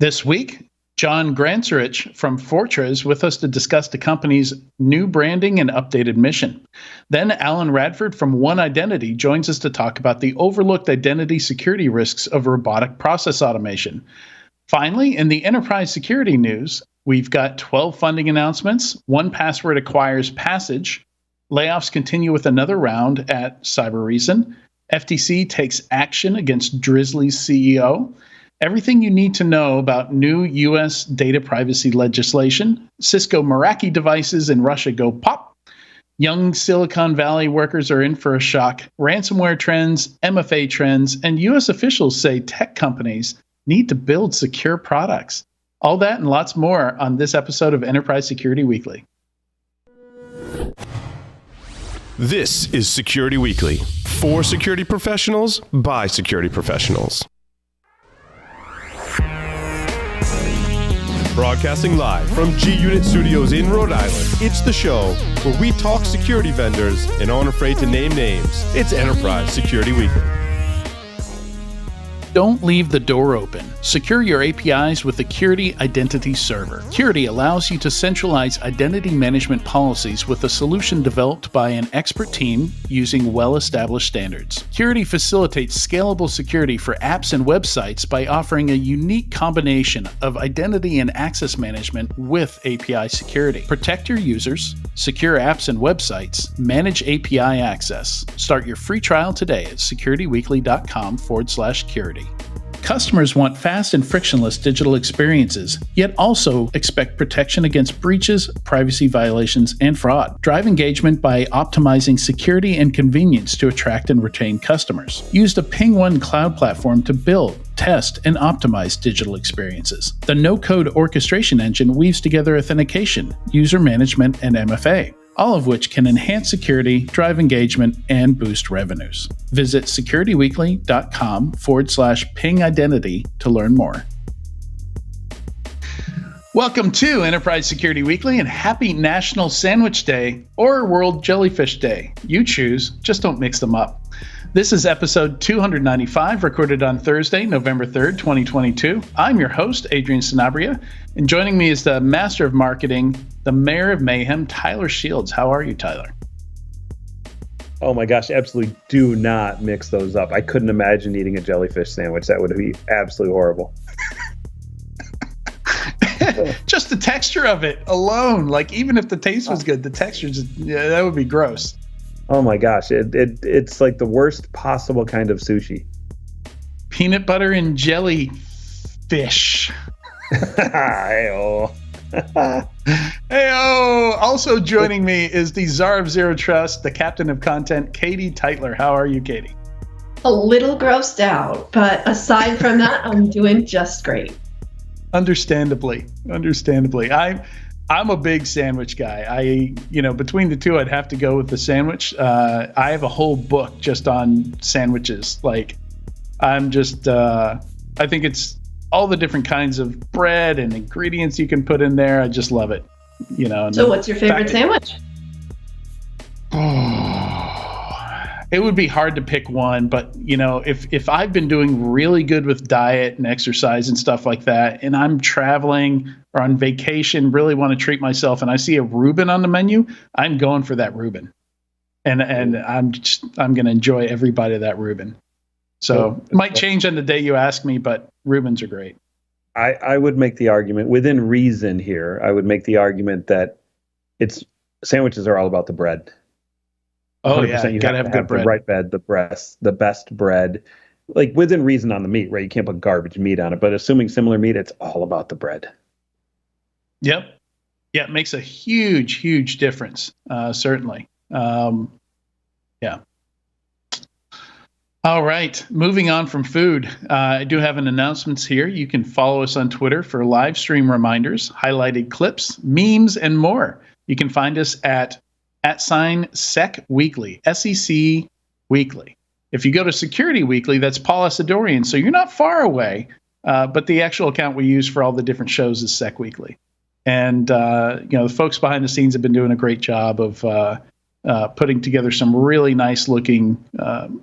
This week, John Grancarich from Fortra is with us to discuss the company's new branding and updated mission. Then Alan Radford from One Identity joins us to talk about the overlooked identity security risks of robotic process automation. Finally, in the enterprise security news, we've got 12 funding announcements. 1Password acquires Passage. Layoffs continue with another round at Cybersecurity. FTC takes action against Drizzly's CEO. Everything you need to know about new U.S. data privacy legislation. Cisco Meraki devices in Russia go pop. Young Silicon Valley workers are in for a shock. Ransomware trends, MFA trends, and U.S. officials say tech companies need to build secure products. All that and lots more on this episode of Enterprise Security Weekly. This is Security Weekly, for security professionals, by security professionals. Broadcasting live from G-Unit Studios in Rhode Island, it's the show where we talk security vendors and aren't afraid to name names. It's Enterprise Security Weekly. Don't leave the door open. Secure your APIs with the Curity Identity Server. Curity allows you to centralize identity management policies with a solution developed by an expert team using well-established standards. Curity facilitates scalable security for apps and websites by offering a unique combination of identity and access management with API security. Protect your users, secure apps and websites, manage API access. Start your free trial today at securityweekly.com/Curity. Customers want fast and frictionless digital experiences, yet also expect protection against breaches, privacy violations, and fraud. Drive engagement by optimizing security and convenience to attract and retain customers. Use the PingOne cloud platform to build, test, and optimize digital experiences. The no-code orchestration engine weaves together authentication, user management, and MFA, all of which can enhance security, drive engagement, and boost revenues. Visit securityweekly.com/Ping Identity to learn more. Welcome to Enterprise Security Weekly and happy National Sandwich Day or World Jellyfish Day. You choose, just don't mix them up. This is episode 295, recorded on Thursday, November 3rd, 2022. I'm your host, Adrian Sanabria, and joining me is the Master of Marketing, the Mayor of Mayhem, Tyler Shields. How are you, Tyler? Oh my gosh, absolutely do not mix those up. I couldn't imagine eating a jellyfish sandwich. That would be absolutely horrible. Just the texture of it alone, like even if the taste was good, the texture, that would be gross. Oh my gosh, it's like the worst possible kind of sushi. Peanut butter and jelly fish. Hey-oh. Hey-oh. Also joining me is the Czar of Zero Trust, the Captain of Content, Katie Teitler. How are you, Katie? A little grossed out, but aside from that, I'm doing just great. Understandably. I'm a big sandwich guy. Between the two, I'd have to go with the sandwich. I have a whole book just on sandwiches. Like, I think it's all the different kinds of bread and ingredients you can put in there. I just love it. So what's your favorite sandwich? It would be hard to pick one, but if I've been doing really good with diet and exercise and stuff like that, and I'm traveling or on vacation, really want to treat myself, and I see a Reuben on the menu, I'm going for that Reuben, and I'm going to enjoy every bite of that Reuben. So it might change on the day you ask me, but Reubens are great. I would make the argument within reason here. I would make the argument that sandwiches are all about the bread. Oh yeah, you gotta have good bread. The right bread, the best bread, like within reason on the meat, right? You can't put garbage meat on it, but assuming similar meat, it's all about the bread. Yep. Yeah, it makes a huge difference. Certainly. Yeah. All right, moving on from food. I do have an announcements here. You can follow us on Twitter for live stream reminders, highlighted clips, memes, and more. You can find us at @SecWeekly, SEC Weekly. If you go to Security Weekly, that's Paul Asadorian, so you're not far away, but the actual account we use for all the different shows is Sec Weekly. And the folks behind the scenes have been doing a great job of putting together some really nice looking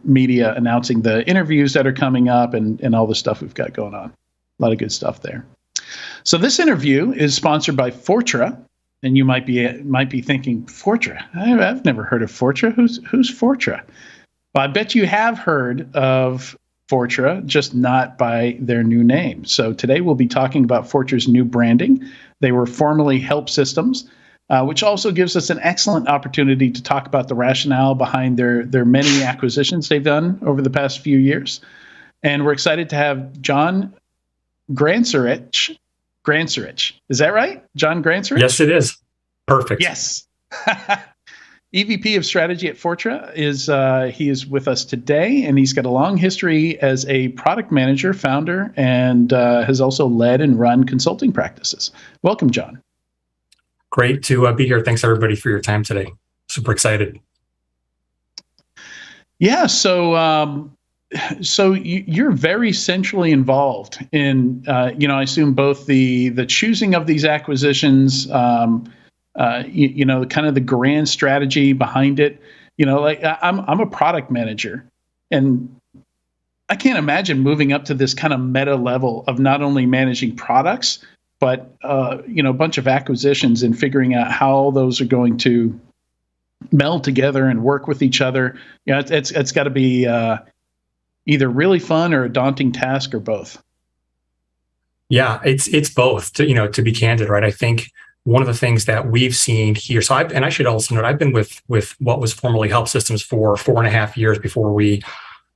media announcing the interviews that are coming up and all the stuff we've got going on. A lot of good stuff there. So this interview is sponsored by Fortra, and you might be thinking, Fortra? I've never heard of Fortra. Who's Fortra? Well, I bet you have heard of Fortra, just not by their new name. So today we'll be talking about Fortra's new branding. They were formerly Help Systems, which also gives us an excellent opportunity to talk about the rationale behind their many acquisitions they've done over the past few years. And we're excited to have John Grancarich. Is that right? John Grancarich? Yes, it is. Perfect. Yes. EVP of Strategy at Fortra he is with us today, and he's got a long history as a product manager, founder, and has also led and run consulting practices. Welcome, John. Great to be here. Thanks, everybody, for your time today. Super excited. Yeah, so you're very centrally involved in, I assume both the choosing of these acquisitions, kind of the grand strategy behind it. I'm a product manager, and I can't imagine moving up to this kind of meta level of not only managing products, but a bunch of acquisitions and figuring out how those are going to meld together and work with each other. It's got to be either really fun or a daunting task, or both. Yeah, it's both. To be candid, right? I think one of the things that we've seen here, I should also note, I've been with what was formerly Help Systems for 4.5 years before we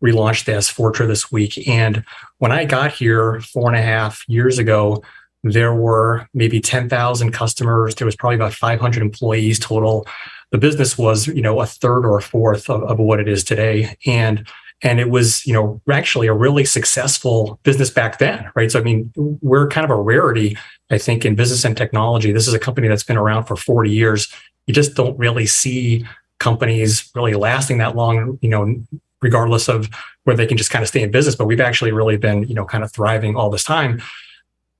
relaunched as Fortra this week. And when I got here 4.5 years ago, there were maybe 10,000 customers. There was probably about 500 employees total. The business was, a third or a fourth of what it is today. And it was, actually a really successful business back then, right? So, we're kind of a rarity, I think, in business and technology. This is a company that's been around for 40 years. You just don't really see companies really lasting that long, regardless of where they can just kind of stay in business. But we've actually really been, kind of thriving all this time.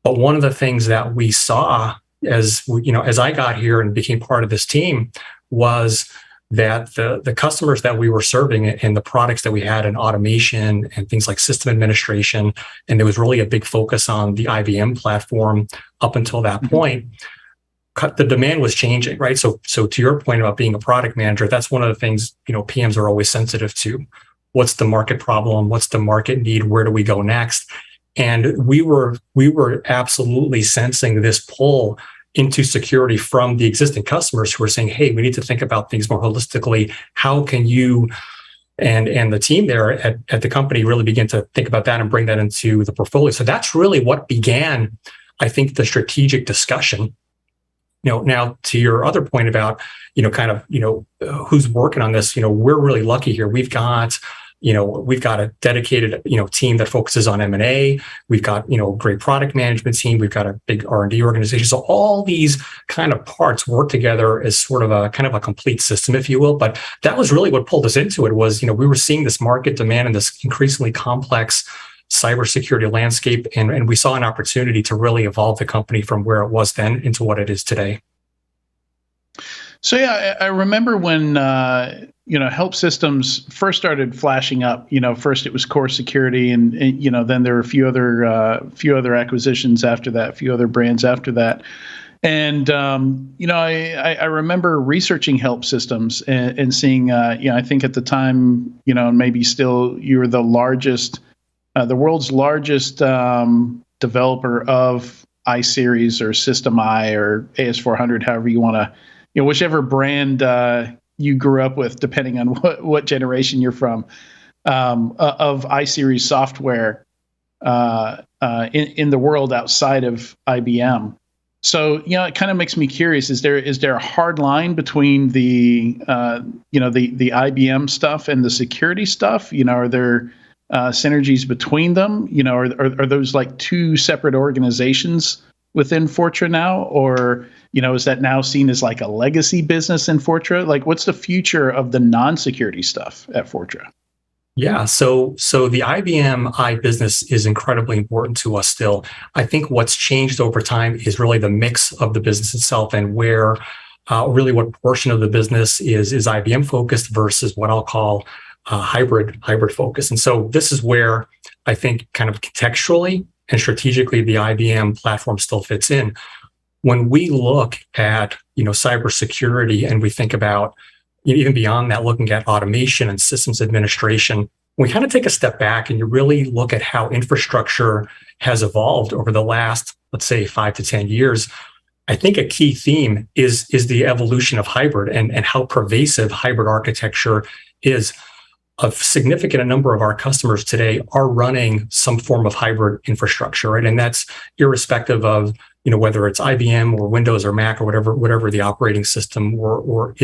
But one of the things that we saw as I got here and became part of this team was that the customers that we were serving and the products that we had in automation and things like system administration, and there was really a big focus on the IBM platform up until that point, the demand was changing, right? So to your point about being a product manager, that's one of the things, PMs are always sensitive to. What's the market problem? What's the market need? Where do we go next? And we were absolutely sensing this pull into security from the existing customers who are saying, hey, we need to think about things more holistically. How can you and the team there at the company really begin to think about that and bring that into the portfolio? So that's really what began, I think, the strategic discussion. Now to your other point about, who's working on this, we're really lucky here. We've got a dedicated, team that focuses on M&A. We've got, a great product management team. We've got a big R&D organization. So all these kind of parts work together as sort of a kind of a complete system, if you will. But that was really what pulled us into it was, we were seeing this market demand and this increasingly complex cybersecurity landscape. And we saw an opportunity to really evolve the company from where it was then into what it is today. So yeah, I remember when Help Systems first started flashing up. First it was Core Security, and then there were a few other acquisitions after that, a few other brands after that. And I remember researching Help Systems and seeing, I think at the time, maybe still, you were the world's largest developer of iSeries or System I or AS400, however you want to. Whichever brand you grew up with, depending on what generation you're from, of iSeries software in the world outside of IBM. So, it kind of makes me curious: is there a hard line between the IBM stuff and the security stuff? Are there synergies between them? Are those like two separate organizations within Fortra now, or is that now seen as like a legacy business in Fortra? Like, what's the future of the non-security stuff at Fortra? Yeah, so the IBM I business is incredibly important to us still. I think what's changed over time is really the mix of the business itself and where really what portion of the business is IBM focused versus what I'll call hybrid focus. And so this is where I think kind of contextually and strategically the IBM platform still fits in. When we look at, cybersecurity and we think about, even beyond that, looking at automation and systems administration, we kind of take a step back and you really look at how infrastructure has evolved over the last, let's say, 5 to 10 years. I think a key theme is the evolution of hybrid and how pervasive hybrid architecture is. A significant number of our customers today are running some form of hybrid infrastructure, right? And that's irrespective of, whether it's IBM or Windows or Mac or whatever the operating system or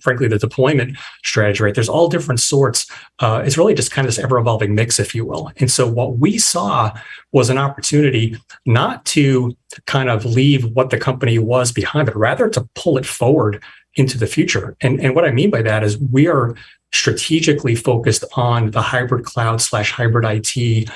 frankly the deployment strategy, right? There's all different sorts. It's really just kind of this ever-evolving mix, if you will. And so what we saw was an opportunity not to kind of leave what the company was behind, but rather to pull it forward into the future. And what I mean by that is we are strategically focused on the hybrid cloud / hybrid IT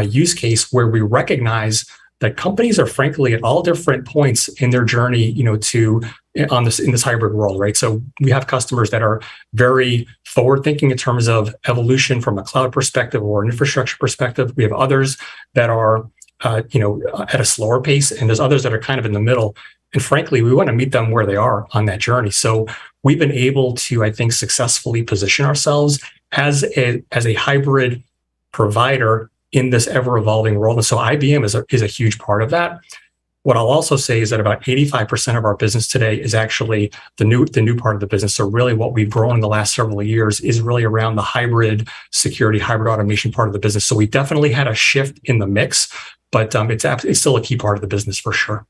use case, where we recognize that companies are frankly at all different points in their journey, in this hybrid world, right? So we have customers that are very forward thinking in terms of evolution from a cloud perspective or an infrastructure perspective. We have others that are, at a slower pace, and there's others that are kind of in the middle. And frankly, we want to meet them where they are on that journey. So we've been able to, I think, successfully position ourselves as a hybrid provider in this ever-evolving world. And so IBM is a huge part of that. What I'll also say is that about 85% of our business today is actually the new part of the business. So really what we've grown in the last several years is really around the hybrid security, hybrid automation part of the business. So we definitely had a shift in the mix, but it's still a key part of the business for sure.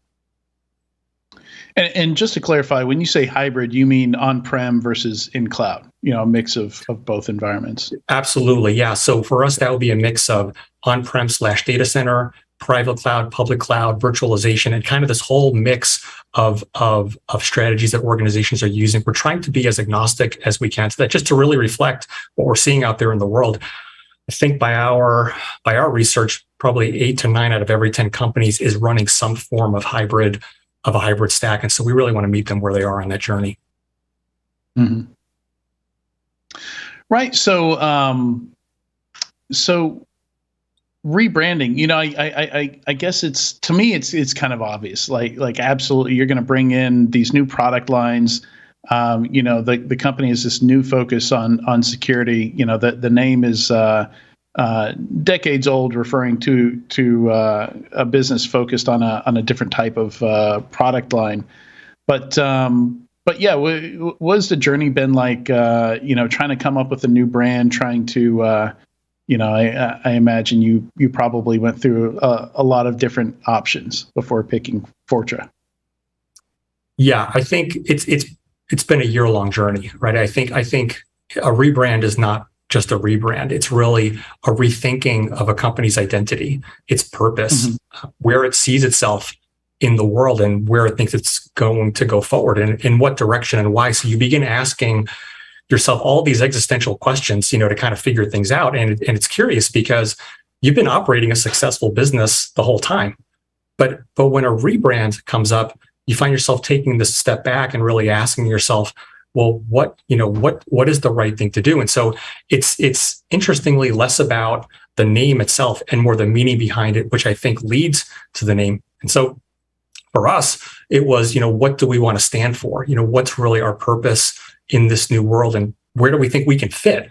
And just to clarify, when you say hybrid, you mean on-prem versus in cloud, a mix of both environments. Absolutely. Yeah. So for us, that would be a mix of on-prem / data center, private cloud, public cloud, virtualization, and kind of this whole mix of strategies that organizations are using. We're trying to be as agnostic as we can to that, just to really reflect what we're seeing out there in the world. I think by our research, probably 8 to 9 out of every 10 companies is running some form of a hybrid stack. And so we really want to meet them where they are on that journey. Mm-hmm. Right. So rebranding, I guess to me, it's kind of obvious, like absolutely, you're going to bring in these new product lines. The company has this new focus on security. The name is decades old, referring to a business focused on a different type of product line. But yeah, what's the journey been like? Trying to come up with a new brand, trying to, I imagine you probably went through a lot of different options before picking Fortra. Yeah, I think it's been a year-long journey, right? I think a rebrand is not just a rebrand. It's really a rethinking of a company's identity, its purpose, where it sees itself in the world, and where it thinks it's going to go forward, and in what direction and why. So you begin asking yourself all these existential questions, to kind of figure things out. And it's curious because you've been operating a successful business the whole time. But when a rebrand comes up, you find yourself taking this step back and really asking yourself, well, what is the right thing to do? And so it's interestingly less about the name itself and more the meaning behind it, which I think leads to the name. And so for us, it was, what do we want to stand for? What's really our purpose in this new world, and where do we think we can fit?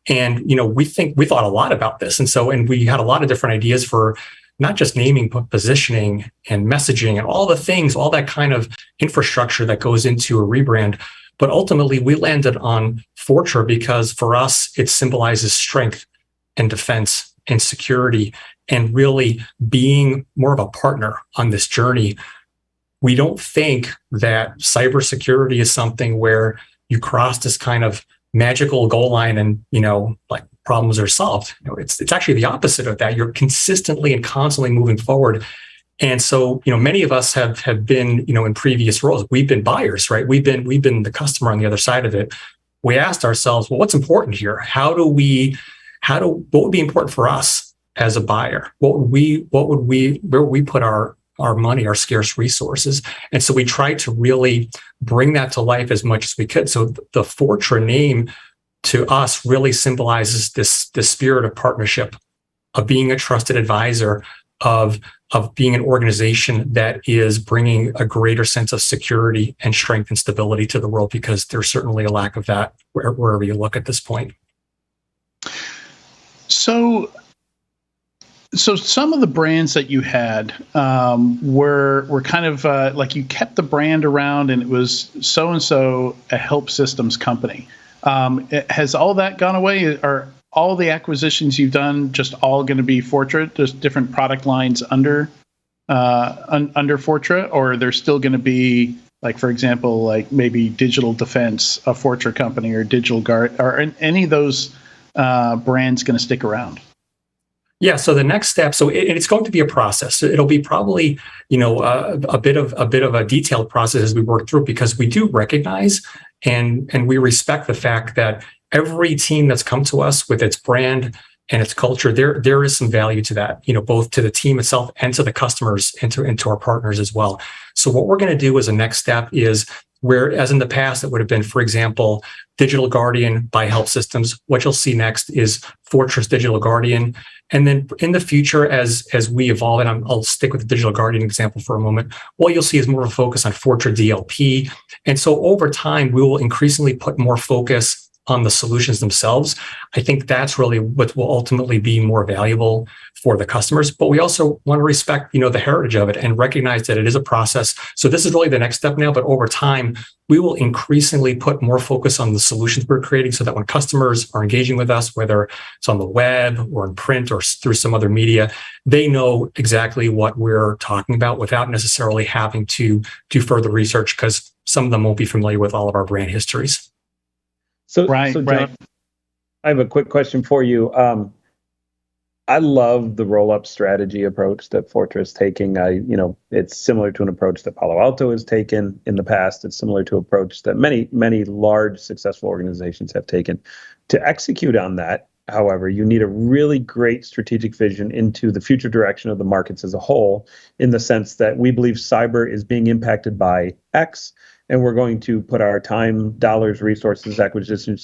And, we thought a lot about this. And we had a lot of different ideas for not just naming, but positioning and messaging and all the things, all that kind of infrastructure that goes into a rebrand. But ultimately, we landed on Fortra because for us, it symbolizes strength and defense and security, and really being more of a partner on this journey. We don't think that cybersecurity is something where you cross this kind of magical goal line and, like problems are solved. It's actually the opposite of that. You're consistently and constantly moving forward. And so, many of us have been, in previous roles, we've been buyers, right? We've been the customer on the other side of it. We asked ourselves, well, what's important here? What would be important for us as a buyer? Where would we put our money, our scarce resources? And so we tried to really bring that to life as much as we could. So the Fortra name to us really symbolizes this spirit of partnership, of being a trusted advisor, of being an organization that is bringing a greater sense of security and strength and stability to the world, because there's certainly a lack of that wherever you look at this point. So some of the brands that you had were kind of like you kept the brand around, and it was so-and-so a help systems company. Has all that gone away? Are all the acquisitions you've done just all going to be Fortra, just different product lines under Fortra, or are there still going to be, like, for example, like maybe digital defense, a Fortra company, or digital guard, or any of those brands going to stick around? Yeah. So the next step, it's going to be a process. So it'll be probably, a bit of a detailed process as we work through, because we do recognize and we respect the fact that every team that's come to us with its brand and its culture, there is some value to that, both to the team itself and to the customers and to our partners as well. So what we're going to do as a next step is, whereas in the past it would have been, for example, Digital Guardian by Help Systems, what you'll see next is Fortra's Digital Guardian. And then in the future, as we evolve, and I'll stick with the Digital Guardian example for a moment, what you'll see is more of a focus on Fortra DLP. And so over time, we will increasingly put more focus on the solutions themselves. I think that's really what will ultimately be more valuable for the customers. But we also want to respect, the heritage of it and recognize that it is a process. So this is really the next step now. But over time, we will increasingly put more focus on the solutions we're creating, so that when customers are engaging with us, whether it's on the web or in print or through some other media, they know exactly what we're talking about without necessarily having to do further research, because some of them won't be familiar with all of our brand histories. So John, I have a quick question for you. I love the roll-up strategy approach that Fortra is taking. It's similar to an approach that Palo Alto has taken in the past. It's similar to an approach that many large successful organizations have taken. To execute on that, however, you need a really great strategic vision into the future direction of the markets as a whole, in the sense that we believe cyber is being impacted by X, and we're going to put our time, dollars, resources, acquisition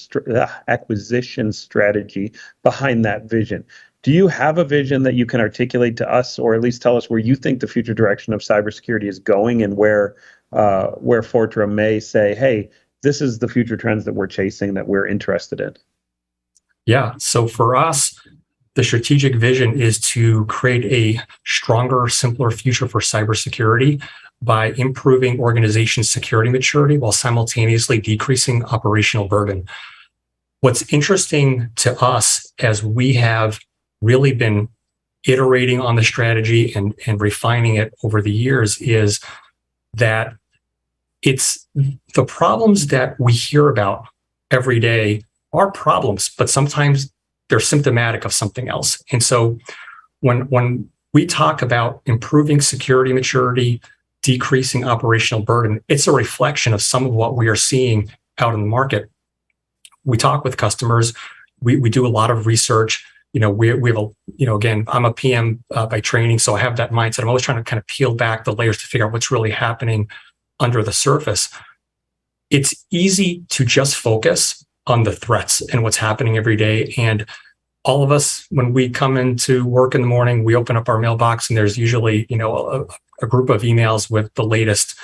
strategy behind that vision. Do you have a vision that you can articulate to us, or at least tell us where you think the future direction of cybersecurity is going, and where Fortra may say, hey, this is the future trends that we're chasing, that we're interested in? Yeah. So for us, the strategic vision is to create a stronger, simpler future for cybersecurity by improving organization security maturity while simultaneously decreasing operational burden. What's interesting to us, as we have really been iterating on the strategy and refining it over the years, is that it's the problems that we hear about every day are problems, but sometimes they're symptomatic of something else. And so when we talk about improving security maturity, decreasing operational burden, it's a reflection of some of what we are seeing out in the market. We talk with customers, we do a lot of research. We have again, I'm a PM by training, so I have that mindset. I'm always trying to kind of peel back the layers to figure out what's really happening under the surface. It's easy to just focus on the threats and what's happening every day. And all of us, when we come into work in the morning, we open up our mailbox, and there's usually, a group of emails with the latest,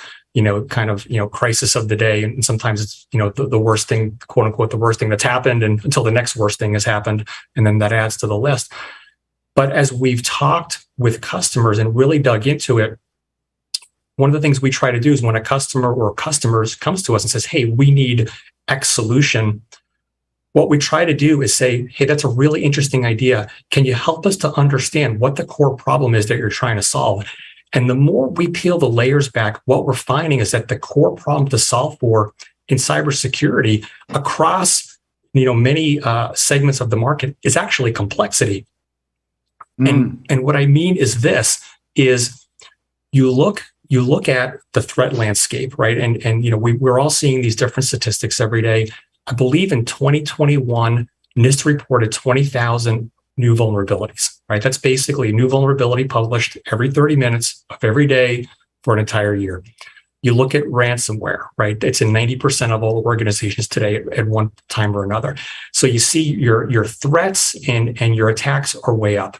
crisis of the day. And sometimes it's, the worst thing, quote unquote, the worst thing that's happened, and until the next worst thing has happened. And then that adds to the list. But as we've talked with customers and really dug into it, one of the things we try to do is, when a customer or customers comes to us and says, hey, we need X solution, what we try to do is say, hey, that's a really interesting idea. Can you help us to understand what the core problem is that you're trying to solve? And the more we peel the layers back, what we're finding is that the core problem to solve for in cybersecurity across many segments of the market is actually complexity. And what I mean is this: is you look at the threat landscape, right? And we're all seeing these different statistics every day. I believe in 2021, NIST reported 20,000 new vulnerabilities, right? That's basically a new vulnerability published every 30 minutes of every day for an entire year. You look at ransomware, right? It's in 90% of all organizations today at one time or another. So you see your threats and your attacks are way up.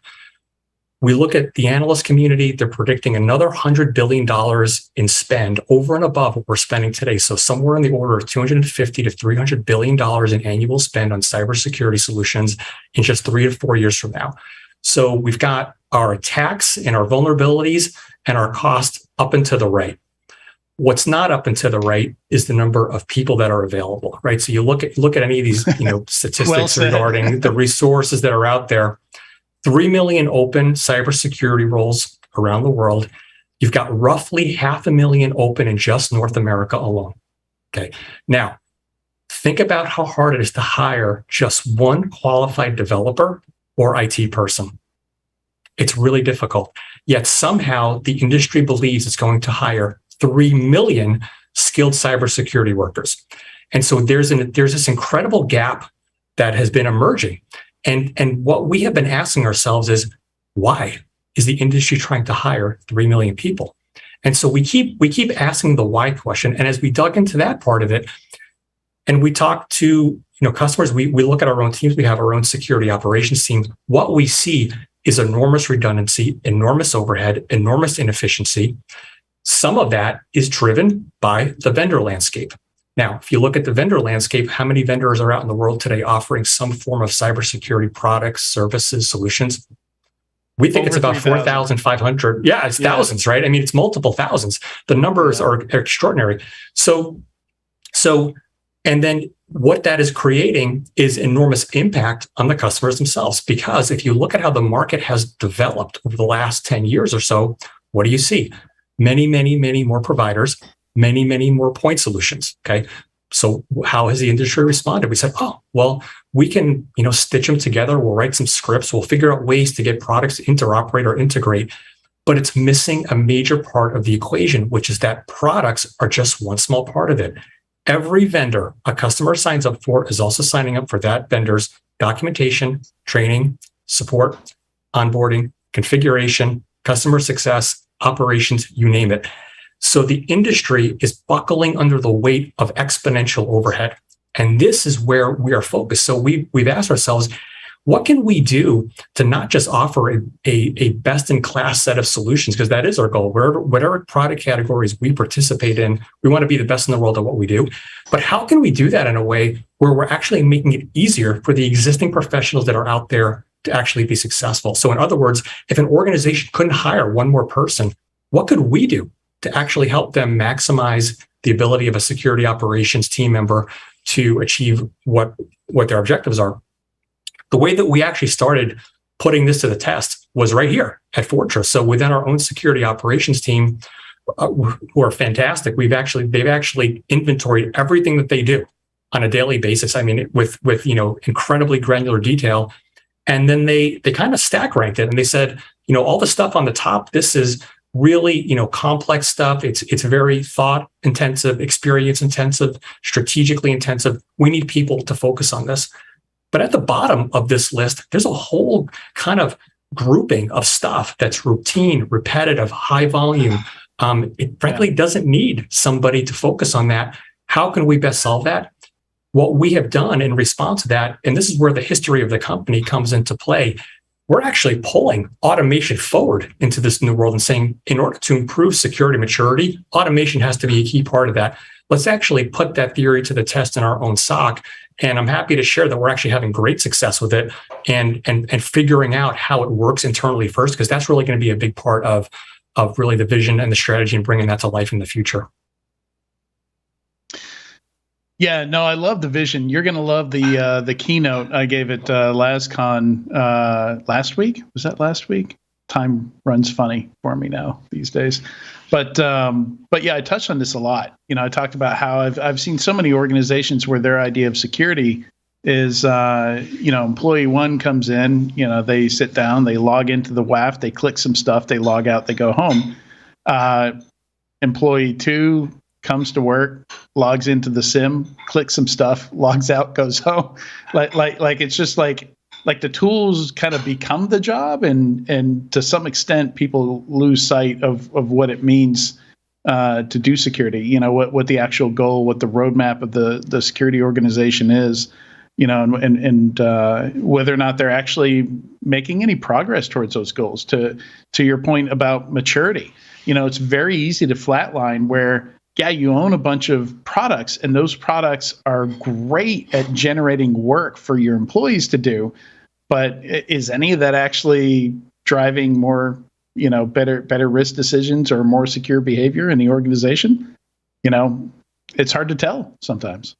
We look at the analyst community, they're predicting another $100 billion in spend over and above what we're spending today. So somewhere in the order of $250 to $300 billion in annual spend on cybersecurity solutions in just 3 to 4 years from now. So we've got our attacks and our vulnerabilities and our costs up and to the right. What's not up and to the right is the number of people that are available, right? So you look at any of these, statistics regarding the resources that are out there. 3 million open cybersecurity roles around the world. You've got roughly 500,000 open in just North America alone. Okay. Now, think about how hard it is to hire just one qualified developer or IT person. It's really difficult. Yet somehow the industry believes it's going to hire 3 million skilled cybersecurity workers. And so there's this incredible gap that has been emerging. And what we have been asking ourselves is, why is the industry trying to hire 3 million people? And so we keep asking the why question. And as we dug into that part of it, and we talk to customers, we look at our own teams, we have our own security operations team. What we see is enormous redundancy, enormous overhead, enormous inefficiency. Some of that is driven by the vendor landscape. Now, if you look at the vendor landscape, how many vendors are out in the world today offering some form of cybersecurity products, services, solutions? We think it's about 4,500. Yeah, it's thousands, right? I mean, it's multiple thousands. The numbers are extraordinary. So, and then what that is creating is enormous impact on the customers themselves. Because if you look at how the market has developed over the last 10 years or so, what do you see? Many, many, many more providers, many, many more point solutions. Okay. So how has the industry responded? We said, oh, well, we can, stitch them together. We'll write some scripts. We'll figure out ways to get products to interoperate or integrate. But it's missing a major part of the equation, which is that products are just one small part of it. Every vendor a customer signs up for is also signing up for that vendor's documentation, training, support, onboarding, configuration, customer success, operations, you name it. So the industry is buckling under the weight of exponential overhead. And this is where we are focused. So we've asked ourselves, what can we do to not just offer a best-in-class set of solutions, because that is our goal. Whatever product categories we participate in, we want to be the best in the world at what we do. But how can we do that in a way where we're actually making it easier for the existing professionals that are out there to actually be successful? So in other words, if an organization couldn't hire one more person, what could we do to actually help them maximize the ability of a security operations team member to achieve what their objectives are? The way that we actually started putting this to the test was right here at Fortra. So within our own security operations team, who are fantastic, they've actually inventoried everything that they do on a daily basis. I mean, with incredibly granular detail. And then they kind of stack ranked it, and they said, all the stuff on the top, this is really, complex stuff. It's very thought intensive, experience intensive, strategically intensive. We need people to focus on this. But at the bottom of this list, there's a whole kind of grouping of stuff that's routine, repetitive, high volume. It frankly doesn't need somebody to focus on that. How can we best solve that? What we have done in response to that, and this is where the history of the company comes into play, we're actually pulling automation forward into this new world and saying, in order to improve security maturity, automation has to be a key part of that. Let's actually put that theory to the test in our own SOC. And I'm happy to share that we're actually having great success with it and figuring out how it works internally first, because that's really going to be a big part of really the vision and the strategy and bringing that to life in the future. Yeah, no, I love the vision. You're going to love the keynote I gave at LasCon last week. Was that last week? Time runs funny for me now these days. But yeah, I touched on this a lot. I talked about how I've seen so many organizations where their idea of security is, employee one comes in, they sit down, they log into the WAF, they click some stuff, they log out, they go home. Employee two comes to work, logs into the SIM, clicks some stuff, logs out, goes home. Like it's just like the tools kind of become the job, and to some extent people lose sight of what it means to do security. What the actual goal, what the roadmap of the security organization is. and whether or not they're actually making any progress towards those goals. To your point about maturity, it's very easy to flatline where, yeah, you own a bunch of products and those products are great at generating work for your employees to do, but is any of that actually driving more, better risk decisions or more secure behavior in the organization? It's hard to tell sometimes.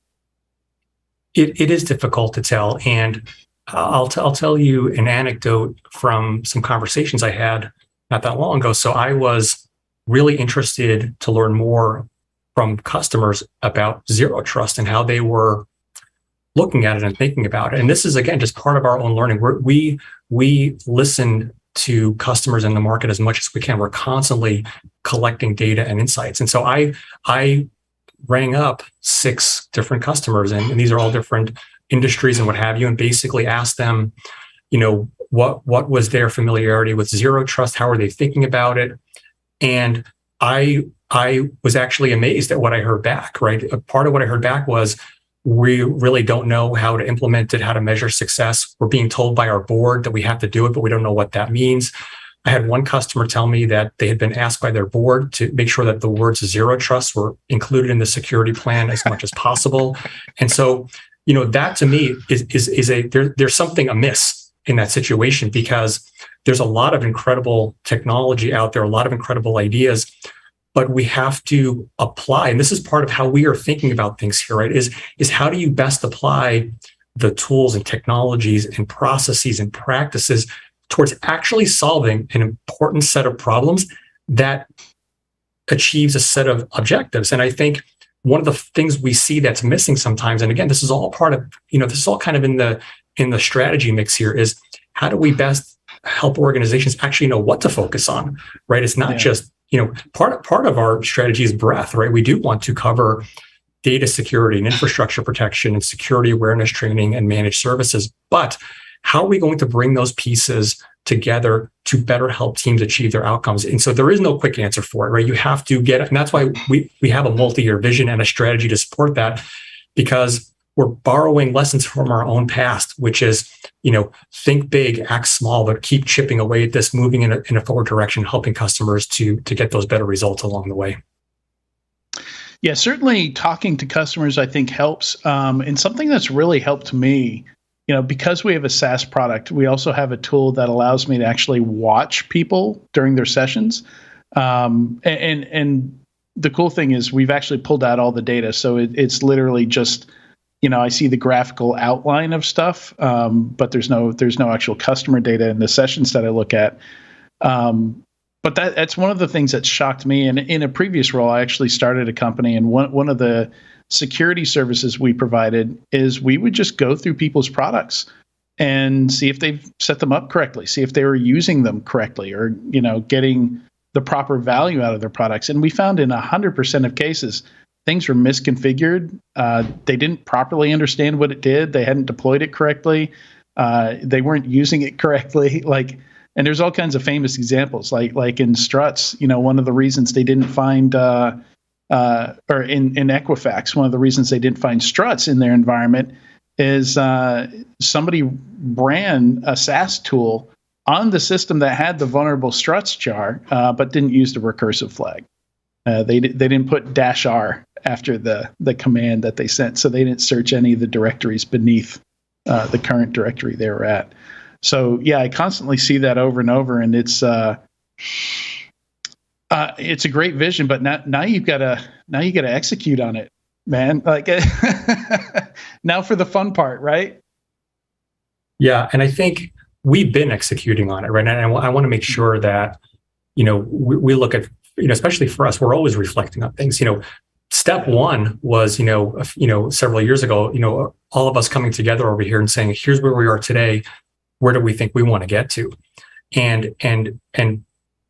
It is difficult to tell, and I'll tell you an anecdote from some conversations I had not that long ago. So I was really interested to learn more from customers about zero trust and how they were looking at it and thinking about it. And this is, again, just part of our own learning. We listen to customers in the market as much as we can. We're constantly collecting data and insights. And so I rang up 6 different customers, and these are all different industries and what have you, and basically asked them, what was their familiarity with zero trust? How are they thinking about it? And I was actually amazed at what I heard back, right? A part of what I heard back was, we really don't know how to implement it, how to measure success. We're being told by our board that we have to do it, but we don't know what that means. I had one customer tell me that they had been asked by their board to make sure that the words zero trust were included in the security plan as much as possible. And so, that to me there's something amiss in that situation, because there's a lot of incredible technology out there, a lot of incredible ideas, but we have to apply. And this is part of how we are thinking about things here, right? Is how do you best apply the tools and technologies and processes and practices towards actually solving an important set of problems that achieves a set of objectives. And I think one of the things we see that's missing sometimes, and again, this is all part of, this is all kind of in the strategy mix here, is how do we best help organizations actually know what to focus on, right? It's not just, part of our strategy is breadth, right? We do want to cover data security and infrastructure protection and security awareness training and managed services. But how are we going to bring those pieces together to better help teams achieve their outcomes? And so there is no quick answer for it, right? You have to get it. And that's why we have a multi-year vision and a strategy to support that, because we're borrowing lessons from our own past, which is, think big, act small, but keep chipping away at this, moving in a forward direction, helping customers to get those better results along the way. Yeah, certainly talking to customers, I think, helps. And something that's really helped me, because we have a SaaS product, we also have a tool that allows me to actually watch people during their sessions. And the cool thing is we've actually pulled out all the data. So it's literally just, I see the graphical outline of stuff, but there's no actual customer data in the sessions that I look at. But that's one of the things that shocked me. And in a previous role, I actually started a company, and one of the security services we provided is we would just go through people's products and see if they've set them up correctly, see if they were using them correctly, or getting the proper value out of their products. And we found in 100% of cases, things were misconfigured. They didn't properly understand what it did. They hadn't deployed it correctly. They weren't using it correctly. And there's all kinds of famous examples, like in Struts. One of the reasons they didn't find, or in Equifax, one of the reasons they didn't find Struts in their environment is somebody ran a SaaS tool on the system that had the vulnerable Struts jar, but didn't use the recursive flag. They didn't put -R after the command that they sent, so they didn't search any of the directories beneath the current directory they were at. So yeah, I constantly see that over and over, and it's a great vision, but now you gotta execute on it, man. Now for the fun part, right? Yeah, and I think we've been executing on it, right? And I want to make sure that we look at, especially for us, we're always reflecting on things. Step one was, several years ago, all of us coming together over here and saying, here's where we are today. Where do we think we want to get to? And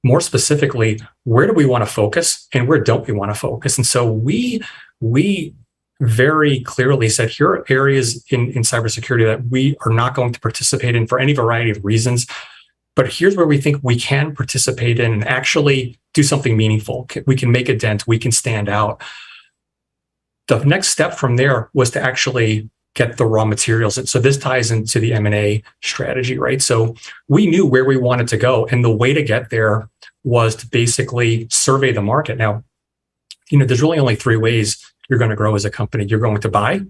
more specifically, where do we want to focus and where don't we want to focus? And so we very clearly said, here are areas in cybersecurity that we are not going to participate in for any variety of reasons. But here's where we think we can participate in and actually do something meaningful. We can make a dent. We can stand out. The next step from there was to actually get the raw materials. So this ties into the M&A strategy, right? So we knew where we wanted to go, and the way to get there was to basically survey the market. Now, there's really only three ways you're going to grow as a company. You're going to buy,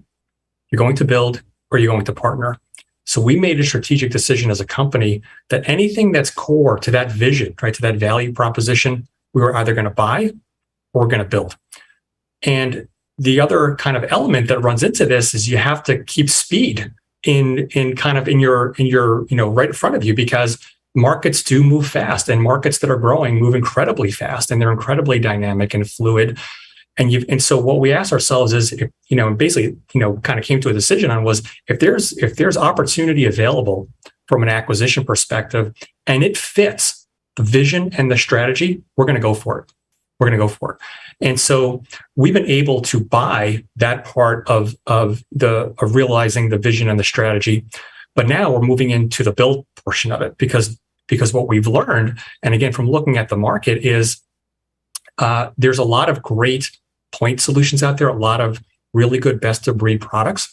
you're going to build, or you're going to partner. So we made a strategic decision as a company that anything that's core to that vision, right, to that value proposition, we were either going to buy or we're going to build. And the other kind of element that runs into this is you have to keep speed in your right in front of you, because markets do move fast, and markets that are growing move incredibly fast, and they're incredibly dynamic and fluid. And so what we asked ourselves is, basically, kind of came to a decision on was, if there's opportunity available from an acquisition perspective and it fits the vision and the strategy, we're going to go for it. We're going to go for it. And so we've been able to buy that part of realizing the vision and the strategy. But now we're moving into the build portion of it, because what we've learned, and again, from looking at the market, is there's a lot of great point solutions out there, a lot of really good best of breed products,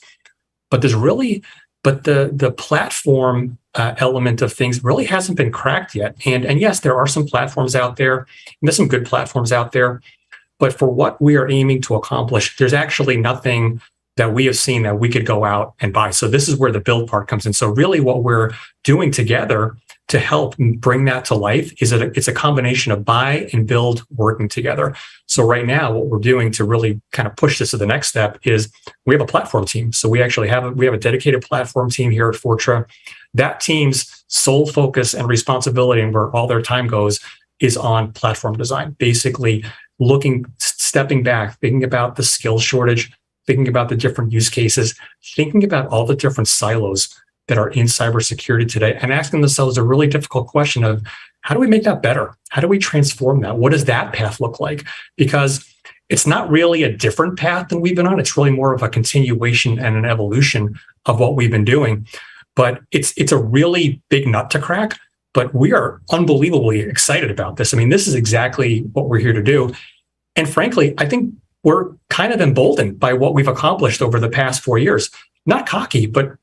but the platform element of things really hasn't been cracked yet. And yes, there are some platforms out there, and there's some good platforms out there, but for what we are aiming to accomplish, there's actually nothing that we have seen that we could go out and buy. So this is where the build part comes in. So really what we're doing together to help bring that to life is it's a combination of buy and build working together. So right now, what we're doing to really kind of push this to the next step is we have a platform team. So we have a dedicated platform team here at Fortra. That team's sole focus and responsibility, and where all their time goes, is on platform design. Basically stepping back, thinking about the skill shortage, thinking about the different use cases, thinking about all the different silos that are in cybersecurity today, and asking themselves a really difficult question of, how do we make that better? How do we transform that? What does that path look like? Because it's not really a different path than we've been on. It's really more of a continuation and an evolution of what we've been doing. But it's a really big nut to crack, but we are unbelievably excited about this. I mean, this is exactly what we're here to do. And frankly, I think we're kind of emboldened by what we've accomplished over the past 4 years. Not cocky, but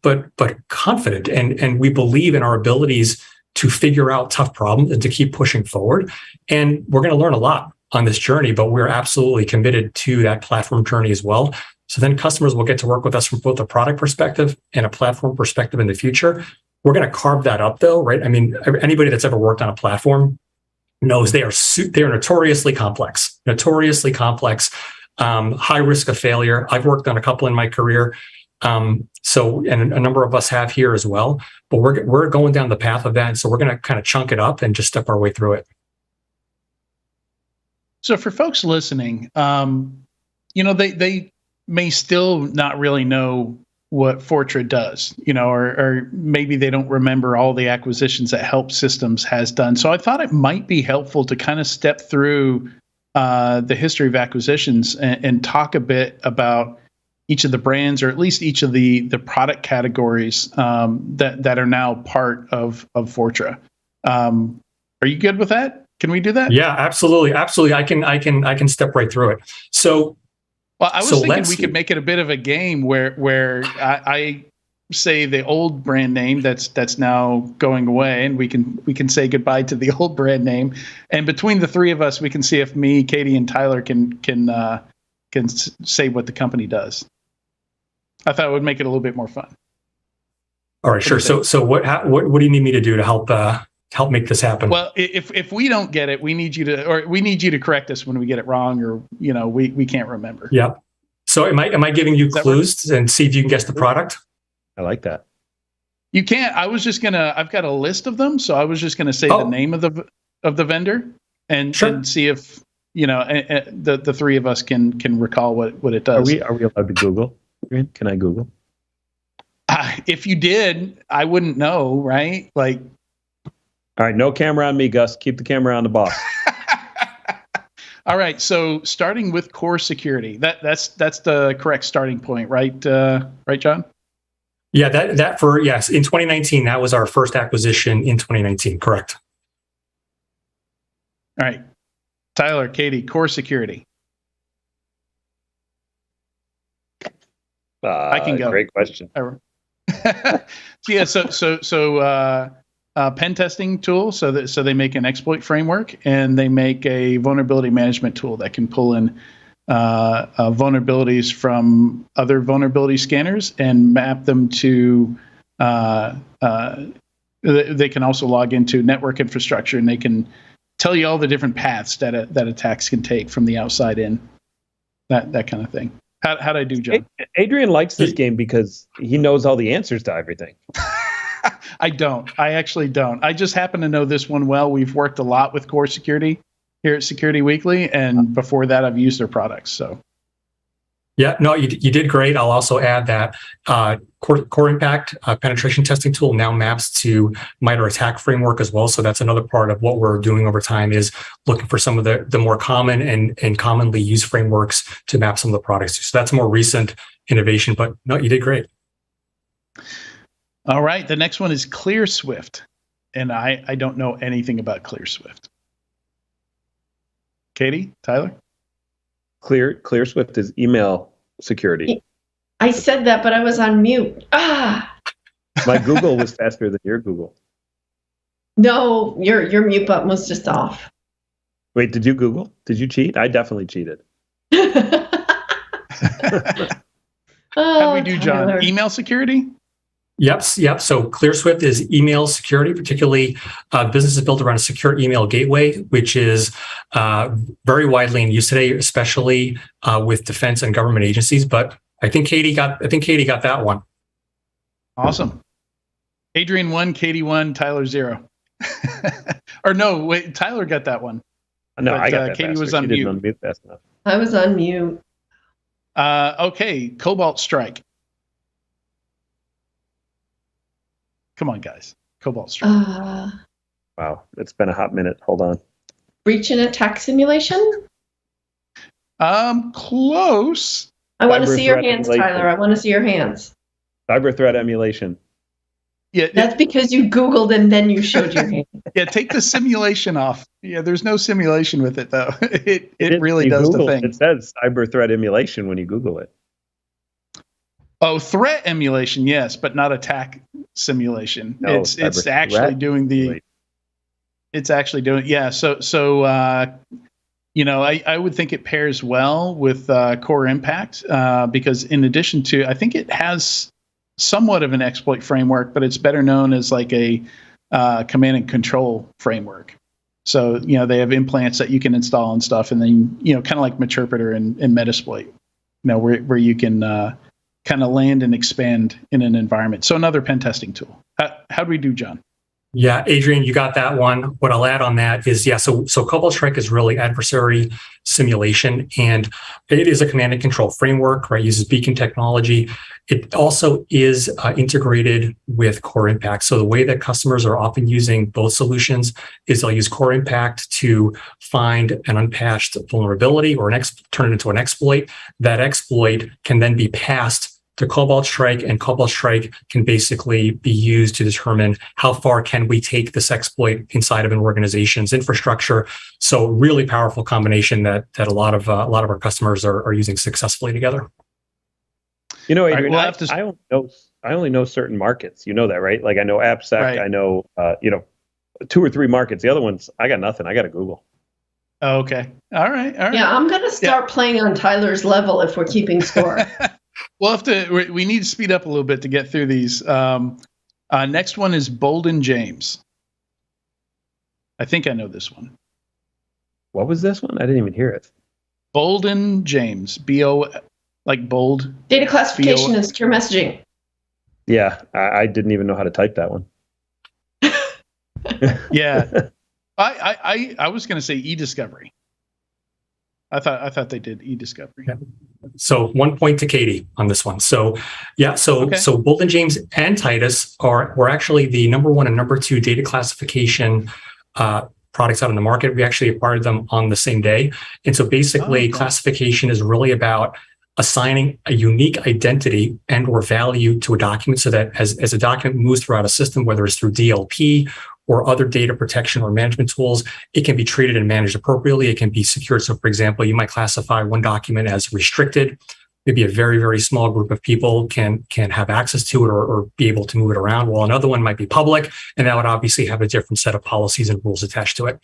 confident, and we believe in our abilities to figure out tough problems and to keep pushing forward. And we're going to learn a lot on this journey, but we're absolutely committed to that platform journey as well. So then customers will get to work with us from both a product perspective and a platform perspective in the future. We're going to carve that up, though, right? I mean, anybody that's ever worked on a platform knows they are notoriously complex, high risk of failure. I've worked on a couple in my career. And a number of us have here as well, but we're going down the path of that. So we're going to kind of chunk it up and just step our way through it. So for folks listening, they may still not really know what Fortra does, or maybe they don't remember all the acquisitions that Help Systems has done. So I thought it might be helpful to kind of step through the history of acquisitions and talk a bit about each of the brands, or at least each of the product categories that are now part of Fortra. Are you good with that? Can we do that? Yeah, absolutely. I can step right through it. So, well, I was thinking we could make it a bit of a game where I say the old brand name that's now going away, and we can say goodbye to the old brand name, and between the three of us, we can see if me, Katie, and Tyler can say what the company does. I thought it would make it a little bit more fun. All right, sure. So what do you need me to do to help make this happen? Well, if we don't get it, we need you to correct us when we get it wrong, or we can't remember. Yep. So am I giving you clues and see if you can guess the product? I like that. You can't. I've got a list of them, so I was just gonna say the name of the vendor and see if the three of us can recall what it does. Are we allowed to Google? Can I Google? If you did, I wouldn't know, right? Like, all right, no camera on me, Gus. Keep the camera on the boss. All right, so starting with core security, that's the correct starting point, right? Right, John? Yeah, yes, in 2019, that was our first acquisition in 2019, correct? All right, Tyler, Katie, core security. I can go. Great question. Yeah. So pen testing tool. So they make an exploit framework, and they make a vulnerability management tool that can pull in vulnerabilities from other vulnerability scanners and map them to. They can also log into network infrastructure, and they can tell you all the different paths that attacks can take from the outside in. That kind of thing. How'd I do, John? Adrian likes this game because he knows all the answers to everything. I don't. I actually don't. I just happen to know this one well. We've worked a lot with Core Security here at Security Weekly, and before that, I've used their products. So. Yeah, no, you did great. I'll also add that Core Impact penetration testing tool now maps to MITRE ATT&CK framework as well. So that's another part of what we're doing over time, is looking for some of the more common and commonly used frameworks to map some of the products. So that's more recent innovation, but no, you did great. All right, the next one is ClearSwift, and I don't know anything about ClearSwift. Katie, Tyler? ClearSwift is email security. I said that, but I was on mute. My Google was faster than your Google. No, your mute button was just off. Wait, did you Google? Did you cheat? I definitely cheated. How'd we do, John? Tyler. Email security? Yep. So ClearSwift is email security, particularly businesses built around a secure email gateway, which is very widely in use today, especially with defense and government agencies. But I think Katie got that one. Awesome. Adrian 1, Katie 1, Tyler 0. Or no, wait, Tyler got that one. No, but, I got that. Katie faster. was on she mute. Didn't unmute fast enough. I was on mute. Okay, Cobalt Strike. Come on, guys. Cobalt Strike. Wow, it's been a hot minute. Hold on. Breach and attack simulation? Close. I want to see your threat hands, emulation. Tyler. I want to see your hands. Cyber threat emulation. Yeah, That's because you Googled and then you showed your hand. yeah. Take the simulation off. Yeah, there's no simulation with it though. It really You does Google, the thing. It says cyber threat emulation when you Google it. Oh, threat emulation, yes, but not attack simulation. No, it's actually doing the. It's actually doing So I would think it pairs well with Core Impact because in addition to, I think it has somewhat of an exploit framework, but it's better known as like a command and control framework. So they have implants that you can install and stuff, and then kind of like Meterpreter and Metasploit, where you can kind of land and expand in an environment. So another pen testing tool. How do we do, John? Yeah, Adrian, you got that one. What I'll add on that is, so Cobalt Strike is really adversary simulation, and it is a command and control framework, right? It uses beacon technology. It also is integrated with Core Impact. So the way that customers are often using both solutions is they'll use Core Impact to find an unpatched vulnerability or turn it into an exploit. That exploit can then be passed to Cobalt Strike, and Cobalt Strike can basically be used to determine how far can we take this exploit inside of an organization's infrastructure. So really powerful combination that a lot of our customers are using successfully together. Adrian, I only know certain markets. You know that, right? Like I know AppSec, right. I know 2 or 3 markets. The other ones, I got nothing. I got to Google. Oh, okay. All right. Yeah, I'm going to start playing on Tyler's level if we're keeping score. We'll have to. We need to speed up a little bit to get through these. Next one is Bolden James. I think I know this one. What was this one? I didn't even hear it. Bolden James. B-O, like bold. Data classification and secure messaging. Yeah, I didn't even know how to type that one. Yeah, I was going to say e-discovery. I thought they did e-discovery. Yeah. So 1 point to Katie on this one. So Bolden James and Titus were actually the number 1 and number 2 data classification products out on the market. We actually acquired them on the same day. And so basically classification is really about assigning a unique identity and or value to a document so that as a document moves throughout a system, whether it's through DLP or other data protection or management tools, it can be treated and managed appropriately. It can be secured. So for example, you might classify one document as restricted, maybe a very, very small group of people can have access to it or be able to move it around, while another one might be public, and that would obviously have a different set of policies and rules attached to it.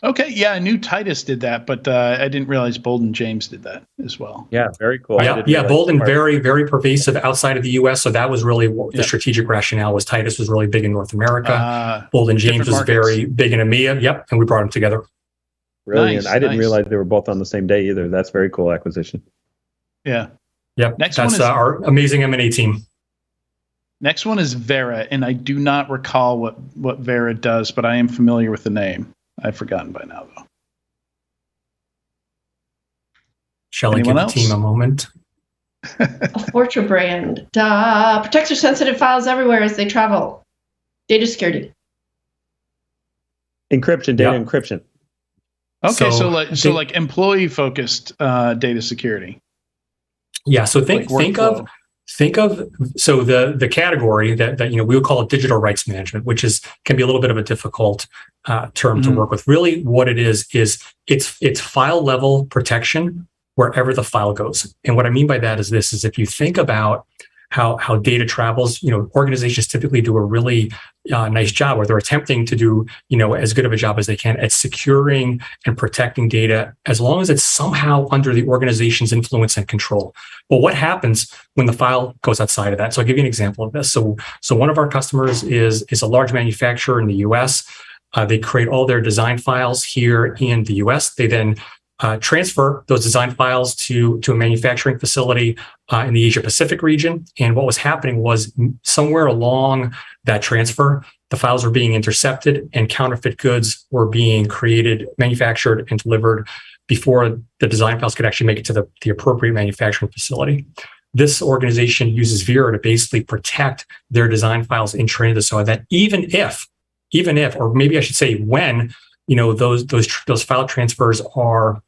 Okay, yeah, I knew Titus did that, but I didn't realize Bolden James did that as well. Yeah, very cool. Yeah, Bolden, very, very pervasive outside of the U.S., so that was really what the strategic rationale was. Titus was really big in North America. Bolden James was very big in EMEA, and we brought them together. Brilliant. I didn't realize they were both on the same day either. That's very cool acquisition. Yeah. Yep. That's our amazing M&A team. Next one is Vera, and I do not recall what Vera does, but I am familiar with the name. I've forgotten by now, though. Shall I give the team a moment? A Fortra brand. Protects your sensitive files everywhere as they travel. Data security. Encryption, data encryption. Okay, so like employee-focused data security. Yeah, so think of the category that we would call it digital rights management, which can be a little bit of a difficult term to work with. Really, what it is it's file level protection wherever the file goes. And what I mean by that is this: is if you think about how data travels, organizations typically do a really nice job, or they're attempting to do, as good of a job as they can at securing and protecting data, as long as it's somehow under the organization's influence and control. Well, what happens when the file goes outside of that? So I'll give you an example of this. So one of our customers is a large manufacturer in the US. They create all their design files here in the US. They then transfer those design files to a manufacturing facility in the Asia Pacific region. And what was happening was somewhere along that transfer, the files were being intercepted and counterfeit goods were being created, manufactured, and delivered before the design files could actually make it to the appropriate manufacturing facility. This organization uses Vera to basically protect their design files in transit, so that even if, or maybe I should say when, those file transfers are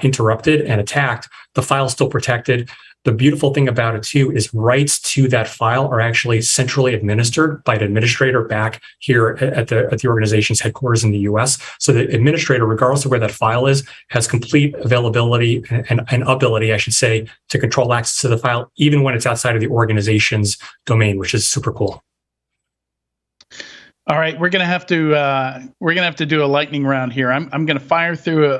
interrupted and attacked, the file is still protected. The beautiful thing about it too is rights to that file are actually centrally administered by an administrator back here at the organization's headquarters in the US. So the administrator, regardless of where that file is, has complete availability and ability, I should say, to control access to the file, even when it's outside of the organization's domain, which is super cool. All right, we're gonna have to do a lightning round here. I'm gonna fire through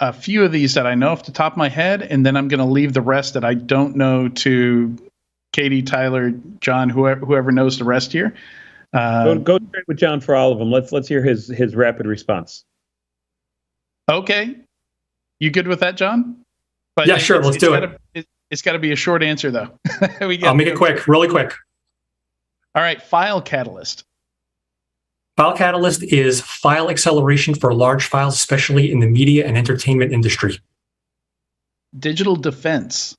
a few of these that I know off the top of my head, and then I'm gonna leave the rest that I don't know to Katie, Tyler, John, whoever knows the rest here. Go straight with John for all of them. Let's hear his rapid response. Okay, you good with that, John? But yeah, sure. Let's do it. It's got to be a short answer though. I'll make it quick, really quick. All right, File Catalyst. File Catalyst is file acceleration for large files, especially in the media and entertainment industry. Digital Defense.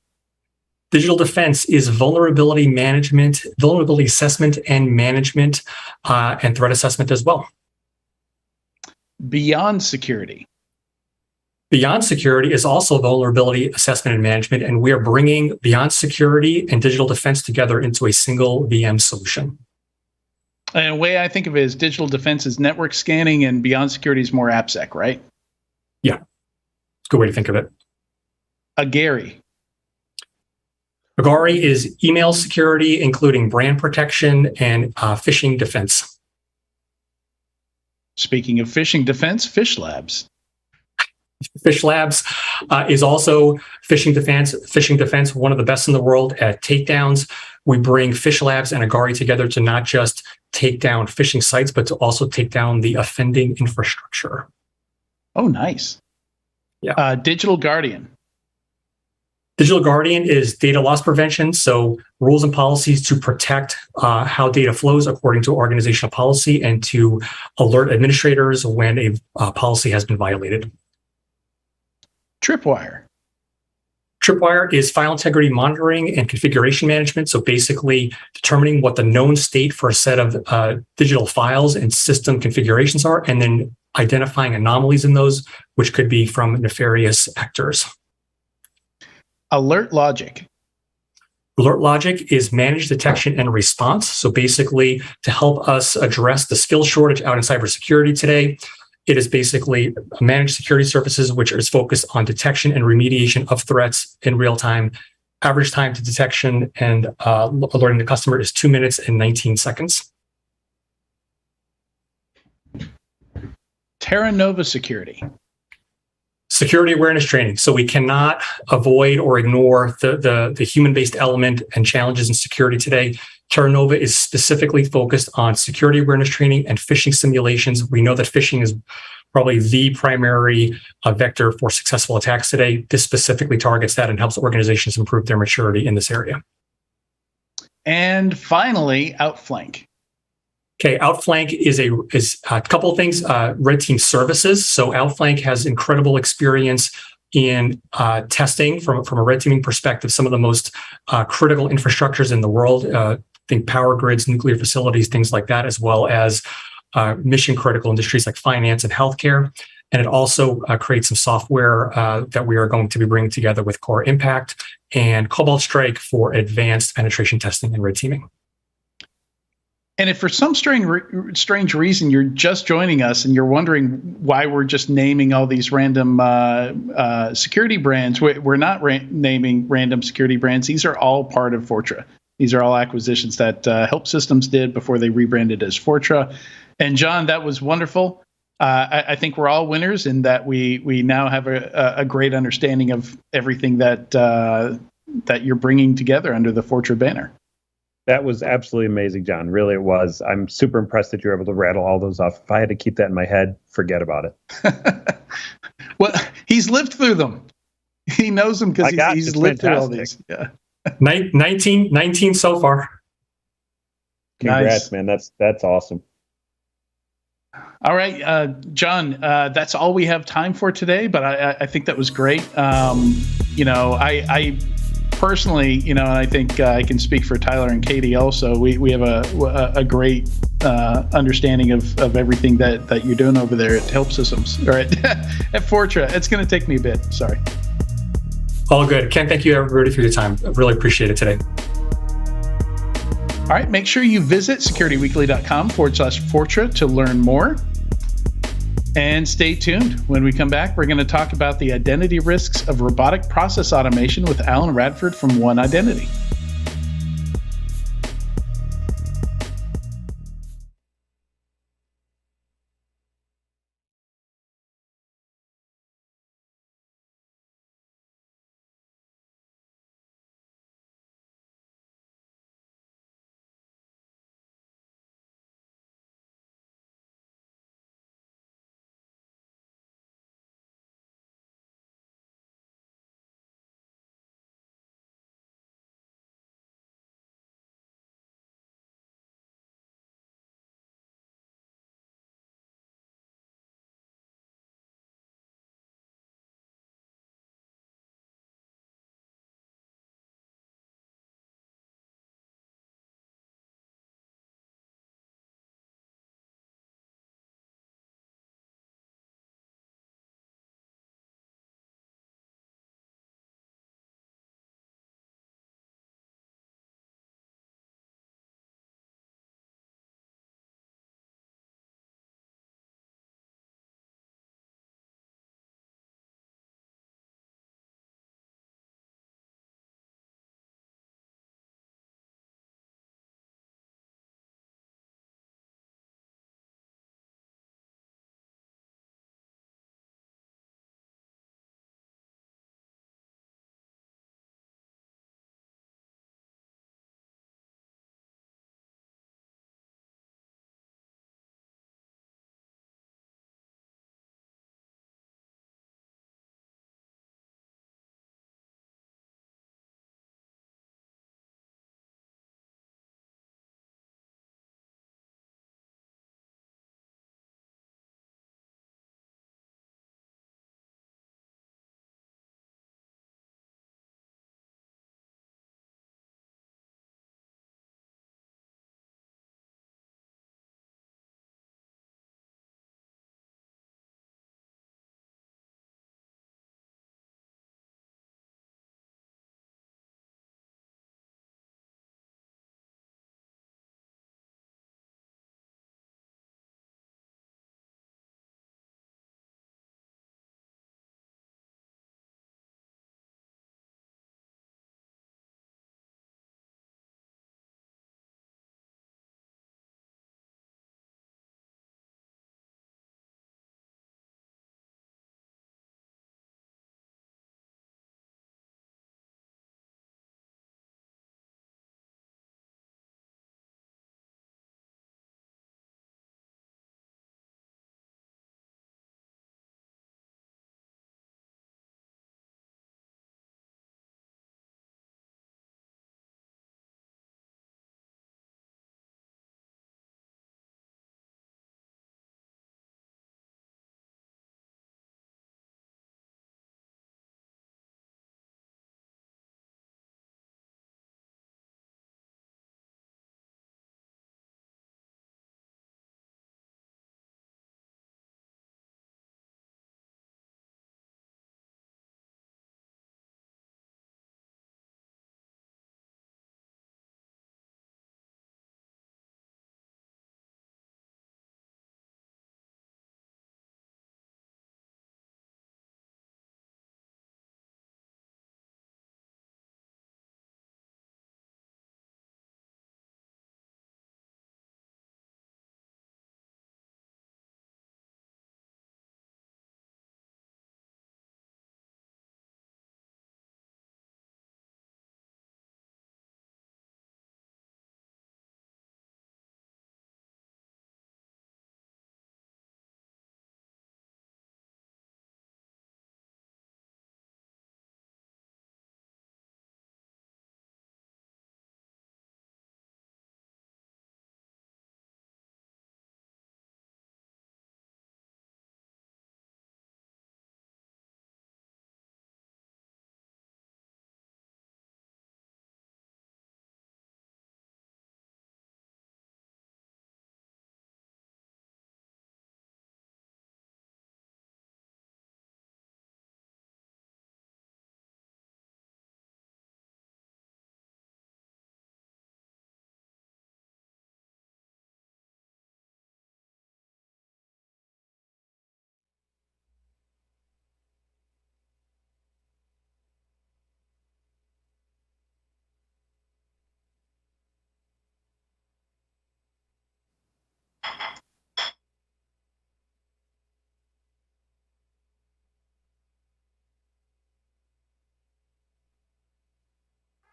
Digital Defense is vulnerability management, vulnerability assessment and management, and threat assessment as well. Beyond Security. Beyond Security is also vulnerability assessment and management, and we are bringing Beyond Security and Digital Defense together into a single VM solution. And the way I think of it is Digital Defense is network scanning and Beyond Security is more AppSec, right? Yeah. Good way to think of it. Agari. Agari is email security, including brand protection and phishing defense. Speaking of phishing defense, Fish Labs. Fish Labs is also phishing defense, one of the best in the world at takedowns. We bring Fish Labs and Agari together to not just take down phishing sites, but to also take down the offending infrastructure. Oh, nice. Yeah. Digital Guardian. Digital Guardian is data loss prevention, so rules and policies to protect how data flows according to organizational policy and to alert administrators when a policy has been violated. Tripwire. Tripwire is file integrity monitoring and configuration management. So basically determining what the known state for a set of digital files and system configurations are, and then identifying anomalies in those, which could be from nefarious actors. Alert Logic. Alert Logic is managed detection and response. So basically to help us address the skill shortage out in cybersecurity today, It is basically managed security services, which is focused on detection and remediation of threats in real time. Average time to detection and alerting the customer is 2 minutes and 19 seconds. Terra Nova Security. Security awareness training. So we cannot avoid or ignore the human-based element and challenges in security today. Terra Nova is specifically focused on security awareness training and phishing simulations. We know that phishing is probably the primary vector for successful attacks today. This specifically targets that and helps organizations improve their maturity in this area. And finally, Outflank. Okay, Outflank is a couple of things. Red Team services. So Outflank has incredible experience in testing from a red teaming perspective, some of the most critical infrastructures in the world. Think power grids, nuclear facilities, things like that, as well as mission critical industries like finance and healthcare. And it also creates some software that we are going to be bringing together with Core Impact and Cobalt Strike for advanced penetration testing and red teaming. And if for some strange reason you're just joining us and you're wondering why we're just naming all these random security brands, we're not naming random security brands. These are all part of Fortra. These are all acquisitions that Help Systems did before they rebranded as Fortra. And John, that was wonderful. I think we're all winners in that we now have a great understanding of everything that you're bringing together under the Fortra banner. That was absolutely amazing, John. Really, it was. I'm super impressed that you're able to rattle all those off. If I had to keep that in my head, forget about it. Well, he's lived through them. He knows them because he's lived through all these. Yeah. 19 so far. Congrats, nice. Man. That's awesome. All right, John, that's all we have time for today, but I think that was great. I personally, and I think I can speak for Tyler and Katie also, we have a great understanding of everything that you're doing over there at Help Systems, or at Fortra. It's going to take me a bit. Sorry. All good. Ken, thank you everybody for your time. I really appreciate it today. All right, make sure you visit securityweekly.com/Fortra to learn more. And stay tuned. When we come back, we're going to talk about the identity risks of robotic process automation with Alan Radford from One Identity.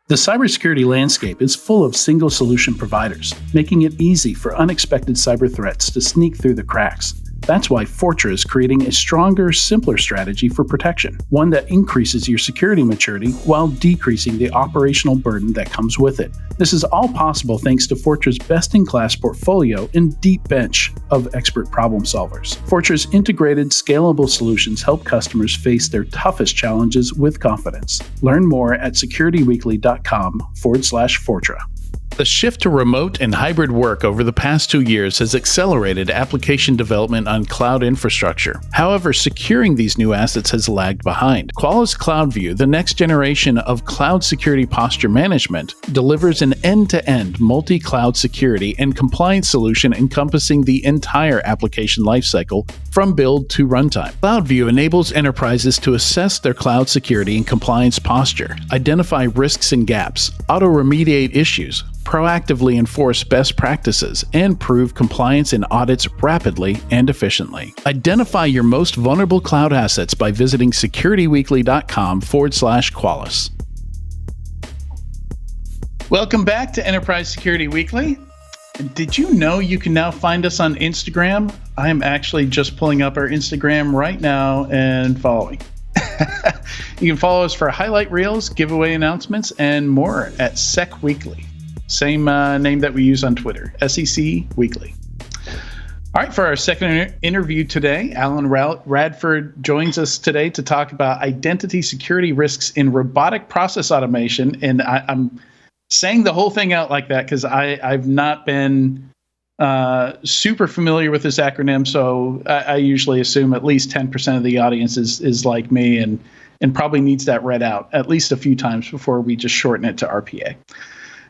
The cybersecurity landscape is full of single solution providers, making it easy for unexpected cyber threats to sneak through the cracks. That's why Fortra is creating a stronger, simpler strategy for protection, one that increases your security maturity while decreasing the operational burden that comes with it. This is all possible thanks to Fortra's best-in-class portfolio and deep bench of expert problem solvers. Fortra's integrated, scalable solutions help customers face their toughest challenges with confidence. Learn more at securityweekly.com/Fortra. The shift to remote and hybrid work over the past 2 years has accelerated application development on cloud infrastructure. However, securing these new assets has lagged behind. Qualys CloudView, the next generation of cloud security posture management, delivers an end-to-end multi-cloud security and compliance solution encompassing the entire application lifecycle from build to runtime. CloudView enables enterprises to assess their cloud security and compliance posture, identify risks and gaps, auto-remediate issues, proactively enforce best practices, and prove compliance in audits rapidly and efficiently. Identify your most vulnerable cloud assets by visiting securityweekly.com/Qualys. Welcome back to Enterprise Security Weekly. Did you know you can now find us on Instagram? I am actually just pulling up our Instagram right now and following. You can follow us for highlight reels, giveaway announcements, and more at Sec Weekly. Same name that we use on Twitter, SEC Weekly. All right, for our second interview today, Alan Radford joins us today to talk about identity security risks in robotic process automation. And I'm saying the whole thing out like that because I've not been super familiar with this acronym, so I usually assume at least 10% of the audience is like me and probably needs that read out at least a few times before we just shorten it to RPA.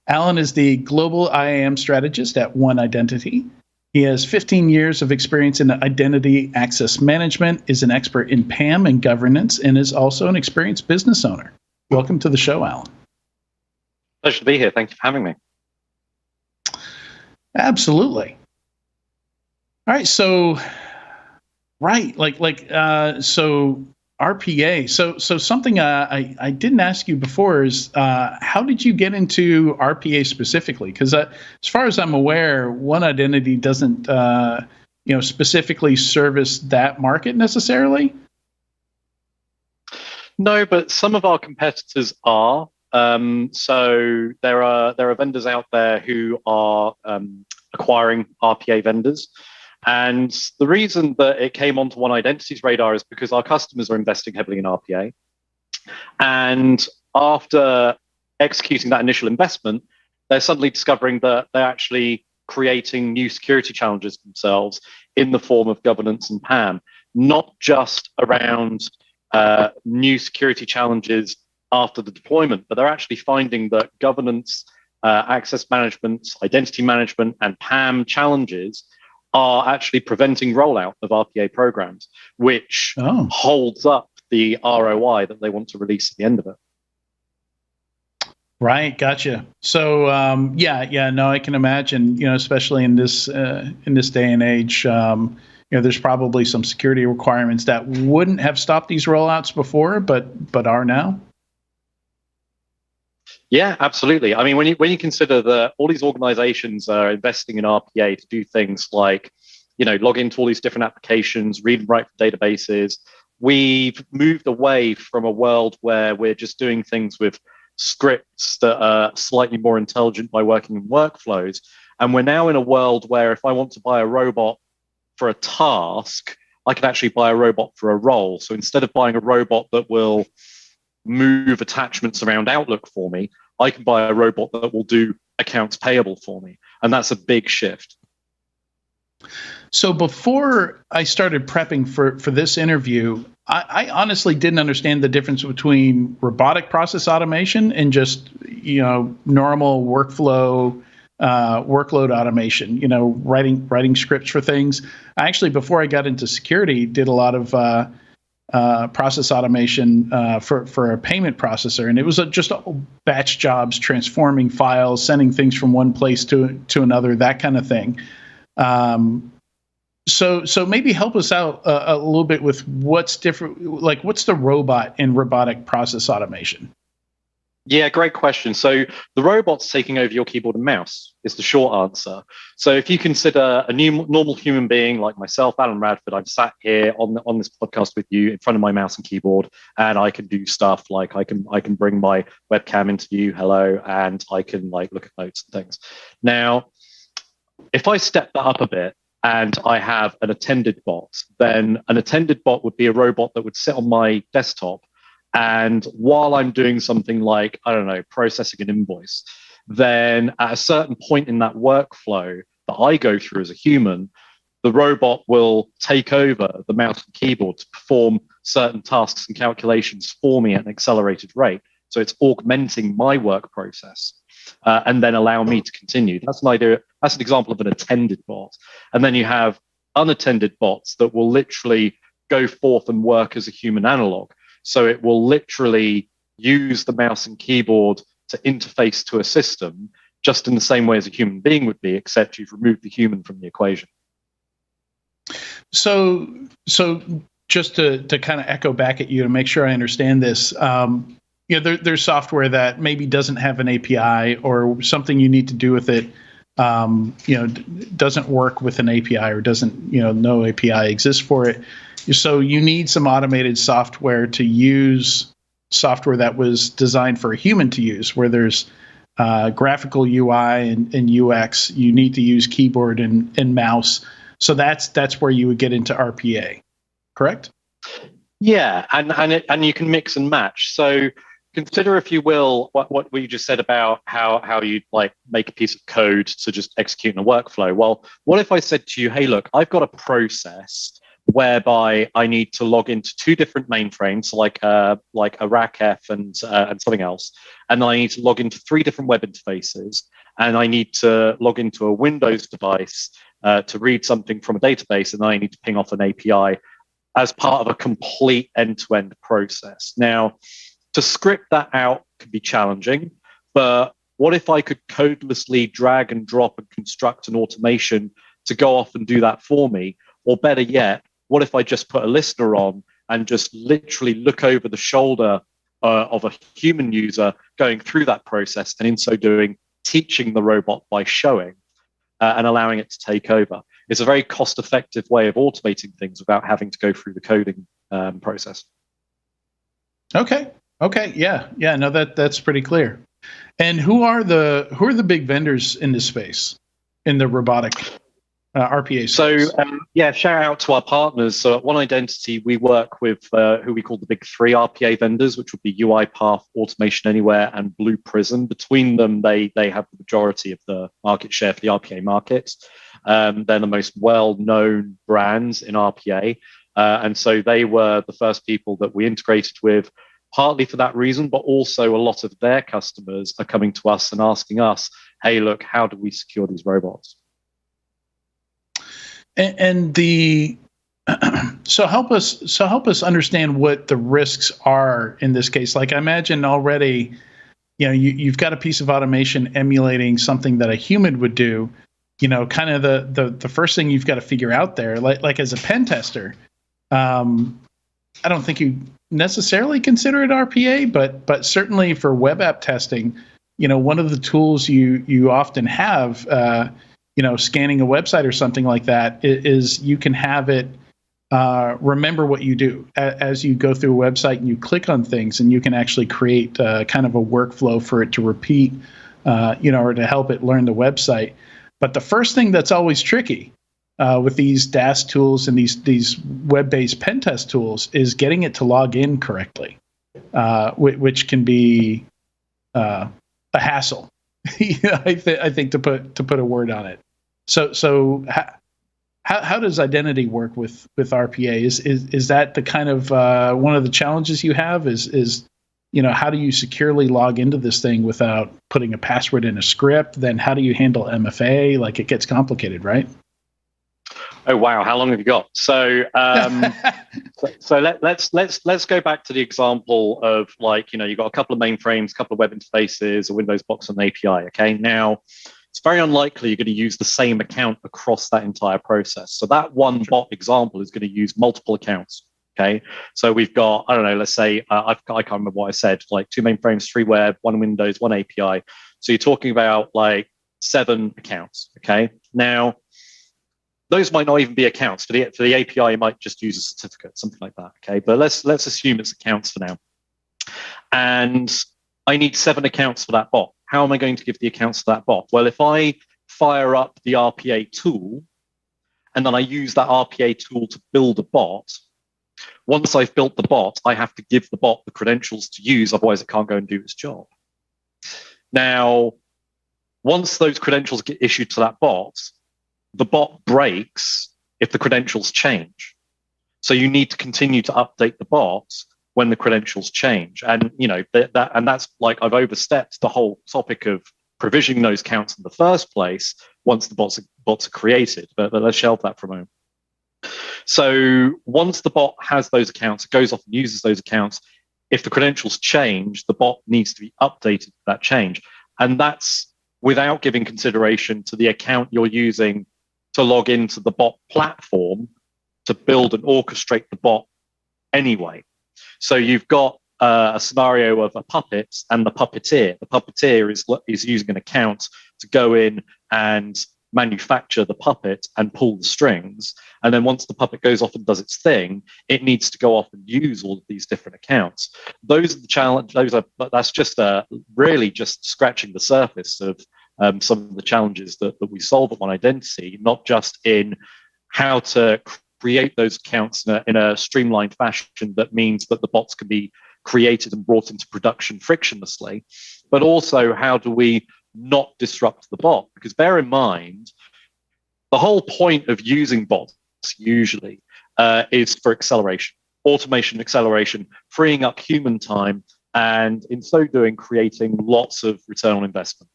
Alan is the global IAM strategist at One Identity. He has 15 years of experience in identity access management, is an expert in PAM and governance, and is also an experienced business owner. Welcome to the show, Alan. Pleasure to be here. Thank you for having me. Absolutely. All right. So, so RPA. So something I didn't ask you before is how did you get into RPA specifically? Because as far as I'm aware, One Identity doesn't specifically service that market necessarily. No, but some of our competitors are. So there are vendors out there who are acquiring RPA vendors. And the reason that it came onto One Identity's radar is because our customers are investing heavily in RPA. And after executing that initial investment, they're suddenly discovering that they're actually creating new security challenges themselves in the form of governance and PAM, not just around new security challenges after the deployment, but they're actually finding that governance, access management, identity management, and PAM challenges are actually preventing rollout of RPA programs, which holds up the ROI that they want to release at the end of it. Right, gotcha. So no, I can imagine, especially in this day and age, there's probably some security requirements that wouldn't have stopped these rollouts before, but are now. Yeah, absolutely. I mean, when you consider that all these organizations are investing in RPA to do things like, log into all these different applications, read and write for databases, we've moved away from a world where we're just doing things with scripts that are slightly more intelligent by working in workflows. And we're now in a world where if I want to buy a robot for a task, I can actually buy a robot for a role. So instead of buying a robot that will move attachments around Outlook for me, I can buy a robot that will do accounts payable for me. And that's a big shift. So before I started prepping for this interview, I honestly didn't understand the difference between robotic process automation and just, normal workflow, workload automation, writing scripts for things. I actually, before I got into security, did a lot of process automation for a payment processor, and it was just batch jobs, transforming files, sending things from one place to another, that kind of thing. So maybe help us out a little bit with what's different, like what's the robot in robotic process automation? Yeah, great question. So the robot's taking over your keyboard and mouse is the short answer. So if you consider a new normal human being like myself, Alan Radford, I'm sat here on this podcast with you in front of my mouse and keyboard, and I can do stuff like I can bring my webcam into view, hello, and I can like look at notes and things. Now, if I step that up a bit and I have an attended bot, then an attended bot would be a robot that would sit on my desktop. And while I'm doing something like, I don't know, processing an invoice, then at a certain point in that workflow that I go through as a human, the robot will take over the mouse and keyboard to perform certain tasks and calculations for me at an accelerated rate. So it's augmenting my work process and then allow me to continue. That's an idea. That's an example of an attended bot. And then you have unattended bots that will literally go forth and work as a human analog. So it will literally use the mouse and keyboard to interface to a system just in the same way as a human being would be, except you've removed the human from the equation. So just to kind of echo back at you to make sure I understand this, there's software that maybe doesn't have an API or something you need to do with it, doesn't work with an API or doesn't, no API exists for it. So you need some automated software to use software that was designed for a human to use, where there's graphical UI and UX. You need to use keyboard and mouse. So that's where you would get into RPA, correct? Yeah, and you can mix and match. So consider, if you will, what we just said about how you like make a piece of code to just execute in a workflow. Well, what if I said to you, hey, look, I've got a process whereby I need to log into two different mainframes, like a RACF and something else, and then I need to log into three different web interfaces, and I need to log into a Windows device to read something from a database, and then I need to ping off an API as part of a complete end-to-end process. Now, to script that out could be challenging, but what if I could codelessly drag and drop and construct an automation to go off and do that for me? Or better yet, what if I just put a listener on and just literally look over the shoulder of a human user going through that process, and in so doing, teaching the robot by showing and allowing it to take over? It's a very cost-effective way of automating things without having to go through the coding process. Okay. Yeah. No, that's pretty clear. And who are the big vendors in this space, in the robotic RPA space? So shout out to our partners. So at One Identity, we work with who we call the big three RPA vendors, which would be UiPath, Automation Anywhere, and Blue Prism. Between them, they have the majority of the market share for the RPA markets. They're the most well-known brands in RPA. And so they were the first people that we integrated with, partly for that reason, but also a lot of their customers are coming to us and asking us, hey, look, how do we secure these robots? And so help us understand what the risks are in this case. Like, I imagine already, you've got a piece of automation emulating something that a human would do. Kind of the first thing you've got to figure out there, like as a pen tester, I don't think you necessarily consider it RPA, but certainly for web app testing, one of the tools you often have, scanning a website or something like that, is you can have it remember what you do as you go through a website and you click on things, and you can actually create kind of a workflow for it to repeat, or to help it learn the website. But the first thing that's always tricky with these DAS tools and these web-based pen test tools is getting it to log in correctly, which can be a hassle. I think to put a word on it. So how does identity work with RPA? Is that the kind of one of the challenges you have? Is how do you securely log into this thing without putting a password in a script? Then how do you handle MFA? Like, it gets complicated, right? Oh wow! How long have you got? So, so let's go back to the example of, like, you've got a couple of mainframes, a couple of web interfaces, a Windows box, and an API. Okay, now it's very unlikely you're going to use the same account across that entire process. So that one bot example is going to use multiple accounts. Okay, so we've got, I don't know, let's say, I can't remember what I said, like 2 mainframes, 3 web, 1 Windows, 1 API. So you're talking about like 7 accounts. Okay, now those might not even be accounts. For the API, you might just use a certificate, something like that. Okay, but let's assume it's accounts for now. And I need 7 accounts for that bot. How am I going to give the accounts to that bot? Well, if I fire up the RPA tool, and then I use that RPA tool to build a bot, once I've built the bot, I have to give the bot the credentials to use, otherwise it can't go and do its job. Now, once those credentials get issued to that bot, the bot breaks if the credentials change. So you need to continue to update the bot when the credentials change. And that's like, I've overstepped the whole topic of provisioning those accounts in the first place once the bots are created. But let's shelve that for a moment. So once the bot has those accounts, it goes off and uses those accounts. If the credentials change, the bot needs to be updated to that change. And that's without giving consideration to the account you're using to log into the bot platform to build and orchestrate the bot anyway. So you've got a scenario of a puppet and the puppeteer. The puppeteer is using an account to go in and manufacture the puppet and pull the strings. And then once the puppet goes off and does its thing, it needs to go off and use all of these different accounts. Those are the challenge. That's just really just scratching the surface of some of the challenges that we solve at One Identity, not just in how to create those accounts in a streamlined fashion that means that the bots can be created and brought into production frictionlessly, but also how do we not disrupt the bot? Because bear in mind, the whole point of using bots usually is for acceleration, automation, acceleration, freeing up human time, and in so doing, creating lots of return on investment.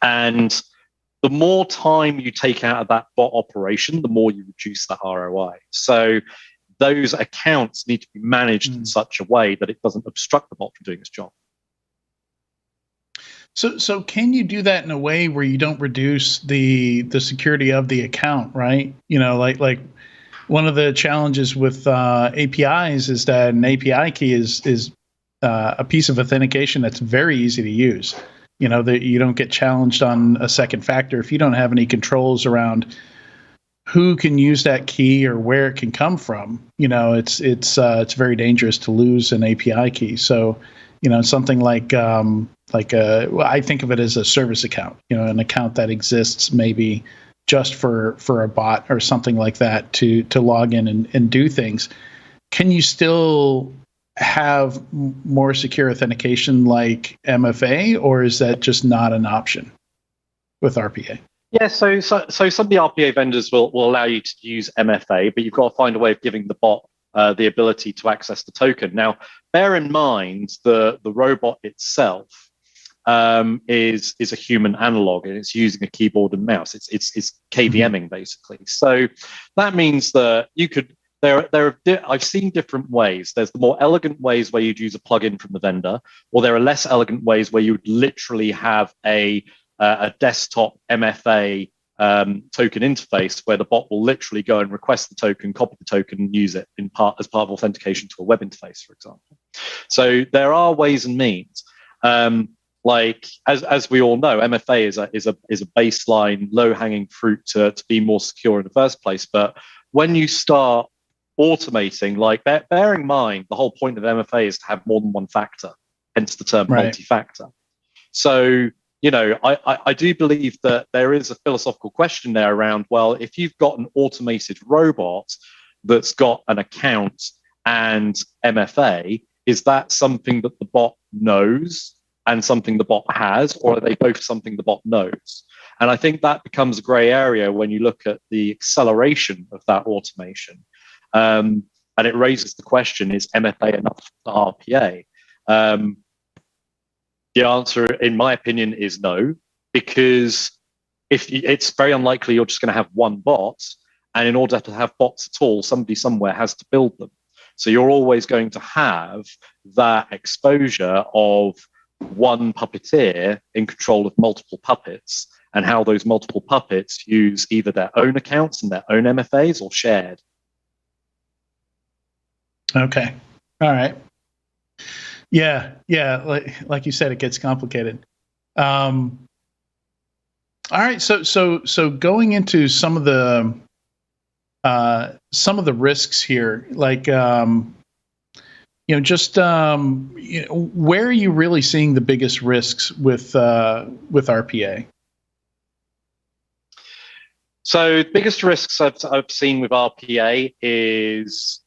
And the more time you take out of that bot operation, the more you reduce that ROI. So those accounts need to be managed in such a way that it doesn't obstruct the bot from doing its job. So can you do that in a way where you don't reduce the security of the account, right? Like one of the challenges with APIs is that an API key is a piece of authentication that's very easy to use. That you don't get challenged on a second factor if you don't have any controls around who can use that key or where it can come from. It's very dangerous to lose an API key. So, something like I think of it as a service account. An account that exists maybe just for a bot or something like that to log in and do things. Can you still have more secure authentication like MFA, or is that just not an option with RPA? Yeah, so some of the RPA vendors will allow you to use MFA, but you've got to find a way of giving the bot the ability to access the token. Now, bear in mind the robot itself is a human analog, and it's using a keyboard and mouse. It's KVMing basically. So that means that you could. I've seen different ways. There's the more elegant ways where you'd use a plugin from the vendor, or there are less elegant ways where you would literally have a desktop MFA token interface where the bot will literally go and request the token, copy the token, and use it as part of authentication to a web interface, for example. So there are ways and means. Like as we all know, MFA is a baseline, low-hanging fruit to be more secure in the first place. But when you start automating, like bear in mind, the whole point of MFA is to have more than one factor, hence the term multi-factor. So, I do believe that there is a philosophical question there around, well, if you've got an automated robot that's got an account and MFA, is that something that the bot knows and something the bot has, or are they both something the bot knows? And I think that becomes a gray area when you look at the acceleration of that automation. And it raises the question, is MFA enough for RPA? The answer, in my opinion, is no, because it's very unlikely you're just going to have one bot. And in order to have bots at all, somebody somewhere has to build them. So you're always going to have that exposure of one puppeteer in control of multiple puppets, and how those multiple puppets use either their own accounts and their own MFAs or shared. Okay. All right. Yeah. Like you said, it gets complicated. All right. So going into some of the risks here, like where are you really seeing the biggest risks with RPA? So the biggest risks I've seen with RPA is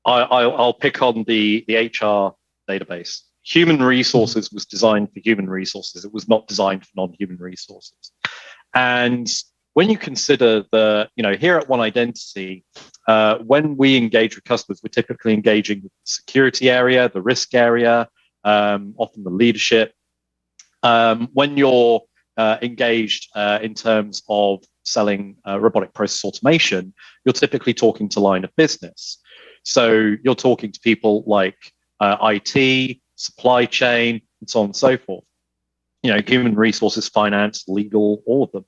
I'll pick on the HR database. Human resources was designed for human resources. It was not designed for non-human resources. And when you consider here at One Identity, when we engage with customers, we're typically engaging with the security area, the risk area, often the leadership. When you're engaged in terms of selling robotic process automation, you're typically talking to line of business. So you're talking to people like IT, supply chain, and so on and so forth. Human resources, finance, legal, all of them.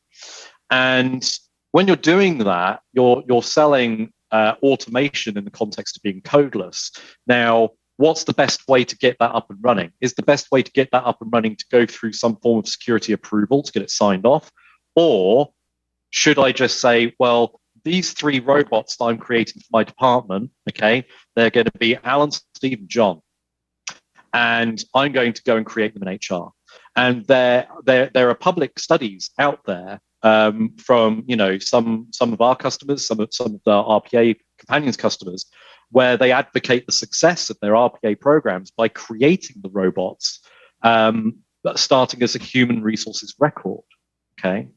And when you're doing that, you're selling automation in the context of being codeless. Now, what's the best way to get that up and running? Is the best way to get that up and running to go through some form of security approval to get it signed off? Or should I just say, well, these 3 robots that I'm creating for my department, okay, they're going to be Alan, Steve, and John. And I'm going to go and create them in HR. And there are public studies out there from some of our customers, some of the RPA Companions customers, where they advocate the success of their RPA programs by creating the robots, starting as a human resources record. Okay,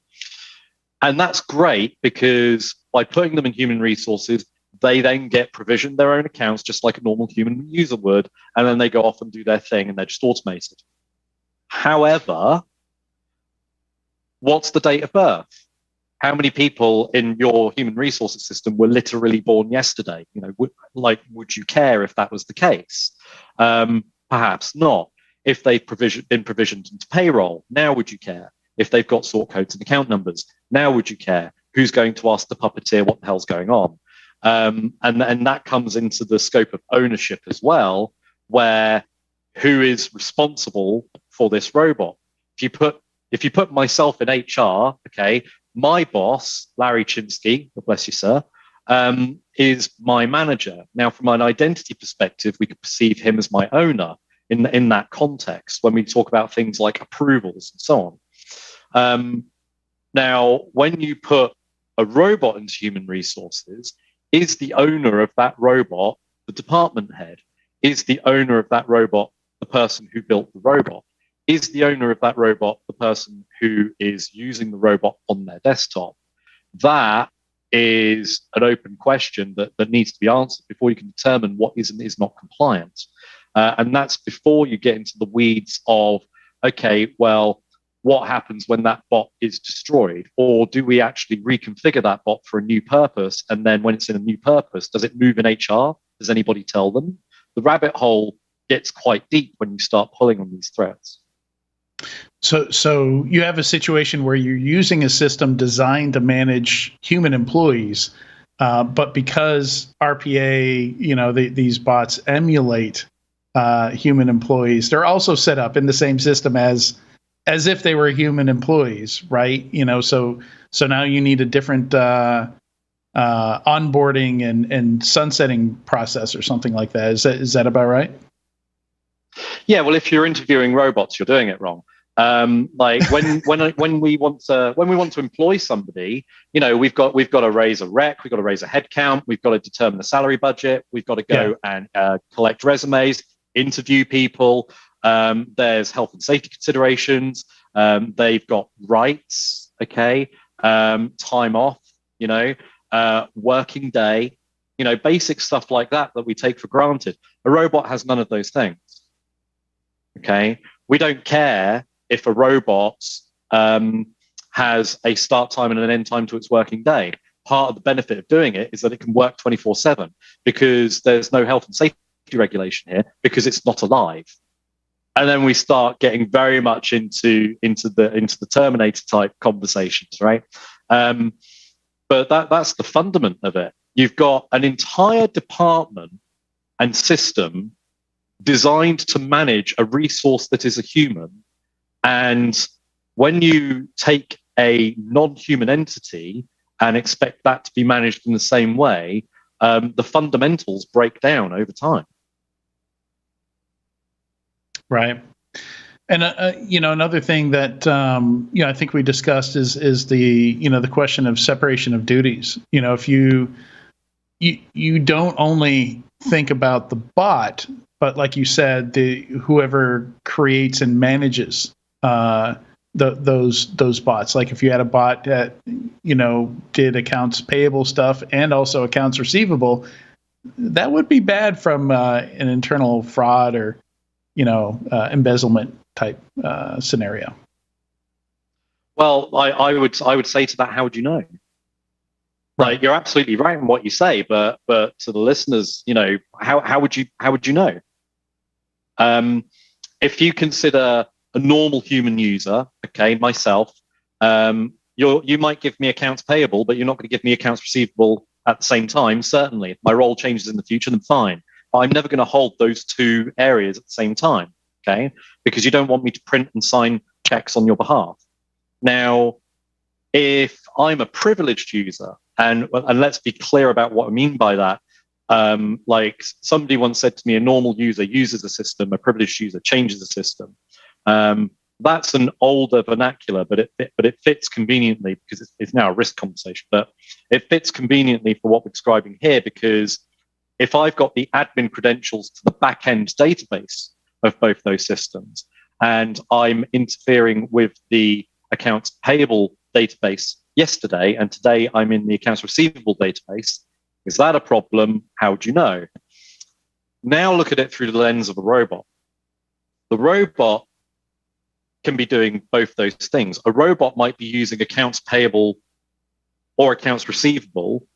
and that's great because by putting them in human resources, they then get provisioned their own accounts just like a normal human user would, and then they go off and do their thing, and they're just automated. However, what's the date of birth? How many people in your human resources system were literally born yesterday? Would you care if that was the case? Perhaps not. If they've been provisioned into payroll, now would you care? If they've got sort codes and account numbers, now would you care? Who's going to ask the puppeteer what the hell's going on? And that comes into the scope of ownership as well, where who is responsible for this robot? If you put myself in HR, okay, my boss, Larry Chinsky, God bless you, sir, is my manager. Now, from an identity perspective, we could perceive him as my owner in that context when we talk about things like approvals and so on. Now, when you put a robot into human resources, is the owner of that robot the department head? Is the owner of that robot the person who built the robot? Is the owner of that robot the person who is using the robot on their desktop? That is an open question that needs to be answered before you can determine what is and is not compliant. And that's before you get into the weeds of, okay, well, what happens when that bot is destroyed? Or do we actually reconfigure that bot for a new purpose? And then when it's in a new purpose, does it move in HR? Does anybody tell them? The rabbit hole gets quite deep when you start pulling on these threads. So you have a situation where you're using a system designed to manage human employees, but because RPA, these bots emulate human employees, they're also set up in the same system as if they were human employees, right? So now you need a different onboarding and sunsetting process or something like that. Is that about right? Yeah, well, if you're interviewing robots, you're doing it wrong. Like when we want to employ somebody, we've got to raise a rec, we've got to raise a head count, we've got to determine the salary budget, we've got to go and collect resumes, interview people. There's health and safety considerations. They've got rights, okay, time off, working day, basic stuff like that we take for granted. A robot has none of those things. Okay, we don't care if a robot has a start time and an end time to its working day. Part of the benefit of doing it is that it can work 24/7 because there's no health and safety regulation here because it's not alive. And then we start getting very much into the Terminator type conversations, right? But that's the fundament of it. you've got an entire department and system designed to manage a resource that is a human. And when you take a non-human entity and expect that to be managed in the same way, the fundamentals break down over time. Right. And another thing that I think we discussed is the question of separation of duties. If you don't only think about the bot, but like you said, whoever creates and manages those bots. Like if you had a bot that did accounts payable stuff and also accounts receivable, that would be bad from an internal fraud or embezzlement type scenario. Well, I would say to that, how would you know? Like, you're absolutely right in what you say, but to the listeners, how would you know? If you consider a normal human user, okay, myself, you might give me accounts payable, but you're not going to give me accounts receivable at the same time. Certainly, if my role changes in the future, then fine. But I'm never going to hold those two areas at the same time, okay? Because you don't want me to print and sign checks on your behalf. Now, if I'm a privileged user, and let's be clear about what I mean by that. Like somebody once said to me, a normal user uses a system, a privileged user changes the system. That's an older vernacular, but it fits conveniently because it's now a risk conversation. But it fits conveniently for what we're describing here, because if I've got the admin credentials to the back-end database of both those systems, and I'm interfering with the accounts payable database yesterday, and today I'm in the accounts receivable database, is that a problem? How would you know? Now look at it through the lens of a robot. The robot can be doing both those things. A robot might be using accounts payable or accounts receivable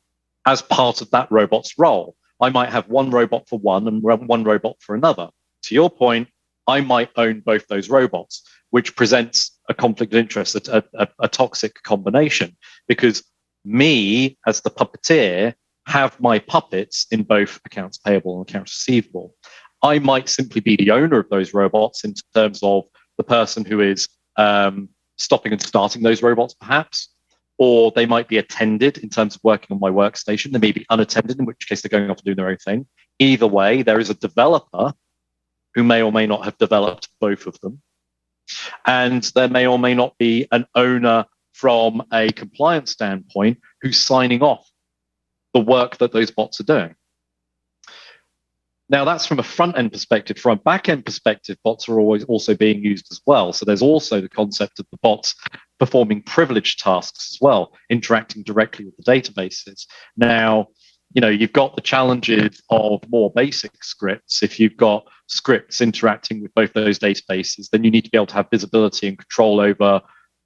as part of that robot's role. I might have one robot for one and one robot for another. To your point, I might own both those robots, which presents a conflict of interest, a toxic combination, because me as the puppeteer have my puppets in both accounts payable and accounts receivable. I might simply be the owner of those robots in terms of the person who is stopping and starting those robots, perhaps, or they might be attended in terms of working on my workstation. They may be unattended, in which case they're going off to do their own thing. Either way, there is a developer who may or may not have developed both of them. And there may or may not be an owner from a compliance standpoint who's signing off the work that those bots are doing. Now, that's from a front-end perspective. From a back-end perspective, bots are always also being used as well. So there's also the concept of the bots performing privileged tasks as well, interacting directly with the databases. Now, you've got the challenges of more basic scripts. If you've got scripts interacting with both those databases, then you need to be able to have visibility and control over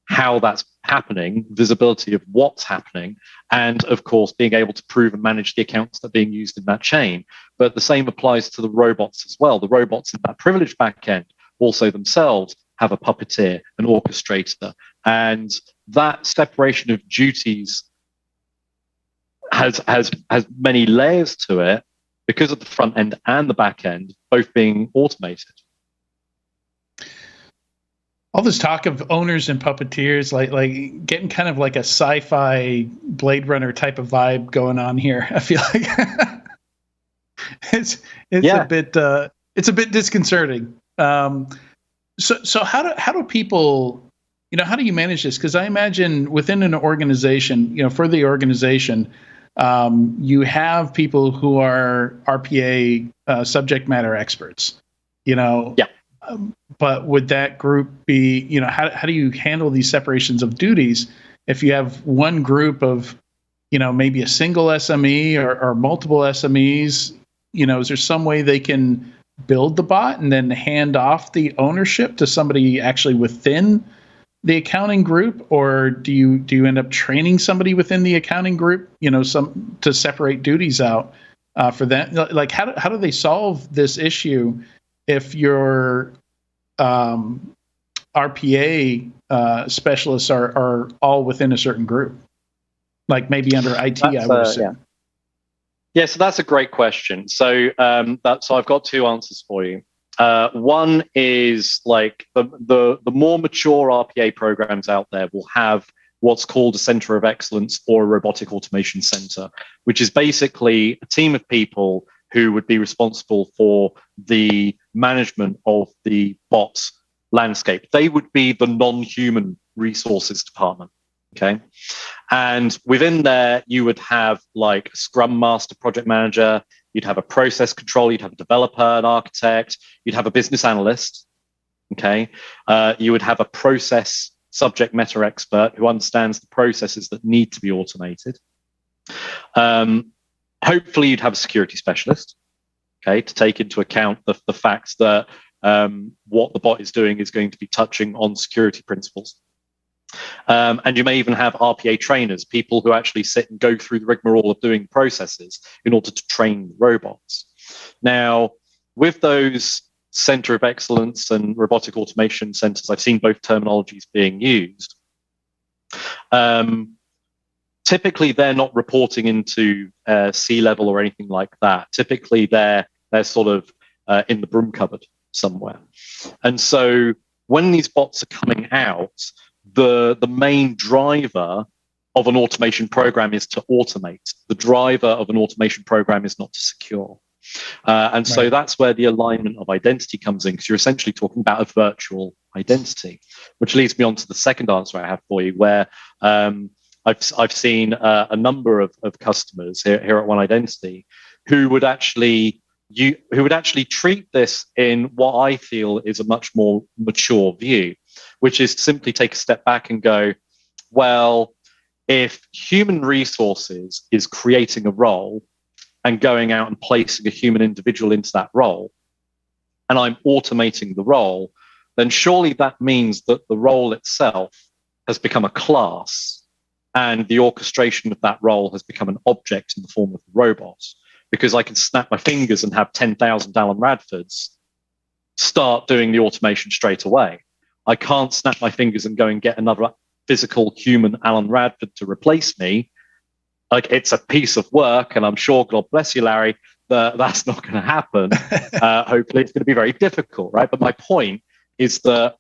how that's happening, visibility of what's happening, and of course, being able to prove and manage the accounts that are being used in that chain. But the same applies to the robots as well. The robots in that privileged backend also themselves have a puppeteer, an orchestrator, and that separation of duties has many layers to it because of the front end and the back end both being automated. All this talk of owners and puppeteers, like getting kind of like a sci-fi Blade Runner type of vibe going on here. I feel like it's a bit disconcerting. So how do people, how do you manage this? Because I imagine within an organization, for the organization, you have people who are RPA subject matter experts. Yeah. But would that group be, how do you handle these separations of duties if you have one group of, maybe a single SME or multiple SMEs? Is there some way they can build the bot and then hand off the ownership to somebody actually within the accounting group, or do you end up training somebody within the accounting group, to separate duties out for that? Like, how do they solve this issue if your RPA specialists are all within a certain group, like maybe under IT? I would assume. Yeah, so that's a great question. So so I've got two answers for you. One is like the more mature RPA programs out there will have what's called a center of excellence or a robotic automation center, which is basically a team of people who would be responsible for the management of the bots landscape. They would be the non-human resources department. Okay. And within there, you would have like a Scrum Master, project manager, you'd have a process control, you'd have a developer, an architect, you'd have a business analyst. Okay. You would have a process subject matter expert who understands the processes that need to be automated. Hopefully, you'd have a security specialist, okay, to take into account the fact that what the bot is doing is going to be touching on security principles. And you may even have RPA trainers, people who actually sit and go through the rigmarole of doing processes in order to train robots. Now, with those center of excellence and robotic automation centers, I've seen both terminologies being used. Typically, they're not reporting into C-level or anything like that. Typically, they're sort of in the broom cupboard somewhere. And so when these bots are coming out, the main driver of an automation program is to automate. The driver of an automation program is not to secure. And so that's where the alignment of identity comes in, because you're essentially talking about a virtual identity, which leads me on to the second answer I have for you, where I've seen a number of customers here at One Identity who would actually treat this in what I feel is a much more mature view, which is to simply take a step back and go, well, if human resources is creating a role and going out and placing a human individual into that role, and I'm automating the role, then surely that means that the role itself has become a class, and the orchestration of that role has become an object in the form of the robot. Because I can snap my fingers and have 10,000 Alan Radfords start doing the automation straight away. I can't snap my fingers and go and get another physical human Alan Radford to replace me. Like, it's a piece of work, and I'm sure, God bless you, Larry, that's not going to happen. Hopefully, it's going to be very difficult, right? But my point is that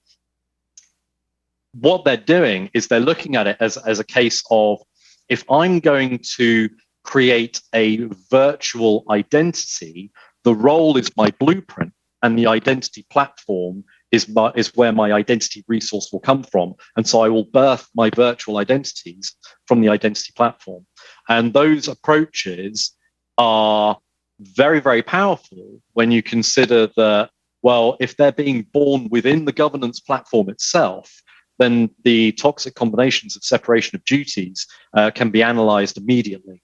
what they're doing is they're looking at it as a case of, if I'm going to create a virtual identity, the role is my blueprint, and the identity platform is where my identity resource will come from. And so I will birth my virtual identities from the identity platform. And those approaches are very, very powerful when you consider that, well, if they're being born within the governance platform itself, then the toxic combinations of separation of duties can be analyzed immediately.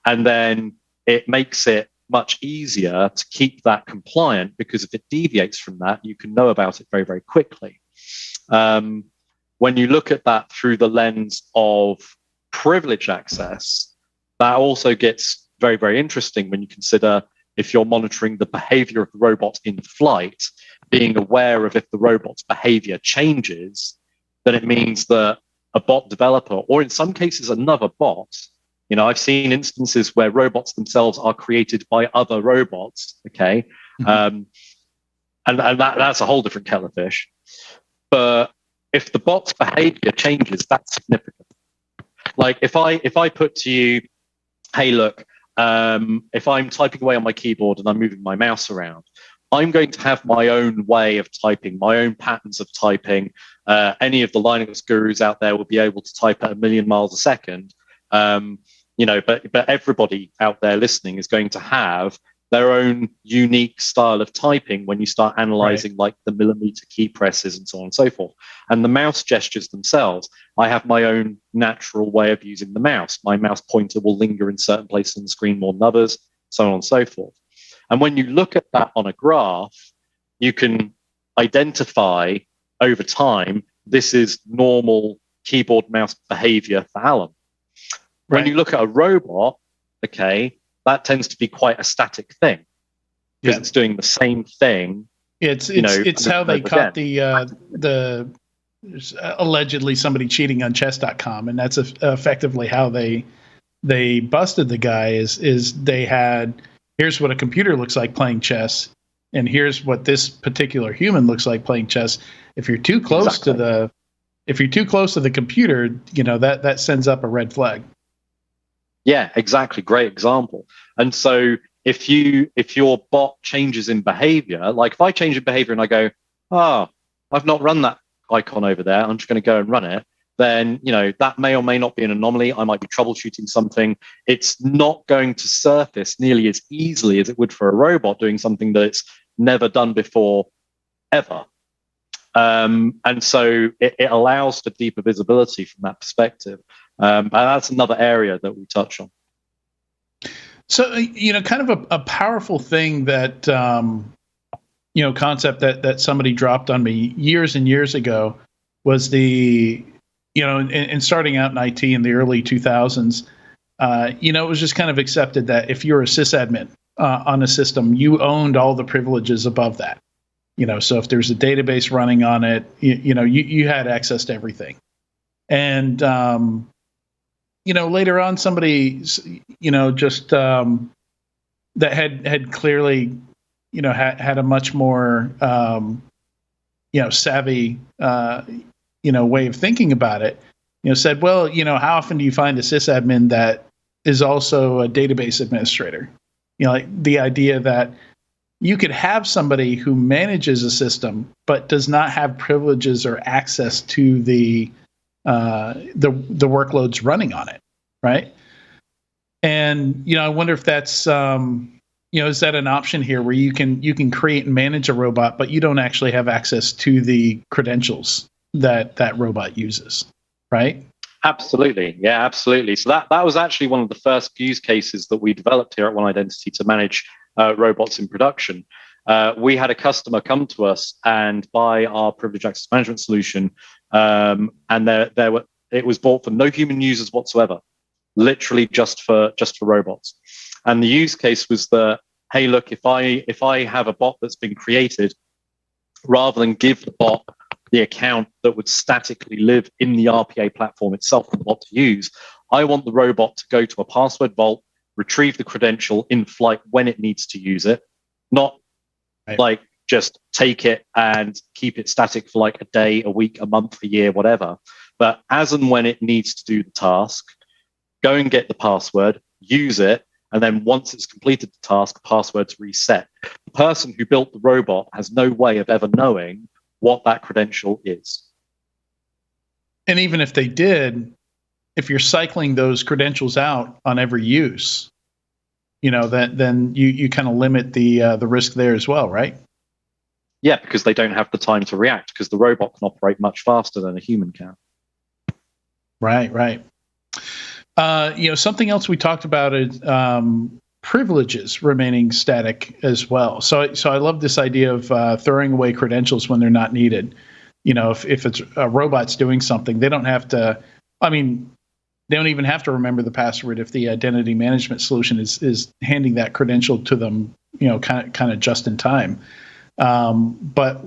And then it makes it much easier to keep that compliant, because if it deviates from that, you can know about it very, very quickly. When you look at that through the lens of privilege access, that also gets very, very interesting when you consider, if you're monitoring the behavior of the robot in flight, being aware of if the robot's behavior changes, then it means that a bot developer, or in some cases another bot, you know, I've seen instances where robots themselves are created by other robots, okay? And that's a whole different kettle of fish. But if the bot's behavior changes, that's significant. Like, if I put to you, hey, look, if I'm typing away on my keyboard and I'm moving my mouse around, I'm going to have my own way of typing, my own patterns of typing. Any of the Linux gurus out there will be able to type at 1,000,000 miles a second. You know, but everybody out there listening is going to have their own unique style of typing when you start analyzing like the millimeter key presses and so on and so forth. And the mouse gestures themselves, I have my own natural way of using the mouse. My mouse pointer will linger in certain places on the screen more than others, so on and so forth. And when you look at that on a graph, you can identify over time, this is normal keyboard mouse behavior for Alan. When you look at a robot, okay, that tends to be quite a static thing, because it's doing the same thing. It's how they caught the allegedly somebody cheating on chess.com, and that's effectively how they they busted the guy is they had, here's what a computer looks like playing chess, and here's what this particular human looks like playing chess. If you're too close to the computer, that sends up a red flag. Yeah, exactly. Great example. And so if your bot changes in behavior, like if I change in behavior and I go, I've not run that icon over there, I'm just going to go and run it, then that may or may not be an anomaly. I might be troubleshooting something. It's not going to surface nearly as easily as it would for a robot doing something that it's never done before, ever. And so it allows for deeper visibility from that perspective. And that's another area that we touch on. So, kind of a powerful thing that, concept that somebody dropped on me years and years ago was the, in starting out in IT in the early 2000s, it was just kind of accepted that if you're a sysadmin on a system, you owned all the privileges above that. So if there's a database running on it, you had access to everything. And, later on, somebody, just that had clearly, had a much more, savvy, way of thinking about it, said, well, how often do you find a sysadmin that is also a database administrator? Like the idea that you could have somebody who manages a system but does not have privileges or access to the workloads running on it, right? And I wonder if that's is that an option here where you can create and manage a robot, but you don't actually have access to the credentials that robot uses, right? Absolutely. Yeah, absolutely. So that was actually one of the first use cases that we developed here at One Identity to manage robots in production. We had a customer come to us and buy our privileged access management solution, and it was bought for no human users whatsoever, literally just for robots. And the use case was that, hey, look, if I have a bot that's been created, rather than give the bot the account that would statically live in the RPA platform itself for the bot to use, I want the robot to go to a password vault, retrieve the credential in flight when it needs to use it, not like just take it and keep it static for like a day, a week, a month, a year, whatever. But as and when it needs to do the task, go and get the password, use it, and then once it's completed the task, password's reset. The person who built the robot has no way of ever knowing what that credential is. And even if they did, if you're cycling those credentials out on every use, then you kind of limit the risk there as well, right? Yeah, because they don't have the time to react, because the robot can operate much faster than a human can. Right. Something else we talked about is privileges remaining static as well. So I love this idea of throwing away credentials when they're not needed. If it's a robot's doing something, they don't have to. I mean, they don't even have to remember the password if the identity management solution is handing that credential to them, kind of just in time. But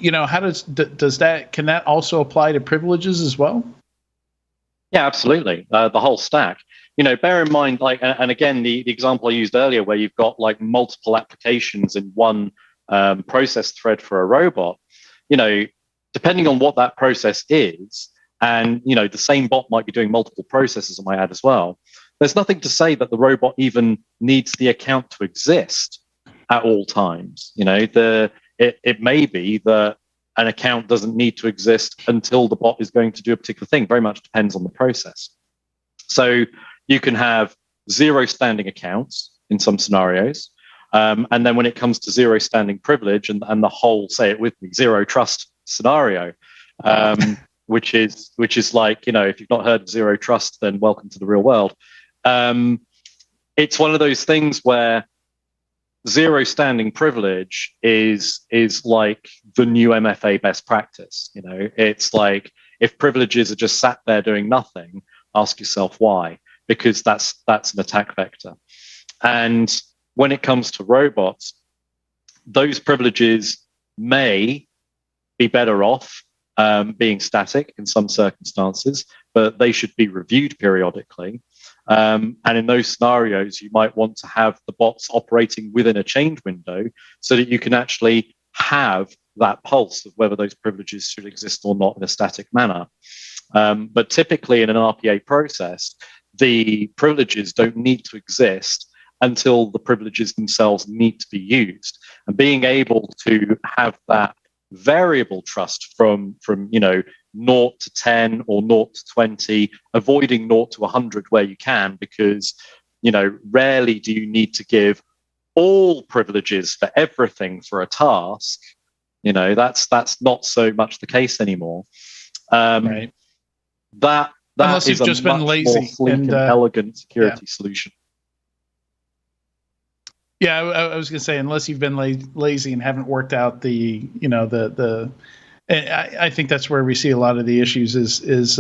how does that, can that also apply to privileges as well? Yeah, absolutely. The whole stack. Bear in mind, and again, the example I used earlier, where you've got like multiple applications in one process thread for a robot. Depending on what that process is, and the same bot might be doing multiple processes, I might add as well. There's nothing to say that the robot even needs the account to exist at all times. It may be that an account doesn't need to exist until the bot is going to do a particular thing. Very much depends on the process. So you can have zero standing accounts in some scenarios. And then when it comes to zero standing privilege and the whole, say it with me, zero trust scenario, which is like, if you've not heard of zero trust, then welcome to the real world. It's one of those things where zero standing privilege is like the new MFA best practice. It's like, if privileges are just sat there doing nothing, ask yourself why, because that's an attack vector. And when it comes to robots, those privileges may be better off being static in some circumstances, but they should be reviewed periodically. And in those scenarios, you might want to have the bots operating within a change window so that you can actually have that pulse of whether those privileges should exist or not in a static manner. But typically in an RPA process, the privileges don't need to exist until the privileges themselves need to be used. And being able to have that variable trust from 0 to 10 or 0 to 20, avoiding 0 to 100 where you can, because rarely do you need to give all privileges for everything for a task. That's not so much the case anymore. Right. That unless is you've just been lazy more sleek and elegant security solution. Yeah, I was going to say, unless you've been lazy and haven't worked out I think that's where we see a lot of the issues is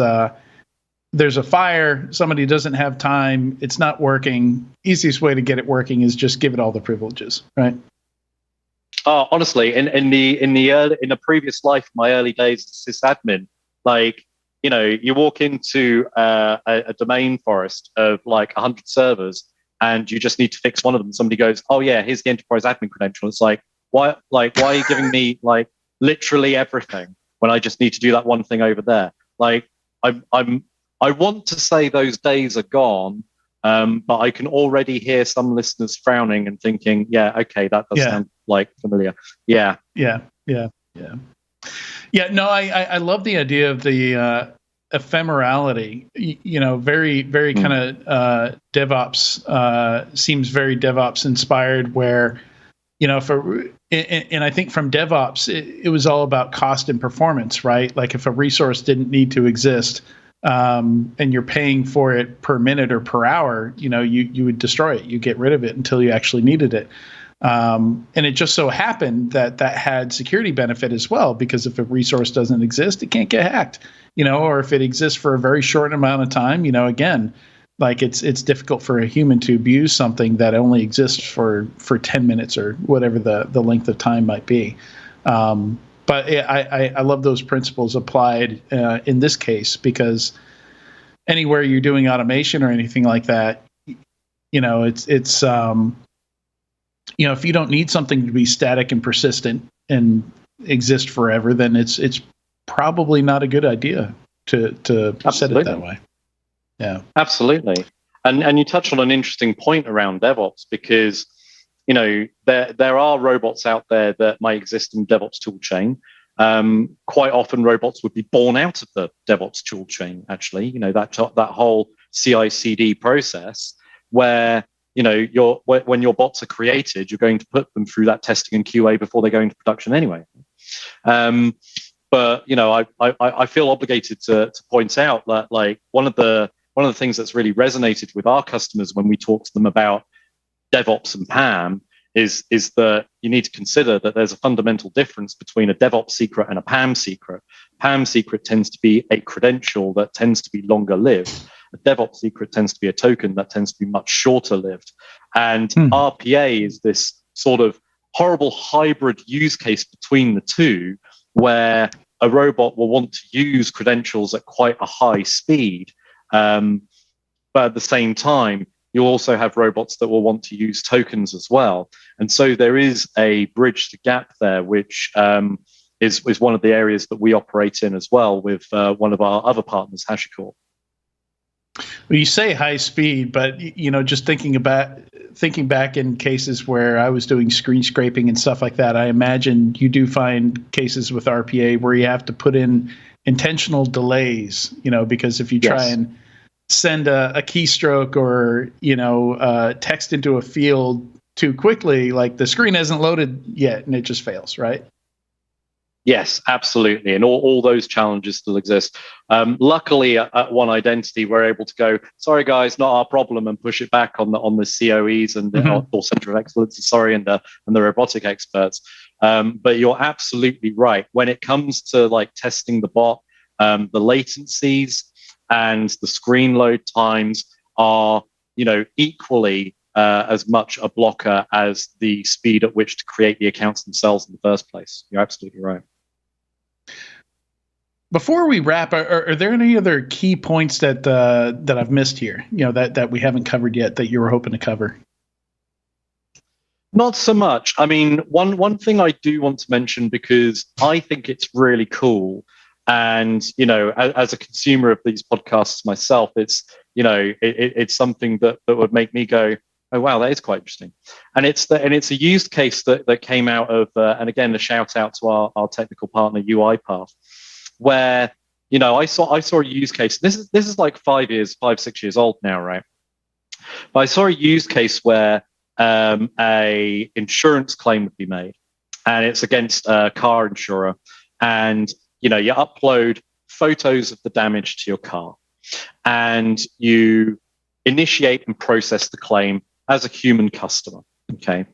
there's a fire, somebody doesn't have time, it's not working. Easiest way to get it working is just give it all the privileges, right? Oh, honestly, in the previous life, my early days as sysadmin, you walk into a domain forest of 100 servers, and you just need to fix one of them. Somebody goes, "Oh yeah, here's the enterprise admin credential." It's why are you giving me literally everything when I just need to do that one thing over there? I want to say those days are gone, but I can already hear some listeners frowning and thinking, "Yeah, okay, that does sound familiar." Yeah. No, I love the idea of the ephemerality. Very, very kind of DevOps seems very DevOps inspired. Where and I think from DevOps, it was all about cost and performance, right? Like if a resource didn't need to exist, and you're paying for it per minute or per hour, you would destroy it. You get rid of it until you actually needed it. And it just so happened that had security benefit as well, because if a resource doesn't exist, it can't get hacked, or if it exists for a very short amount of time, again, it's difficult for a human to abuse something that only exists for 10 minutes or whatever the length of time might be. But I love those principles applied in this case, because anywhere you're doing automation or anything like that, it's if you don't need something to be static and persistent and exist forever, then it's probably not a good idea to set it that way. Yeah, absolutely. And you touched on an interesting point around DevOps, because there are robots out there that might exist in DevOps toolchain. Quite often, robots would be born out of the DevOps toolchain. Actually, that whole CI/CD process where when your bots are created, you're going to put them through that testing and QA before they go into production anyway. But I feel obligated to point out that one of the things that's really resonated with our customers when we talk to them about DevOps and PAM is that you need to consider that there's a fundamental difference between a DevOps secret and a PAM secret. PAM secret tends to be a credential that tends to be longer lived. A DevOps secret tends to be a token that tends to be much shorter lived. And RPA is this sort of horrible hybrid use case between the two, where a robot will want to use credentials at quite a high speed. But at the same time, you also have robots that will want to use tokens as well. And so there is a bridge the gap there, which is one of the areas that we operate in as well with one of our other partners, HashiCorp. Well, you say high speed, but just thinking back in cases where I was doing screen scraping and stuff like that, I imagine you do find cases with RPA where you have to put in intentional delays, because if you try and send a keystroke or text into a field too quickly, the screen hasn't loaded yet and it just fails, right? Yes, absolutely. And all those challenges still exist. Luckily, at One Identity, we're able to go, sorry, guys, not our problem, and push it back on the COEs and or Center of Excellence, and the robotic experts. But you're absolutely right. When it comes to testing the bot, the latencies and the screen load times are, equally as much a blocker as the speed at which to create the accounts themselves in the first place. You're absolutely right. Before we wrap, are there any other key points that I've missed here? That we haven't covered yet that you were hoping to cover? Not so much. I mean, one thing I do want to mention, because I think it's really cool, and as a consumer of these podcasts myself, it's it's something that would make me go, oh wow, that is quite interesting. And it's a use case that came out of, and again, a shout out to our technical partner UiPath, where I saw a use case. This is like 5-6 years old now, right? But I saw a use case where a insurance claim would be made, and it's against a car insurer, and you upload photos of the damage to your car, and you initiate and process the claim as a human customer. Okay,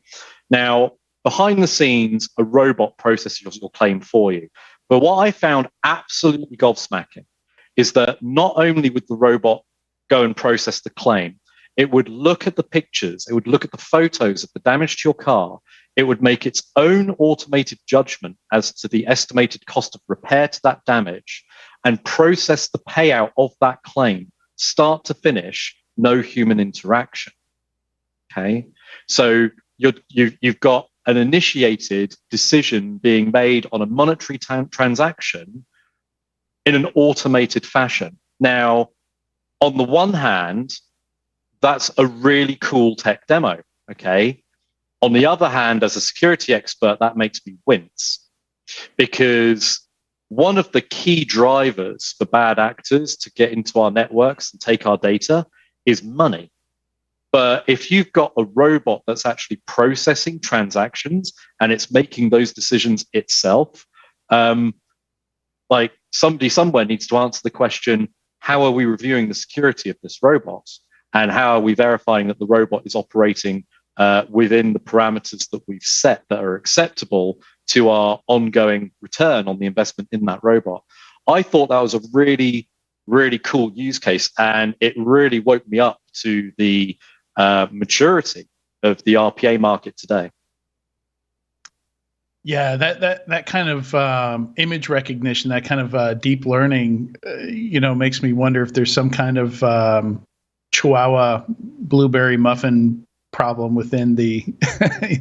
now behind the scenes, a robot processes your claim for you. But what I found absolutely gobsmacking is that not only would the robot go and process the claim, it would look at the pictures, it would look at the photos of the damage to your car, it would make its own automated judgment as to the estimated cost of repair to that damage, and process the payout of that claim, start to finish, no human interaction. Okay, so you've got an initiated decision being made on a monetary transaction in an automated fashion. Now, on the one hand, that's a really cool tech demo, okay? On the other hand, as a security expert, that makes me wince, because one of the key drivers for bad actors to get into our networks and take our data is money. But if you've got a robot that's actually processing transactions and it's making those decisions itself, like somebody somewhere needs to answer the question, how are we reviewing the security of this robot? And how are we verifying that the robot is operating within the parameters that we've set that are acceptable to our ongoing return on the investment in that robot? I thought that was a really, really cool use case, and it really woke me up to the maturity of the RPA market today. Yeah, that kind of image recognition, that kind of deep learning, makes me wonder if there's some kind of Chihuahua blueberry muffin problem within the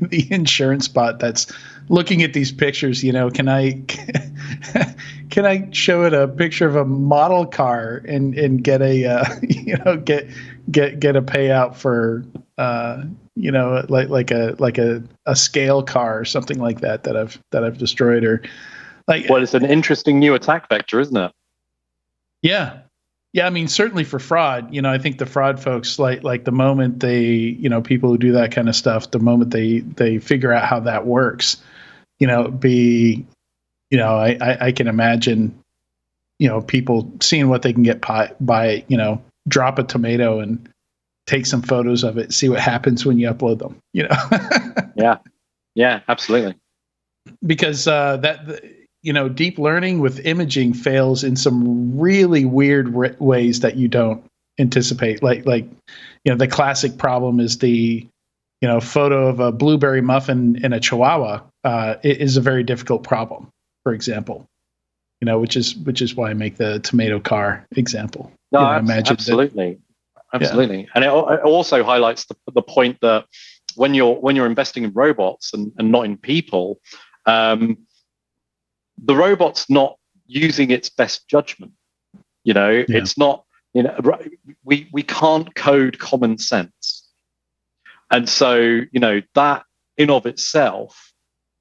the insurance bot that's looking at these pictures. Can I show it a picture of a model car and get a get a payout for like a scale car or something like that I've destroyed, or like. Well, it's an interesting new attack vector, isn't it? Yeah. I mean, certainly for fraud, I think the fraud folks, like the moment they, people who do that kind of stuff, the moment they figure out how that works, I can imagine, people seeing what they can get by, drop a tomato and take some photos of it, see what happens when you upload them, Yeah, absolutely. Because deep learning with imaging fails in some really weird ways that you don't anticipate. Like the classic problem is the photo of a blueberry muffin in a Chihuahua is a very difficult problem, for example. Which is why I make the tomato car example. No, absolutely. Yeah. And it also highlights the point that when you're investing in robots and not in people, the robot's not using its best judgment. It's not, we can't code common sense. And so, that in of itself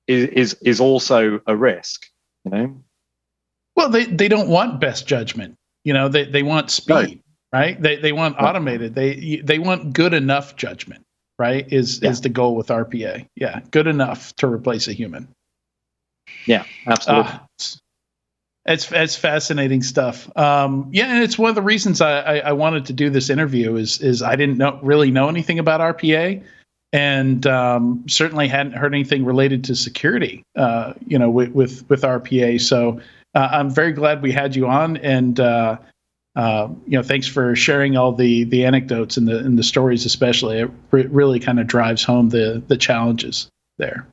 is also a risk, Well, they don't want best judgment. They want speed, right? They want automated. They want good enough judgment, right? Is the goal with RPA. Yeah. Good enough to replace a human. Yeah, absolutely. It's fascinating stuff. And it's one of the reasons I wanted to do this interview is I didn't really know anything about RPA, and certainly hadn't heard anything related to security, with RPA. So I'm very glad we had you on, and thanks for sharing all the anecdotes and the stories, especially. It really kind of drives home the challenges there.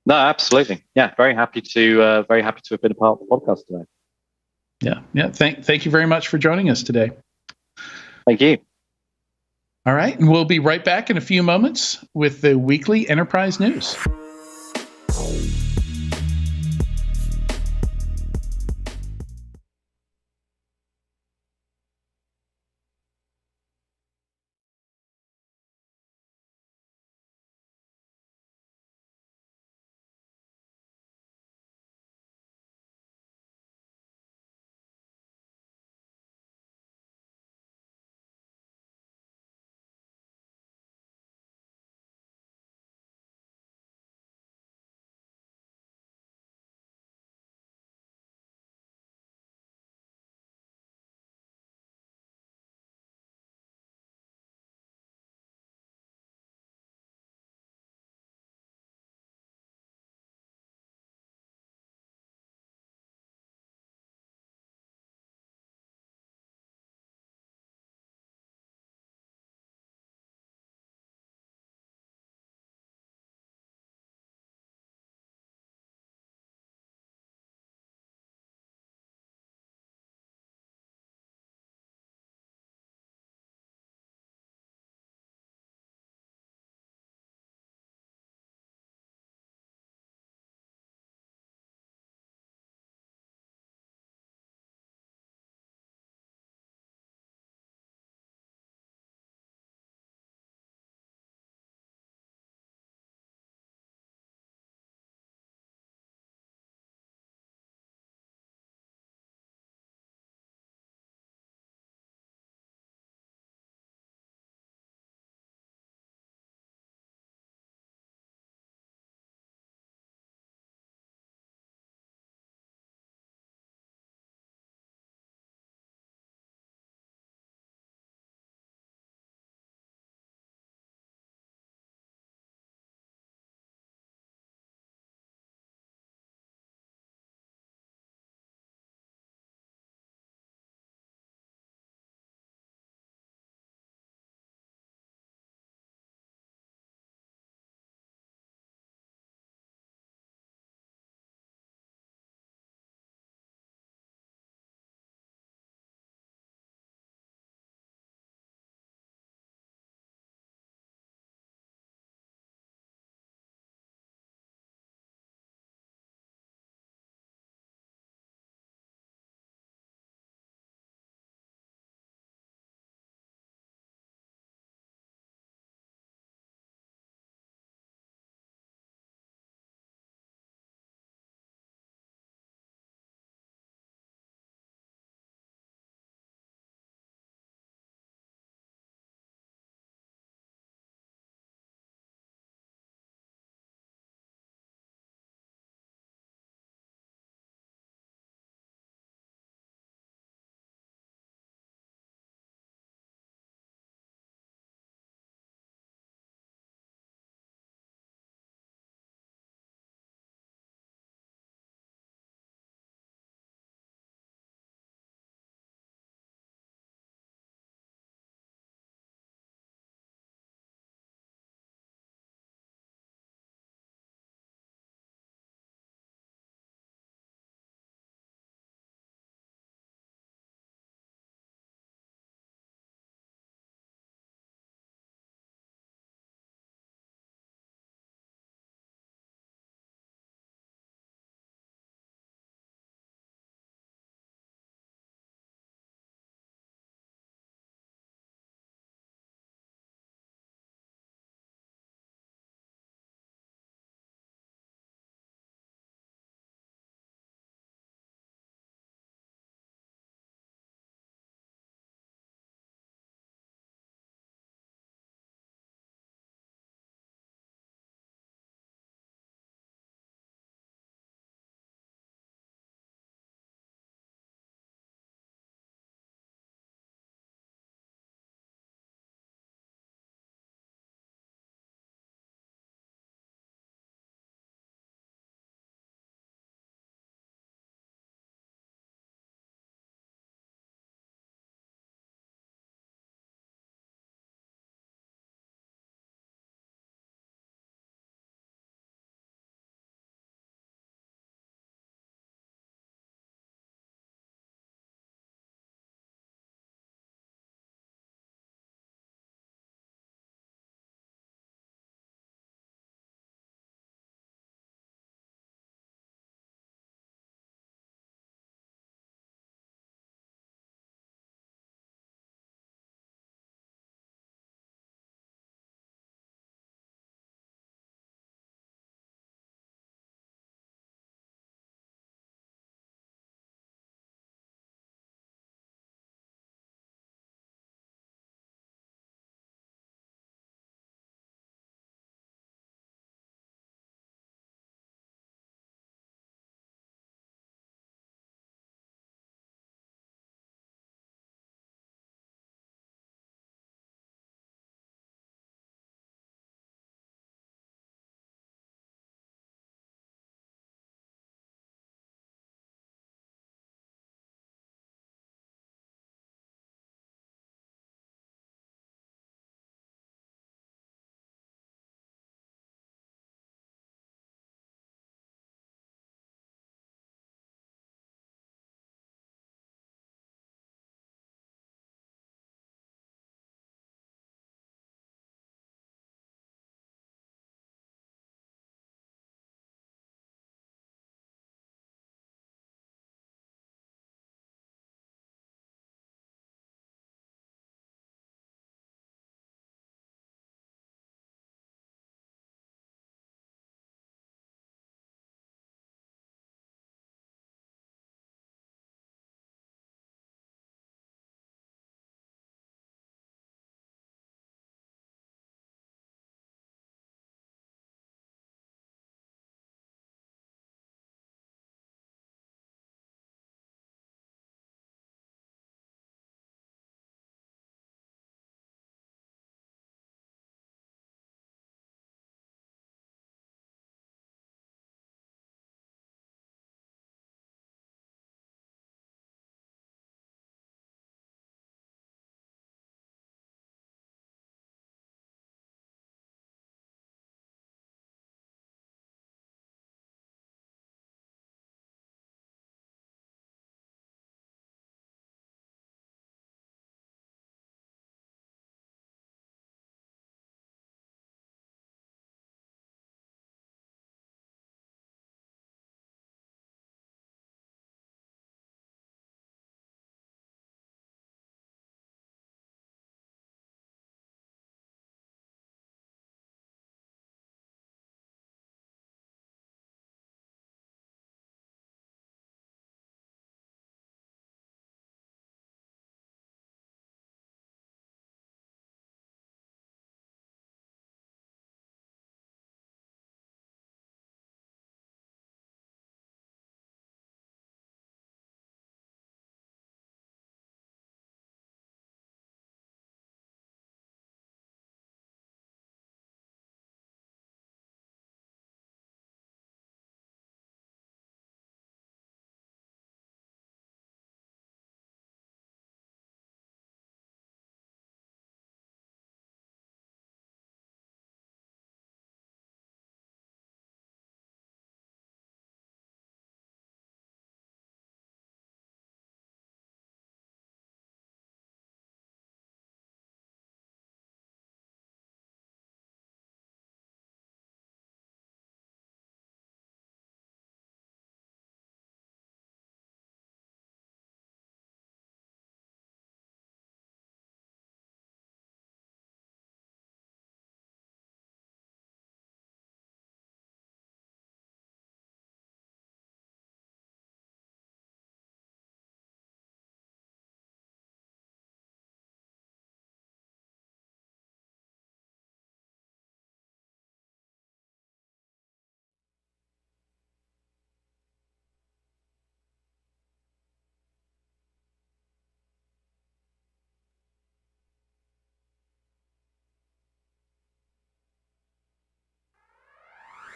No, absolutely. Yeah, very happy to have been a part of the podcast today. Yeah. Thank you very much for joining us today. Thank you. All right, and we'll be right back in a few moments with the weekly enterprise news.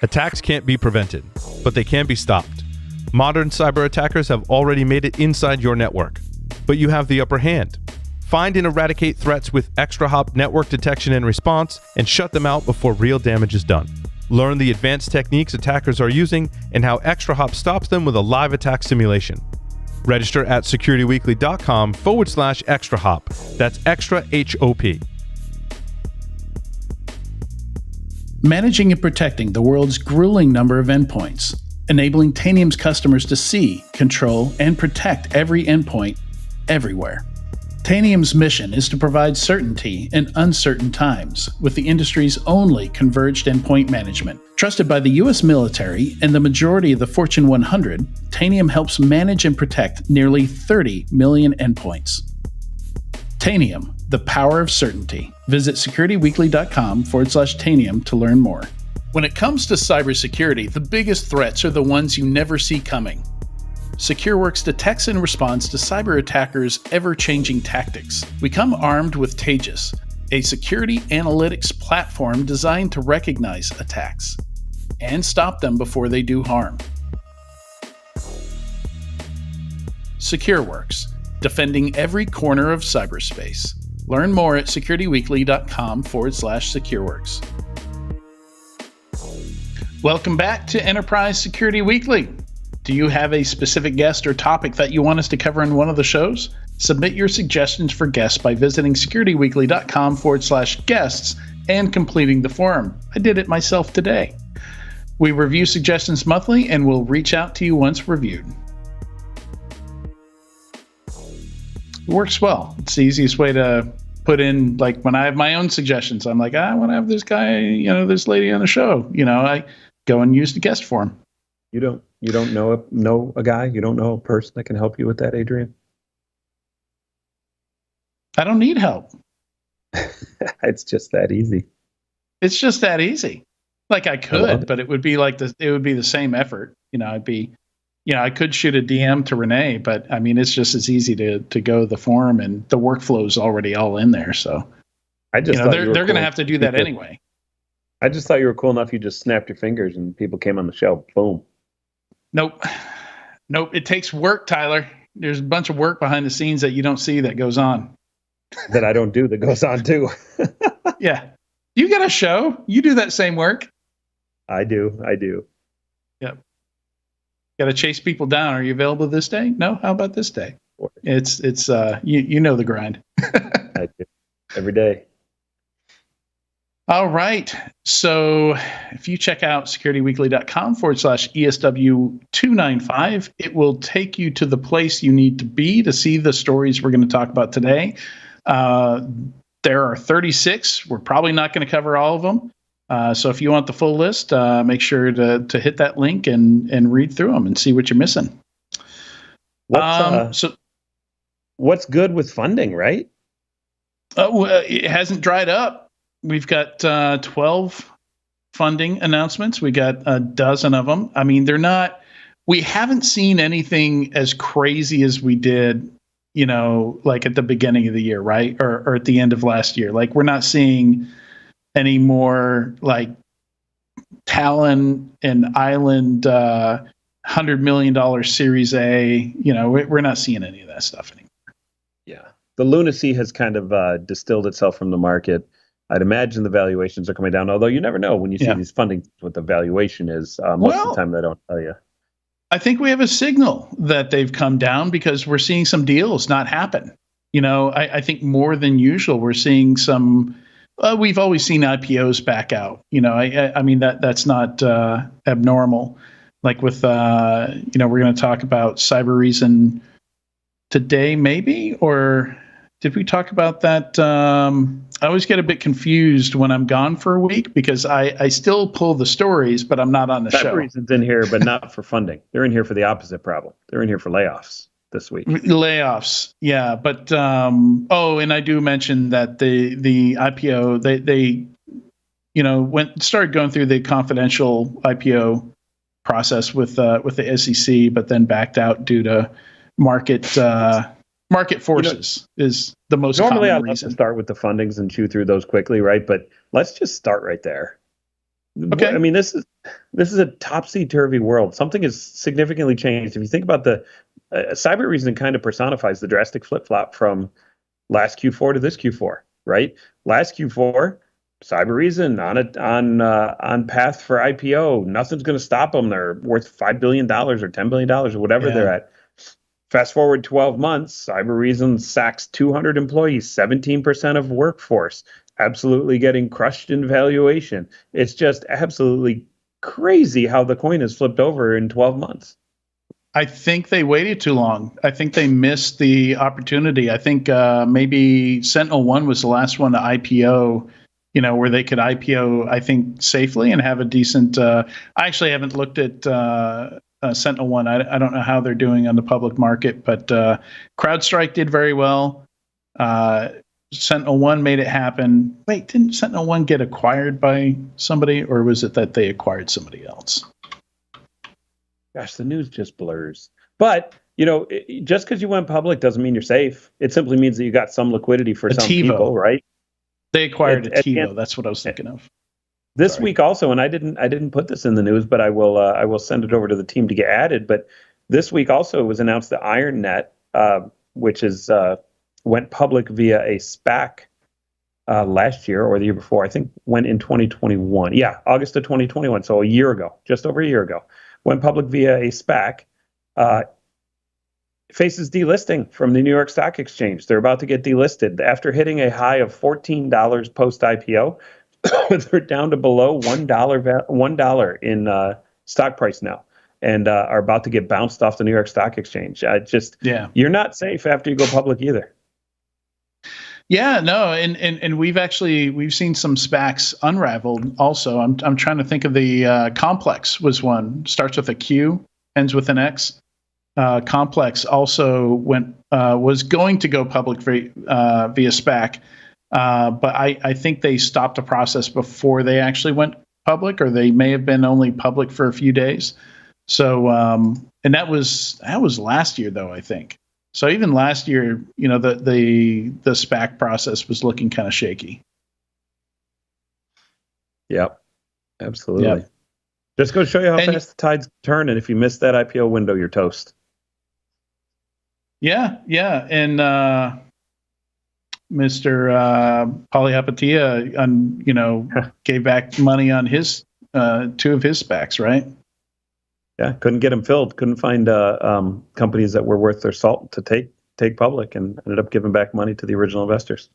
Attacks can't be prevented, but they can be stopped. Modern cyber attackers have already made it inside your network, but you have the upper hand. Find and eradicate threats with ExtraHop network detection and response, and shut them out before real damage is done. Learn the advanced techniques attackers are using and how ExtraHop stops them with a live attack simulation. Register at securityweekly.com/ExtraHop. That's extra HOP. Managing and protecting the world's grueling number of endpoints, enabling Tanium's customers to see, control, and protect every endpoint everywhere. Tanium's mission is to provide certainty in uncertain times with the industry's only converged endpoint management. Trusted by the U.S. military and the majority of the Fortune 100, Tanium helps manage and protect nearly 30 million endpoints. Tanium, the power of certainty. Visit securityweekly.com/Tanium to learn more. When it comes to cybersecurity, the biggest threats are the ones you never see coming. SecureWorks detects and responds to cyber attackers' ever-changing tactics. We come armed with Taegis, a security analytics platform designed to recognize attacks and stop them before they do harm. SecureWorks, defending every corner of cyberspace. Learn more at securityweekly.com/SecureWorks. Welcome back to Enterprise Security Weekly. Do you have a specific guest or topic that you want us to cover in one of the shows? Submit your suggestions for guests by visiting securityweekly.com/guests and completing the form. I did it myself today. We review suggestions monthly and we'll reach out to you once reviewed. It works well. It's the easiest way to put in, like when I have my own suggestions, I'm like, I want to have this guy, this lady on the show. I go and use the guest form. You don't know a guy? You don't know a person that can help you with that, Adrian? I don't need help. It's just that easy. It's just that easy. Like I could, but it would be it would be the same effort. I could shoot a DM to Renee, but I mean, it's just as easy to go the forum and the workflow's already all in there. So they're going to have to do that anyway. I just thought you were cool enough. You just snapped your fingers and people came on the show. Boom. Nope. It takes work, Tyler. There's a bunch of work behind the scenes that you don't see that goes on. That I don't do that goes on too. Yeah. You got a show. You do that same work. I do. Yep. Got to chase people down. Are you available this day? No. How about this day? It's you know the grind. I do. Every day. All right. So if you check out securityweekly.com/ESW295, it will take you to the place you need to be to see the stories we're going to talk about today. There are 36. We're probably not going to cover all of them. So if you want the full list, make sure to hit that link and read through them and see what you're missing. What's good with funding, right? It hasn't dried up. We've got 12 funding announcements. We got a dozen of them. I mean, we haven't seen anything as crazy as we did, like at the beginning of the year, right? Or at the end of last year. Like, we're not seeing any more like Talon and Island $100 million Series A. We're not seeing any of that stuff anymore. Yeah. The lunacy has kind of distilled itself from the market. I'd imagine the valuations are coming down, although you never know when you see these funding, what the valuation is. Most of the time they don't tell you. I think we have a signal that they've come down because we're seeing some deals not happen. I think more than usual, we're seeing some, we've always seen IPOs back out. I mean, that's not abnormal. Like with, we're going to talk about Cyber Reason today, maybe, or did we talk about that? I always get a bit confused when I'm gone for a week because I still pull the stories, but I'm not on the show. Cyber Reason's in here, but not for funding. They're in here for the opposite problem. They're in here for layoffs this week. Layoffs, yeah. But and I do mention that the IPO they started going through the confidential IPO process with the SEC, but then backed out due to market forces is the most normally common I'd love to start with the fundings and chew through those quickly, right? But let's just start right there. Okay. I mean, this this is a topsy-turvy world. Something has significantly changed. If you think about the cyber reason, kind of personifies the drastic flip-flop from last Q4 to this Q4, right? Last Q4, cyber reason on path for IPO. Nothing's going to stop them. They're worth $5 billion or $10 billion or whatever they're at. Fast forward 12 months, cyber reason sacks 200 employees, 17% of workforce, absolutely getting crushed in valuation. It's just absolutely crazy how the coin has flipped over in 12 months. I think they waited too long. I think they missed the opportunity. I think maybe SentinelOne was the last one to IPO, where they could IPO, I think, safely and have a decent. I actually haven't looked at SentinelOne. I don't know how they're doing on the public market, but CrowdStrike did very well. SentinelOne made it happen. Wait, didn't SentinelOne get acquired by somebody, or was it that they acquired somebody else? Gosh, the news just blurs. But, just because you went public doesn't mean you're safe. It simply means that you got some liquidity for some people, right? They acquired Ativo. That's what I was thinking of. This week also, and I didn't put this in the news, but I will send it over to the team to get added. But this week also it was announced that IronNet, which is went public via a SPAC last year or the year before. I think went in 2021. Yeah, August of 2021. So a year ago, just over a year ago. Went public via a SPAC, faces delisting from the New York Stock Exchange. They're about to get delisted. After hitting a high of $14 post-IPO, they're down to below $1 in stock price now, and are about to get bounced off the New York Stock Exchange. You're not safe after you go public either. Yeah, no, and we've seen some SPACs unraveled also. I'm trying to think of the Complex was one. Starts with a Q, ends with an X. Complex also was going to go public via SPAC, but I think they stopped the process before they actually went public, or they may have been only public for a few days. So, and that was last year though, I think. So even last year, the SPAC process was looking kind of shaky. Yep, absolutely. Yep. Just go show you how fast the tides turn, and if you miss that IPO window, you're toast. Yeah, and Mr. Polyhapatia, gave back money on his 2 of his SPACs, right? Yeah, couldn't get them filled. Couldn't find companies that were worth their salt to take public, and ended up giving back money to the original investors.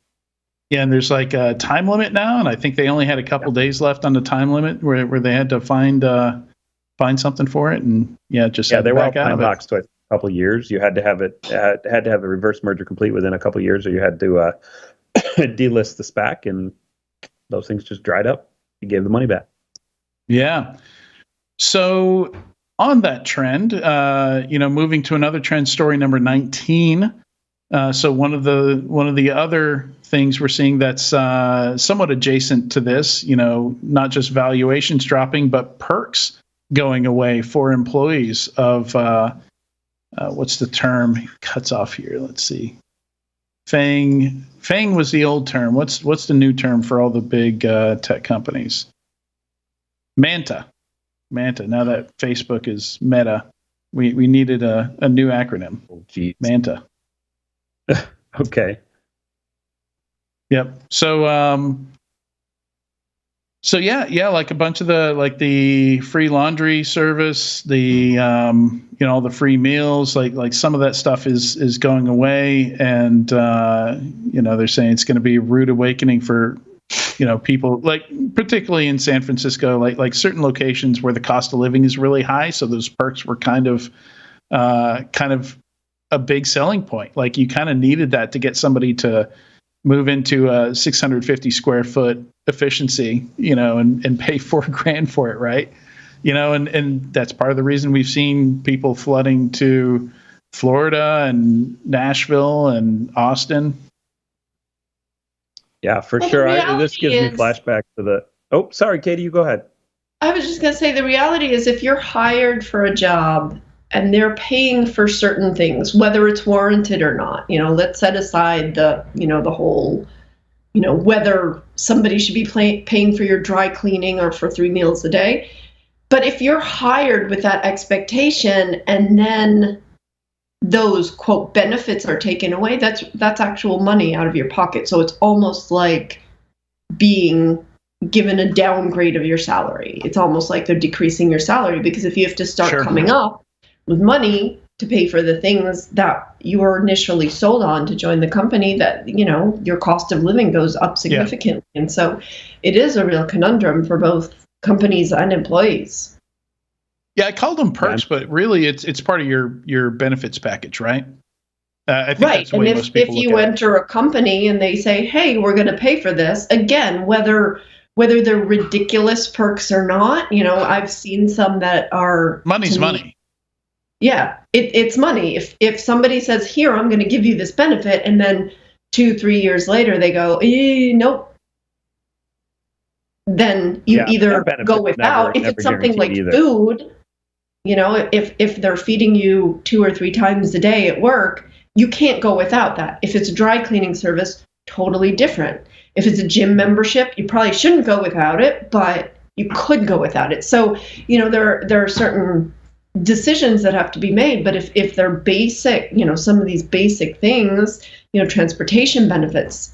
Yeah, and there's like a time limit now, and I think they only had a couple days left on the time limit where they had to find something for it, and they were all time boxed to a couple of years. You had to have a reverse merger complete within a couple of years, or you had to delist the SPAC, and those things just dried up. You gave the money back. Yeah. So on that trend, moving to another trend, story number 19. So one of the other things we're seeing that's somewhat adjacent to this, not just valuations dropping, but perks going away for employees of what's the term? It cuts off here. Let's see. FANG was the old term. What's the new term for all the big tech companies? Manta. Now that Facebook is Meta, we needed a new acronym. Oh, geez. Manta. Okay. Yep. So like a bunch of the free laundry service, the all the free meals, like some of that stuff is going away, and they're saying it's going to be a rude awakening for people, like particularly in San Francisco, like certain locations where the cost of living is really high. So those perks were kind of a big selling point. Like you kind of needed that to get somebody to move into a 650 square foot efficiency, and pay $4,000 for it. Right. And that's part of the reason we've seen people flooding to Florida and Nashville and Austin. Yeah, for sure. This gives me flashbacks to the. Oh, sorry, Katie, you go ahead. I was just going to say the reality is if you're hired for a job and they're paying for certain things, whether it's warranted or not, let's set aside the whole, whether somebody should be paying for your dry cleaning or for 3 meals a day. But if you're hired with that expectation and then those quote benefits are taken away, that's actual money out of your pocket. So it's almost like being given a downgrade of your salary. It's almost like they're decreasing your salary, because if you have to start coming up with money to pay for the things that you were initially sold on to join the company, that, you know, your cost of living goes up significantly. And so it is a real conundrum for both companies and employees. Yeah, I called them perks, but really it's part of your benefits package, right? I think that's the way most people look at it. If you enter a company and they say, hey, we're going to pay for this, again, whether they're ridiculous perks or not, you know, I've seen some that are... Money's money. Yeah, it's money. If somebody says, here, I'm going to give you this benefit, and then 2-3 years later they go, nope, then you either go without. If it's something like food, you know, if they're feeding you 2 or 3 times a day at work, you can't go without that. If it's a dry cleaning service, totally different. If it's a gym membership, you probably shouldn't go without it, but you could go without it. So, you know, there are certain decisions that have to be made, but if they're basic, you know, some of these basic things, you know, transportation benefits,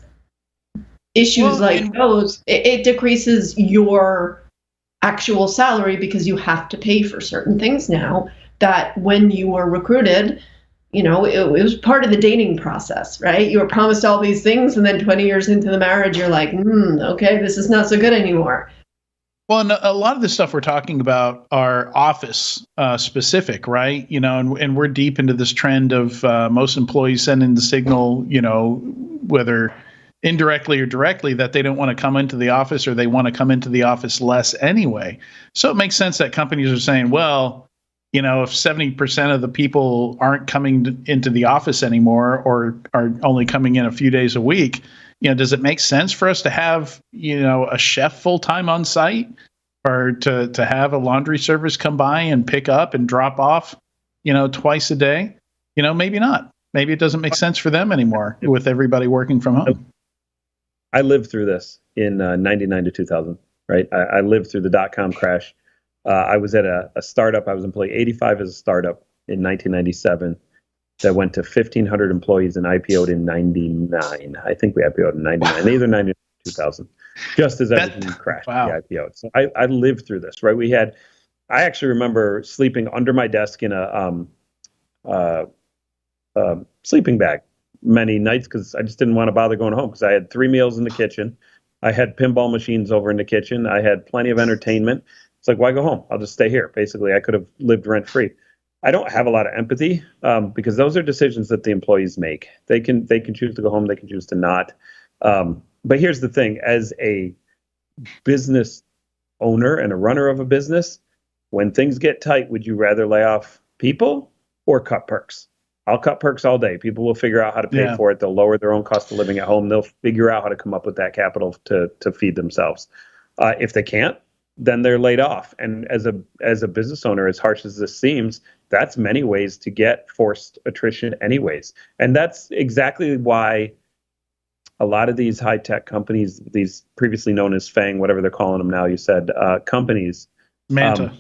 issues like those, it decreases your actual salary, because you have to pay for certain things now that when you were recruited, you know, it was part of the dating process, right? You were promised all these things, and then 20 years into the marriage, you're like, okay, this is not so good anymore. Well, and a lot of the stuff we're talking about are office specific, right? You know, and we're deep into this trend of most employees sending the signal, you know, whether indirectly or directly, that they don't want to come into the office, or they want to come into the office less anyway. So it makes sense that companies are saying, well, you know, if 70% of the people aren't coming into the office anymore, or are only coming in a few days a week, you know, does it make sense for us to have, you know, a chef full time on site, or to have a laundry service come by and pick up and drop off, you know, twice a day? You know, maybe not. Maybe it doesn't make sense for them anymore with everybody working from home. I lived through this in 99 to 2000, right? I lived through the .com crash. I was at a startup. I was employee 85 as a startup in 1997 that went to 1,500 employees and IPO'd in 99. I think we IPO'd in 99, either 99 or 2000, just as everything crashed. Wow. We IPO'd. So I lived through this, right? I actually remember sleeping under my desk in a sleeping bag many nights, because I just didn't want to bother going home, because I had 3 meals in the kitchen. I had pinball machines over in the kitchen. I had plenty of entertainment. It's like, why go home? I'll just stay here. Basically, I could have lived rent free. I don't have a lot of empathy, because those are decisions that the employees make. They can choose to go home. They can choose to not. But here's the thing: as a business owner and a runner of a business, when things get tight, would you rather lay off people or cut perks? I'll cut perks all day. People will figure out how to pay for it. They'll lower their own cost of living at home. They'll figure out how to come up with that capital to feed themselves. If they can't, then they're laid off. And as a business owner, as harsh as this seems, that's many ways to get forced attrition anyways. And that's exactly why a lot of these high-tech companies, these previously known as FANG, whatever they're calling them now, you said, companies. Manta.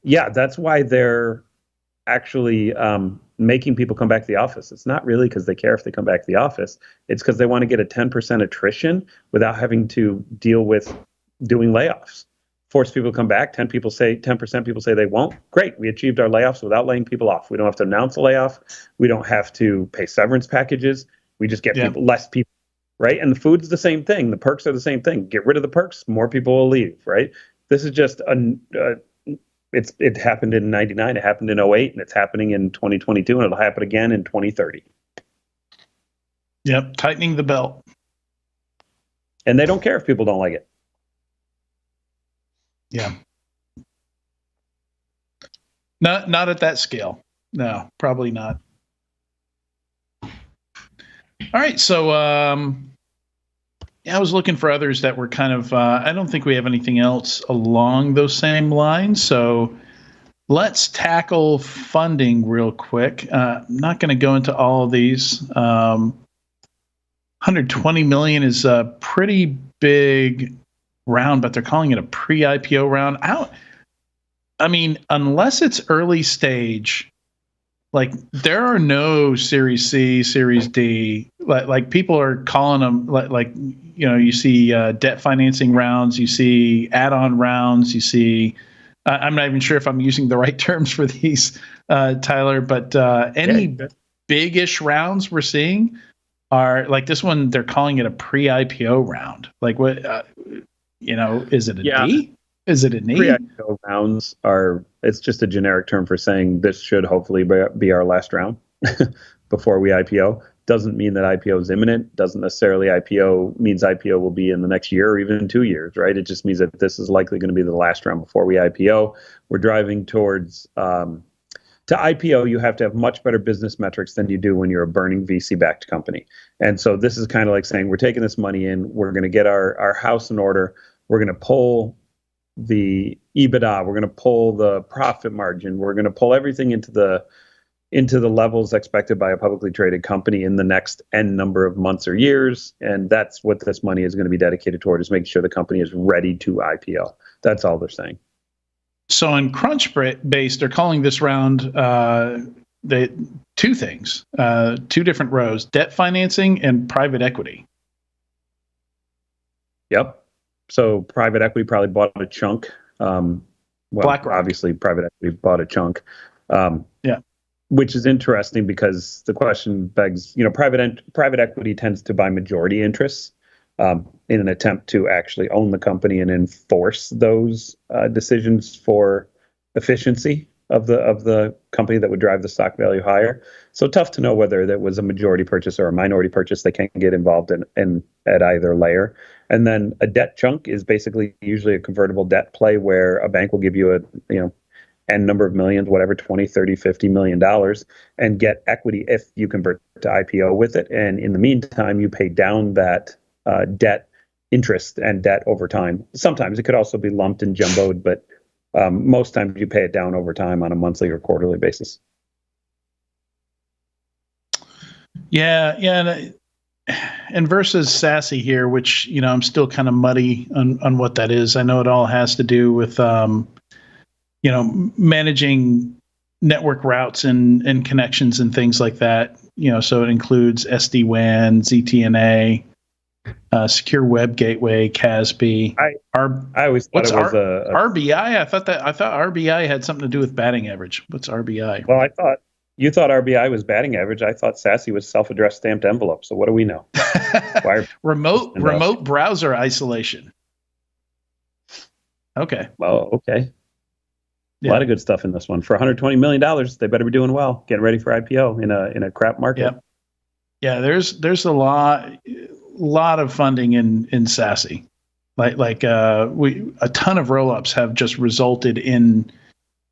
That's why they're actually making people come back to the office. It's not really because they care if they come back to the office. It's because they want to get a 10% attrition without having to deal with doing layoffs. Force people to come back. 10% people say they won't. Great. We achieved our layoffs without laying people off. We don't have to announce a layoff. We don't have to pay severance packages. We just get less people, right? And the food's the same thing. The perks are the same thing. Get rid of the perks, more people will leave, right? This is just it happened in 99, it happened in 08, and it's happening in 2022, and it'll happen again in 2030. Yep, tightening the belt. And they don't care if people don't like it. Yeah. Not at that scale. No, probably not. All right, so I was looking for others that were kind of, I don't think we have anything else along those same lines. So let's tackle funding real quick. I'm not going to go into all of these. 120 million is a pretty big round, but they're calling it a pre-IPO round. I mean, unless it's early stage, like there are no Series C, Series D. Like people are calling them like you see debt financing rounds, you see add-on rounds, you see. I'm not even sure if I'm using the right terms for these, Tyler. But any big-ish rounds we're seeing are like this one. They're calling it a pre-IPO round. Like what? Is it a D? Is it an E? Pre-IPO rounds it's just a generic term for saying this should hopefully be our last round before we IPO. Doesn't mean that IPO is imminent. Doesn't necessarily means IPO will be in the next year or even 2 years, right? It just means that this is likely going to be the last round before we IPO. We're driving towards, to IPO, you have to have much better business metrics than you do when you're a burning VC-backed company. And so this is kind of like saying we're taking this money in, we're going to get our house in order, we're going to pull the EBITDA, we're going to pull the profit margin, we're going to pull everything into the levels expected by a publicly traded company in the next N number of months or years. And that's what this money is going to be dedicated toward, is making sure the company is ready to IPO. That's all they're saying. So in Crunchbase, they're calling this round two things, two different rows: debt financing and private equity. Yep. So private equity probably bought a chunk. BlackRock. Obviously, private equity bought a chunk. Yeah. Which is interesting because the question begs, private equity tends to buy majority interests in an attempt to actually own the company and enforce those decisions for efficiency of the company that would drive the stock value higher. So tough to know whether that was a majority purchase or a minority purchase. They can't get involved in at either layer. And then a debt chunk is basically usually a convertible debt play where a bank will give you N number of millions, whatever, 20, 30, $50 million, and get equity if you convert to IPO with it. And in the meantime, you pay down that debt interest and debt over time. Sometimes it could also be lumped and jumboed, but most times you pay it down over time on a monthly or quarterly basis. Yeah. And versus SASE here, which, I'm still kind of muddy on what that is. I know it all has to do with, managing network routes and connections and things like that. So it includes SD-WAN, ZTNA, secure web gateway, CASB. I always thought it was RBI. I thought RBI had something to do with batting average. What's RBI? Well, you thought RBI was batting average. I thought SASE was self-addressed stamped envelope. So what do we know? Remote browser isolation. Okay. Well, okay. A lot of good stuff in this one. For $120 million, they better be doing well, getting ready for IPO in a crap market. Yeah. There's a lot of funding in SASE. A ton of roll-ups have just resulted in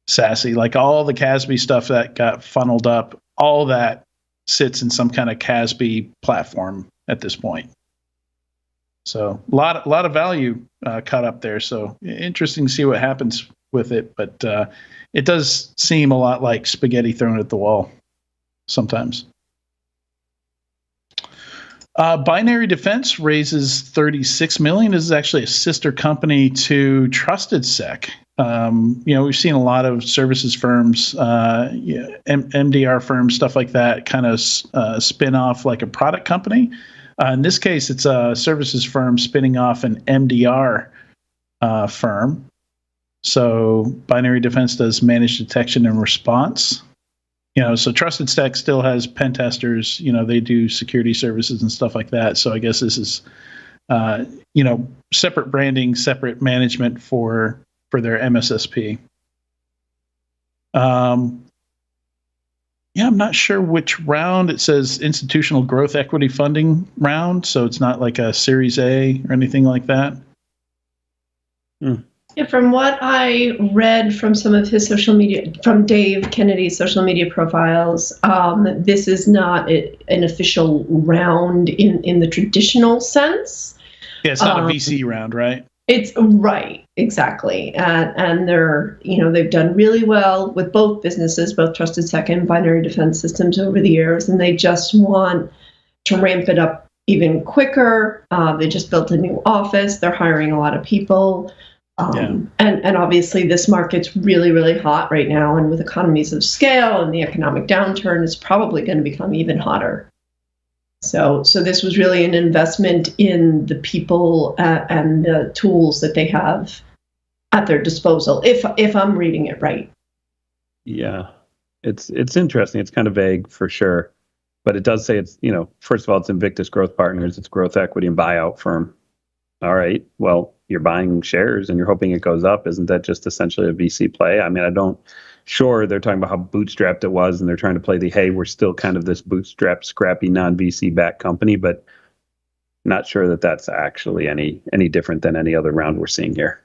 SASE. Like all the CASB stuff that got funneled up, all that sits in some kind of CASB platform at this point. So a lot of value cut up there. So interesting to see what happens with it, but it does seem a lot like spaghetti thrown at the wall sometimes. Binary Defense raises $36 million. This is actually a sister company to Trusted Sec. We've seen a lot of services firms, MDR firms, stuff like that, kind of spin off like a product company. In this case, it's a services firm spinning off an MDR firm. So Binary Defense does managed detection and response. So Trusted Sec still has pen testers. They do security services and stuff like that. So I guess this is, separate branding, separate management for their MSSP. I'm not sure which round. It says institutional growth equity funding round, so it's not like a Series A or anything like that. Yeah, from what I read from some of his social media, from Dave Kennedy's social media profiles, this is not an official round in the traditional sense. Yeah, it's not a VC round, right? It's right, exactly. And they're, they've done really well with both businesses, both Trusted Sec and Binary Defense Systems over the years, and they just want to ramp it up even quicker. They just built a new office. They're hiring a lot of people. And obviously this market's really, really hot right now. And with economies of scale and the economic downturn, it's probably going to become even hotter. So this was really an investment in the people and the tools that they have at their disposal, if I'm reading it right. Yeah, it's interesting. It's kind of vague for sure, but it does say it's, first of all, it's Invictus Growth Partners, it's growth equity and buyout firm. All right, well, you're buying shares and you're hoping it goes up. Isn't that just essentially a VC play? I mean, sure, they're talking about how bootstrapped it was and they're trying to play hey, we're still kind of this bootstrapped, scrappy, non-VC backed company, but not sure that that's actually any different than any other round we're seeing here.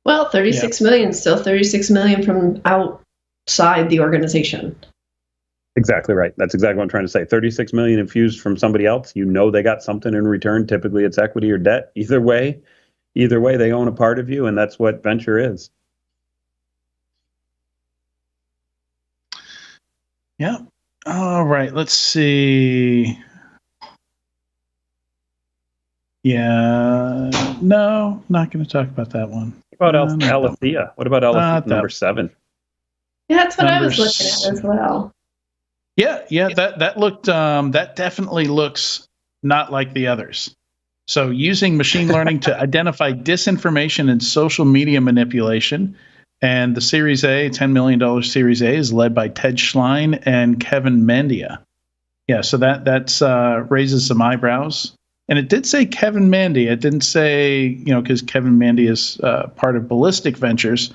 Well, 36 million, still 36 million from outside the organization. Exactly right. That's exactly what I'm trying to say. 36 million infused from somebody else. They got something in return. Typically it's equity or debt. Either way, they own a part of you, and that's what venture is. Yeah. All right. Let's see. Yeah. No, not going to talk about that one. What about Alethea? What about Alethea number 7? Yeah, that's what I was looking at as well. Yeah. That looked. That definitely looks not like the others. So using machine learning to identify disinformation and social media manipulation. And the Series A, $10 million Series A, is led by Ted Schlein and Kevin Mandia. Yeah, so that's raises some eyebrows. And it did say Kevin Mandia. It didn't say, because Kevin Mandia is part of Ballistic Ventures.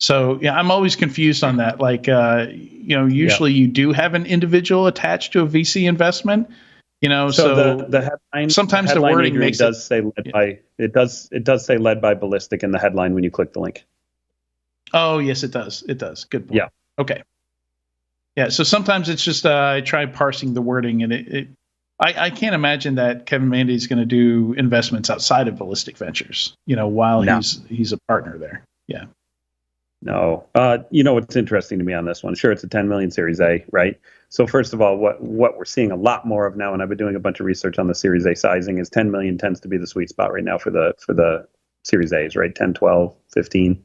So, yeah, I'm always confused on that. Like, usually you do have an individual attached to a VC investment. So the headline. Sometimes the headline wording makes does say led by. It does say led by Ballistic in the headline when you click the link. Oh, yes, it does. It does. Good point. Yeah. Okay. Yeah. So sometimes it's just I try parsing the wording, and I can't imagine that Kevin Mandia is going to do investments outside of Ballistic Ventures. While he's a partner there. Yeah. No. What's interesting to me on this one? Sure, it's a 10 million Series A, right? So first of all, what we're seeing a lot more of now, and I've been doing a bunch of research on the Series A sizing, is 10 million tends to be the sweet spot right now for the Series A's, right? 10, 12, 15.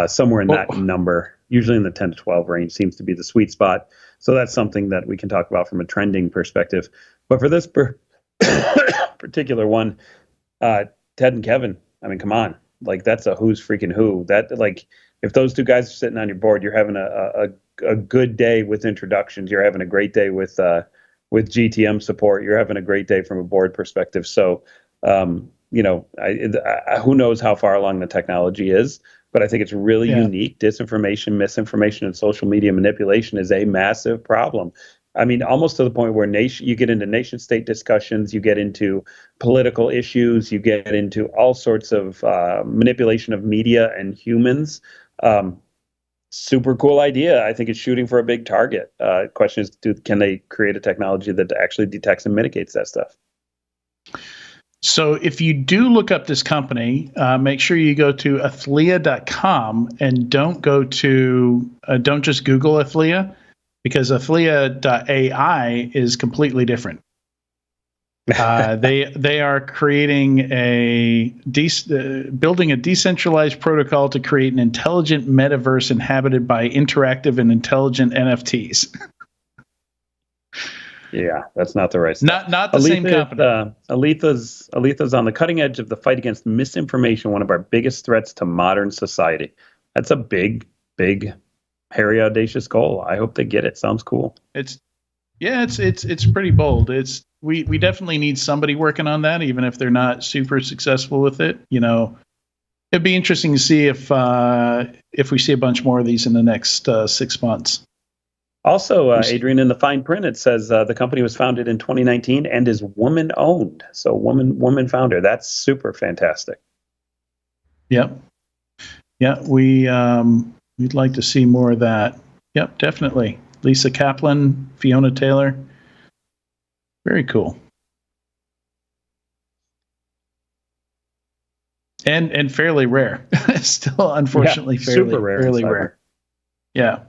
Somewhere in that number, usually in the 10 to 12 range, seems to be the sweet spot. So that's something that we can talk about from a trending perspective. But for this particular one, Ted and Kevin, I mean, come on, like that's a who's freaking who. That like if those two guys are sitting on your board, you're having a good day with introductions. You're having a great day with GTM support. You're having a great day from a board perspective. So who knows how far along the technology is. But I think it's really unique. Disinformation, misinformation, and social media manipulation is a massive problem. I mean, almost to the point where you get into nation state discussions, you get into political issues, you get into all sorts of manipulation of media and humans. Super cool idea. I think it's shooting for a big target. Question is, can they create a technology that actually detects and mitigates that stuff? So if you do look up this company, make sure you go to athlea.com and don't just Google Athlea, because athlea.ai is completely different. They are creating building a decentralized protocol to create an intelligent metaverse inhabited by interactive and intelligent NFTs. Yeah, that's not the right stuff. Not the same company. Aletha's on the cutting edge of the fight against misinformation, one of our biggest threats to modern society. That's a big, hairy, audacious goal. I hope they get it. Sounds cool. It's pretty bold. We definitely need somebody working on that, even if they're not super successful with it. It'd be interesting to see if we see a bunch more of these in the next 6 months. Also, Adrian, in the fine print, it says the company was founded in 2019 and is woman-owned. So woman founder. That's super fantastic. Yep. Yeah, we'd like to see more of that. Yep, definitely. Lisa Kaplan, Fiona Taylor. Very cool. And fairly rare. Still, unfortunately, fairly rare. Yeah.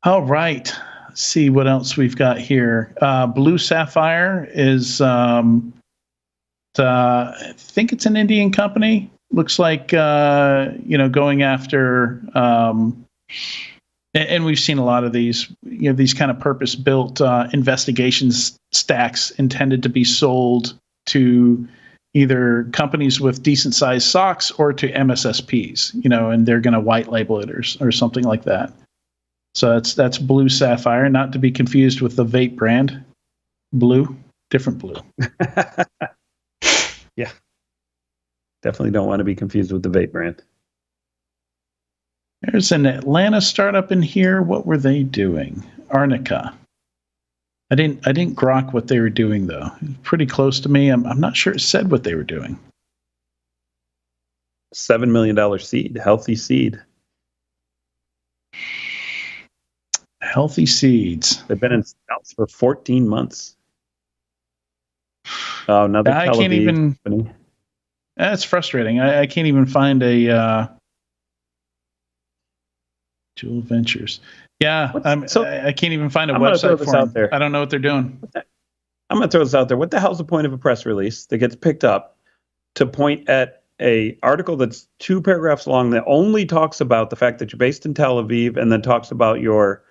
All right. Let's see what else we've got here. Blue Sapphire is, I think it's an Indian company. looks like going after, and we've seen a lot of these, these kind of purpose-built investigations stacks intended to be sold to either companies with decent-sized SOCs or to MSSPs, and they're going to white label it or something like that. So that's Blue Sapphire, not to be confused with the vape brand. Blue, different blue. Yeah. Definitely don't want to be confused with the vape brand. There's an Atlanta startup in here. What were they doing? Arnica. I didn't grok what they were doing though. Pretty close to me. I'm not sure it said what they were doing. $7 million seed, healthy seed. Healthy seeds. They've been in stealth for 14 months. Oh, another I can't even. company. That's frustrating. I can't even find a Jewel Ventures. Yeah, I can't even find a website for them. I don't know what they're doing. I'm going to throw this out there. What the hell's the point of a press release that gets picked up to point at a article that's 2 paragraphs long that only talks about the fact that you're based in Tel Aviv and then talks about your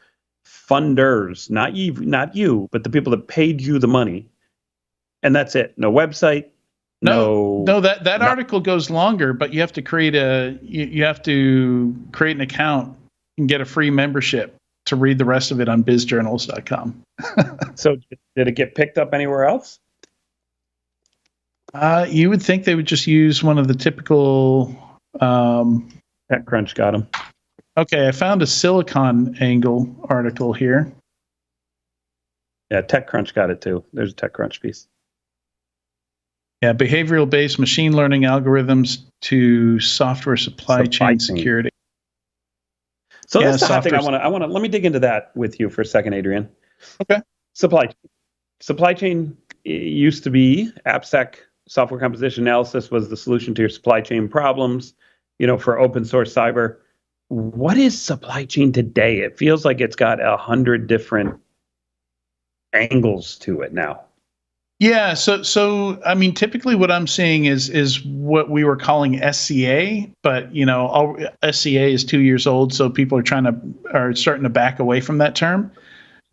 funders, not you, but the people that paid you the money, and that's it. No website. No, that article goes longer, but you have to create you have to create an account and get a free membership to read the rest of it on bizjournals.com. So did it get picked up anywhere else? You would think they would just use one of the typical. TechCrunch got them. Okay, I found a Silicon Angle article here. Yeah, TechCrunch got it too. There's a TechCrunch piece. Yeah, behavioral-based machine learning algorithms to software supply chain security. So that's the hot thing. I want to. Let me dig into that with you for a second, Adrian. Okay. Supply chain used to be AppSec, software composition analysis, was the solution to your supply chain problems. For open source cyber. What is supply chain today? It feels like it's got 100 different angles to it now. Yeah, so I mean, typically what I'm seeing is what we were calling SCA, but SCA is 2 years old, so people are starting to back away from that term.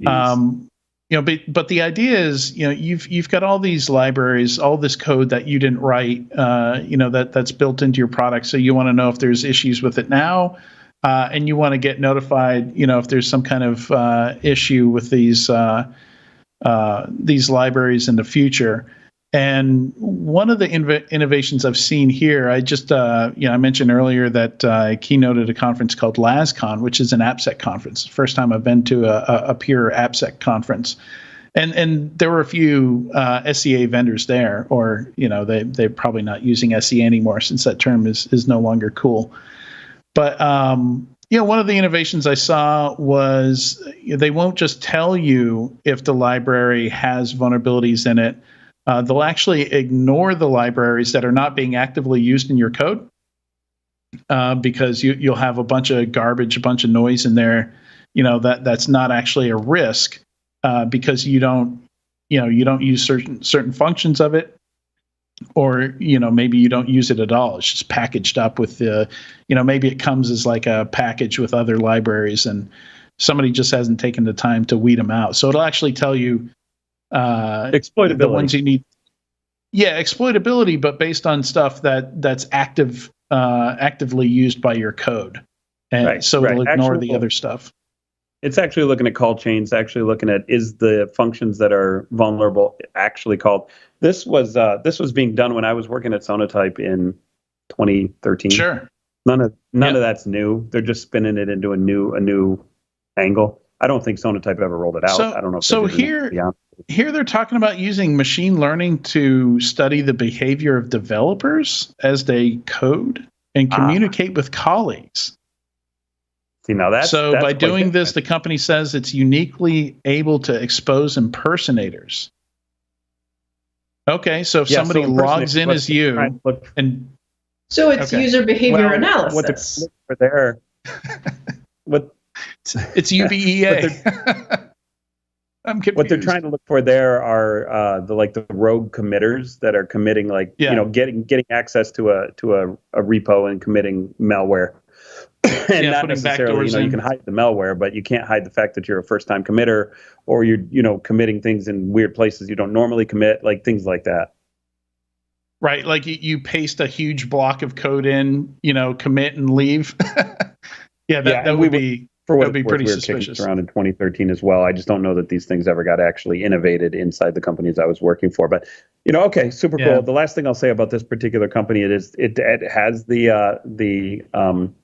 But the idea is, you've got all these libraries, all this code that you didn't write, that's built into your product. So you want to know if there's issues with it now, and you want to get notified, if there's some kind of issue with these libraries in the future. And one of the innovations I've seen here, I just, I mentioned earlier that I keynoted a conference called LASCon, which is an AppSec conference. First time I've been to a pure AppSec conference. And there were a few SCA vendors there, or, they're probably not using SCA anymore since that term is no longer cool. But, one of the innovations I saw was they won't just tell you if the library has vulnerabilities in it. They'll actually ignore the libraries that are not being actively used in your code, because you'll have a bunch of garbage, a bunch of noise in there, that's not actually a risk, because you don't use certain functions of it, or maybe you don't use it at all. It's just packaged up with maybe it comes as like a package with other libraries, and somebody just hasn't taken the time to weed them out. So it'll actually tell you exploitability, the ones you need. Yeah, exploitability, but based on stuff that's actively used by your code, and so it'll ignore the other stuff. It's actually looking at call chains, actually looking at, is the functions that are vulnerable actually called. This was being done when I was working at Sonatype in 2013. Sure. None of that's new. They're just spinning it into a new angle. I don't think Sonatype ever rolled it out. I don't know. So here they're talking about using machine learning to study the behavior of developers as they code and communicate with colleagues. See, now that's by doing this, the company says it's uniquely able to expose impersonators. Okay, so if somebody logs in as you, and so it's user behavior analysis. What they're there, it's UBEA. I'm confused. What they're trying to look for there are the rogue committers that are committing getting access to a repo and committing malware. And not necessarily, you can hide the malware, but you can't hide the fact that you're a first-time committer, or you're committing things in weird places you don't normally commit, like things like that. Right, like you paste a huge block of code in, commit and leave. That would be pretty suspicious. Around in 2013 as well. I just don't know that these things ever got actually innovated inside the companies I was working for. But okay, super cool. The last thing I'll say about this particular company it has the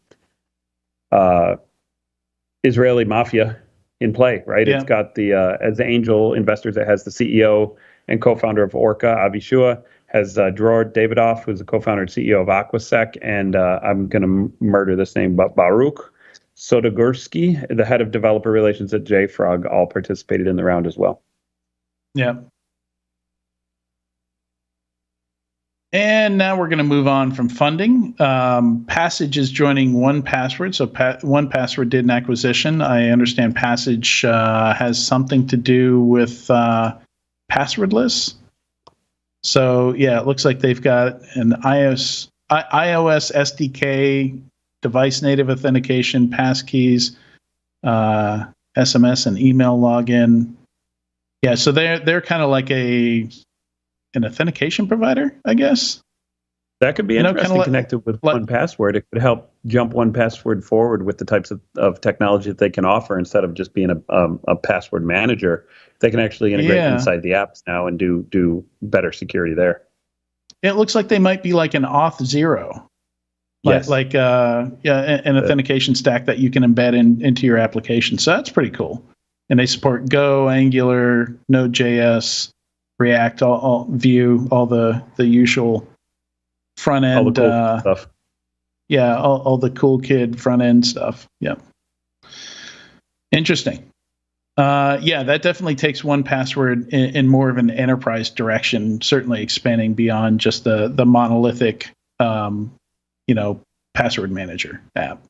Israeli mafia in play, right? Yeah. It's got as angel investors, it has the CEO and co-founder of Orca, Avi Shua, has Dror Davidoff, who's the co-founder and CEO of Aquasec, and I'm going to murder this name, but Baruch Sodogursky, the head of developer relations at JFrog, all participated in the round as well. Yeah. And now we're going to move on from funding. Passage is joining 1Password. So 1Password did an acquisition. I understand Passage has something to do with passwordless. So yeah, it looks like they've got an iOS SDK, device native authentication, passkeys, SMS and email login. Yeah, so they're kind of like an authentication provider, I guess. That could be interesting, connected with 1Password. It could help jump 1Password forward with the types of technology that they can offer instead of just being a password manager. They can actually integrate inside the apps now and do better security there. It looks like they might be like an Auth0. Yes. An authentication stack that you can embed into your application. So that's pretty cool. And they support Go, Angular, Node.js, React, all Vue, all the usual front end all the cool stuff. Yeah, all the cool kid front end stuff. Yeah. Interesting. That definitely takes 1Password in more of an enterprise direction, certainly expanding beyond just the monolithic password manager app.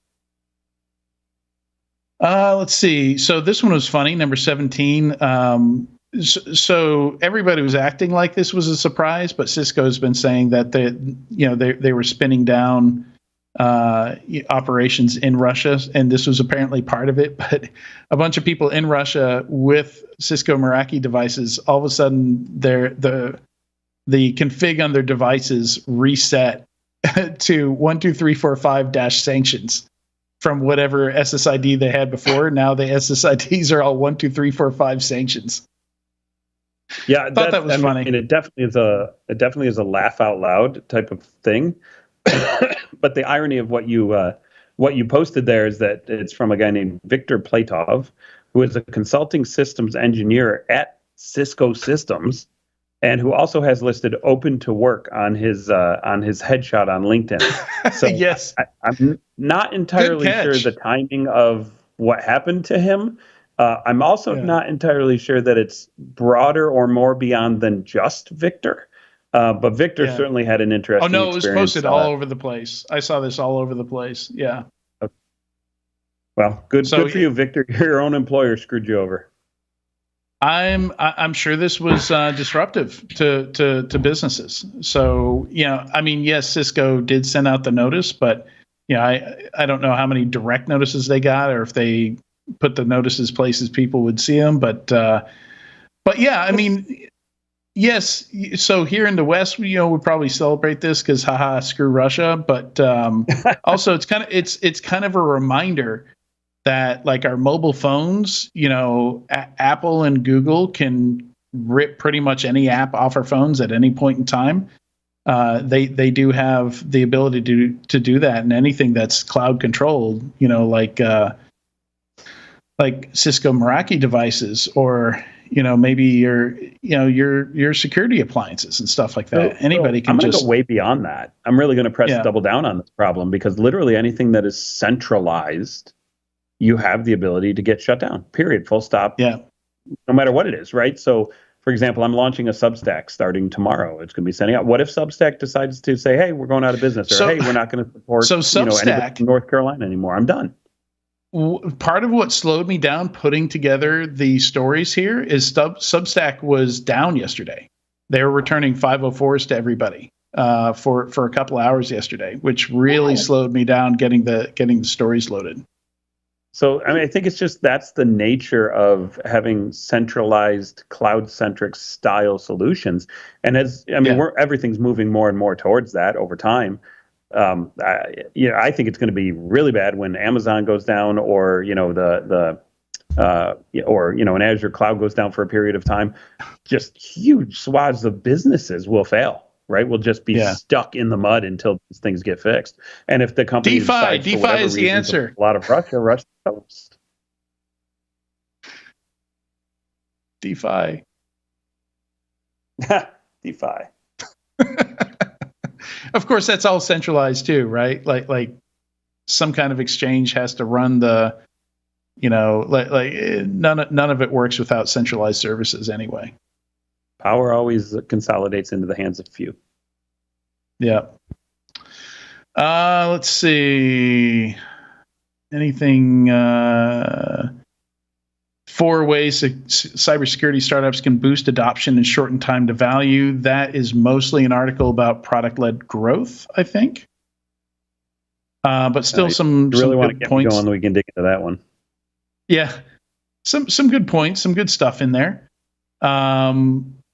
Let's see. So this one was funny, number 17. So everybody was acting like this was a surprise, but Cisco's been saying that they were spinning down operations in Russia, and this was apparently part of it. But a bunch of people in Russia with Cisco Meraki devices, all of a sudden the config on their devices reset to 12345-sanctions from whatever SSID they had before. Now the SSIDs are all 12345 sanctions. Yeah, I thought that was funny. And it definitely is a laugh out loud type of thing. But the irony of what you posted there is that it's from a guy named Viktor Platov, who is a consulting systems engineer at Cisco Systems, and who also has listed open to work on his headshot on LinkedIn. So yes, I'm not entirely sure the timing of what happened to him. I'm also not entirely sure that it's broader or more beyond than just Victor. But Victor certainly had an interesting experience. Oh, no, it was posted all over the place. I saw this all over the place. Yeah. Okay. Well, good for you, Victor. Your own employer screwed you over. I'm sure this was disruptive to businesses. So, yes, Cisco did send out the notice, but I don't know how many direct notices they got, or if they put the notices places people would see them. But yeah, yes. So here in the West, we probably celebrate this because haha, screw Russia. But also, it's kind of a reminder that like our mobile phones, Apple and Google can rip pretty much any app off our phones at any point in time. They do have the ability to do that, and anything that's cloud controlled, like Cisco Meraki devices, or maybe your security appliances and stuff like that. Anybody can. I'm going to go way beyond that. I'm really going to press double down on this problem, because literally anything that is centralized, you have the ability to get shut down. Period. Full stop. Yeah. No matter what it is, right? So, for example, I'm launching a Substack starting tomorrow. It's going to be sending out. What if Substack decides to say, "Hey, we're going out of business," or "Hey, we're not going to support anybody in North Carolina anymore"? I'm done. part of what slowed me down putting together the stories here is Substack was down yesterday. They were returning 504s to everybody for a couple of hours yesterday, which really slowed me down getting the stories loaded. So, I mean, I think it's just that's the nature of having centralized cloud-centric style solutions. And everything's moving more and more towards that over time. I think it's going to be really bad when Amazon goes down, or an Azure cloud goes down for a period of time. Just huge swaths of businesses will fail, right? We'll just be stuck in the mud until things get fixed. And if the company DeFi is the answer. A lot of Russia toast. DeFi. DeFi. Of course, that's all centralized too, right? Like some kind of exchange has to run the, none of it works without centralized services anyway. Power always consolidates into the hands of few. Yeah. Let's see. Anything? 4 ways that cybersecurity startups can boost adoption and shorten time to value. That is mostly an article about product-led growth, I think. But still, some want to good get points. Going, we can dig into that one. Yeah, some good points, some good stuff in there.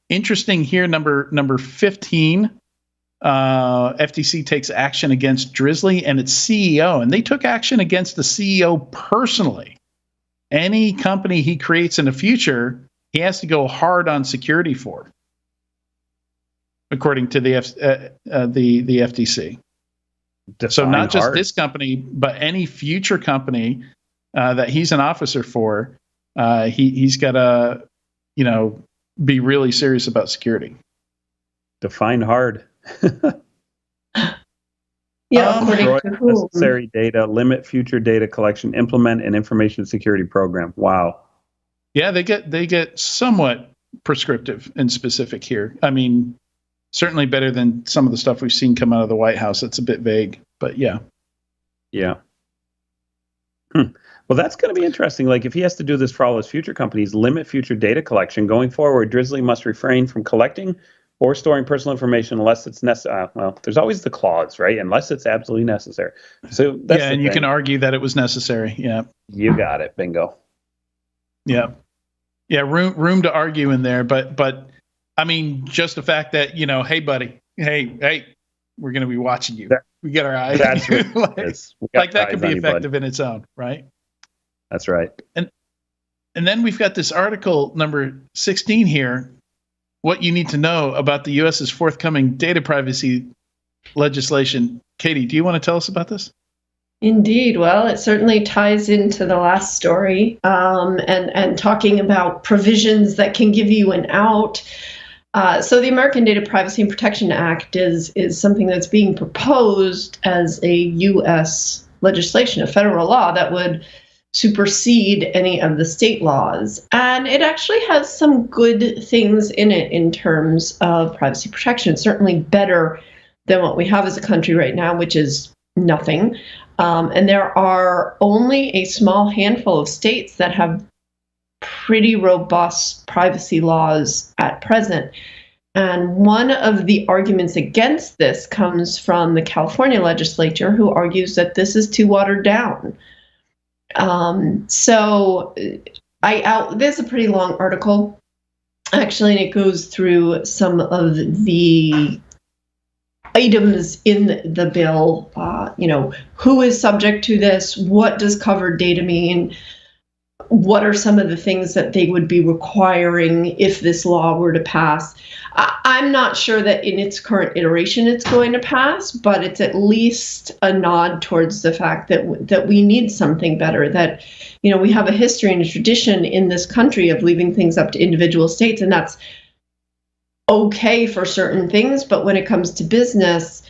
Interesting here, number 15. FTC takes action against Drizzly and its CEO, and they took action against the CEO personally. Any company he creates in the future, he has to go hard on security for, according to the FTC. So not just this company, but any future company that he's an officer for, he's got to, be really serious about security. Define hard. According to who? Necessary data, limit future data collection, implement an information security program. Wow. Yeah, they get somewhat prescriptive and specific here. I mean, certainly better than some of the stuff we've seen come out of the White House. That's a bit vague, but yeah. Yeah. Well, that's going to be interesting. Like, if he has to do this for all his future companies, limit future data collection. Going forward, Drizzly must refrain from collecting or storing personal information unless it's necessary. Well, there's always the clause, right? Unless it's absolutely necessary. So that's and you can argue that it was necessary. Yeah, you got it. Bingo. Yeah, room to argue in there, but I mean, just the fact that hey, buddy, hey, we're going to be watching you. We get our eyes. That's like that could be effective in its own, right? That's right. And then we've got this article number 16 here. What you need to know about the U.S.'s forthcoming data privacy legislation. Katie, do you want to tell us about this? Indeed. Well, it certainly ties into the last story and talking about provisions that can give you an out. So the American Data Privacy and Protection Act is something that's being proposed as a U.S. legislation, a federal law that would supersede any of the state laws. And it actually has some good things in it in terms of privacy protection, certainly better than what we have as a country right now, which is nothing. And there are only a small handful of states that have pretty robust privacy laws at present. And one of the arguments against this comes from the California legislature, who argues that this is too watered down. So there's a pretty long article, actually, and it goes through some of the items in the bill. Who is subject to this? What does covered data mean? What are some of the things that they would be requiring if this law were to pass? I'm not sure that in its current iteration it's going to pass, but it's at least a nod towards the fact that we need something better, that we have a history and a tradition in this country of leaving things up to individual states, and that's okay for certain things, but when it comes to business,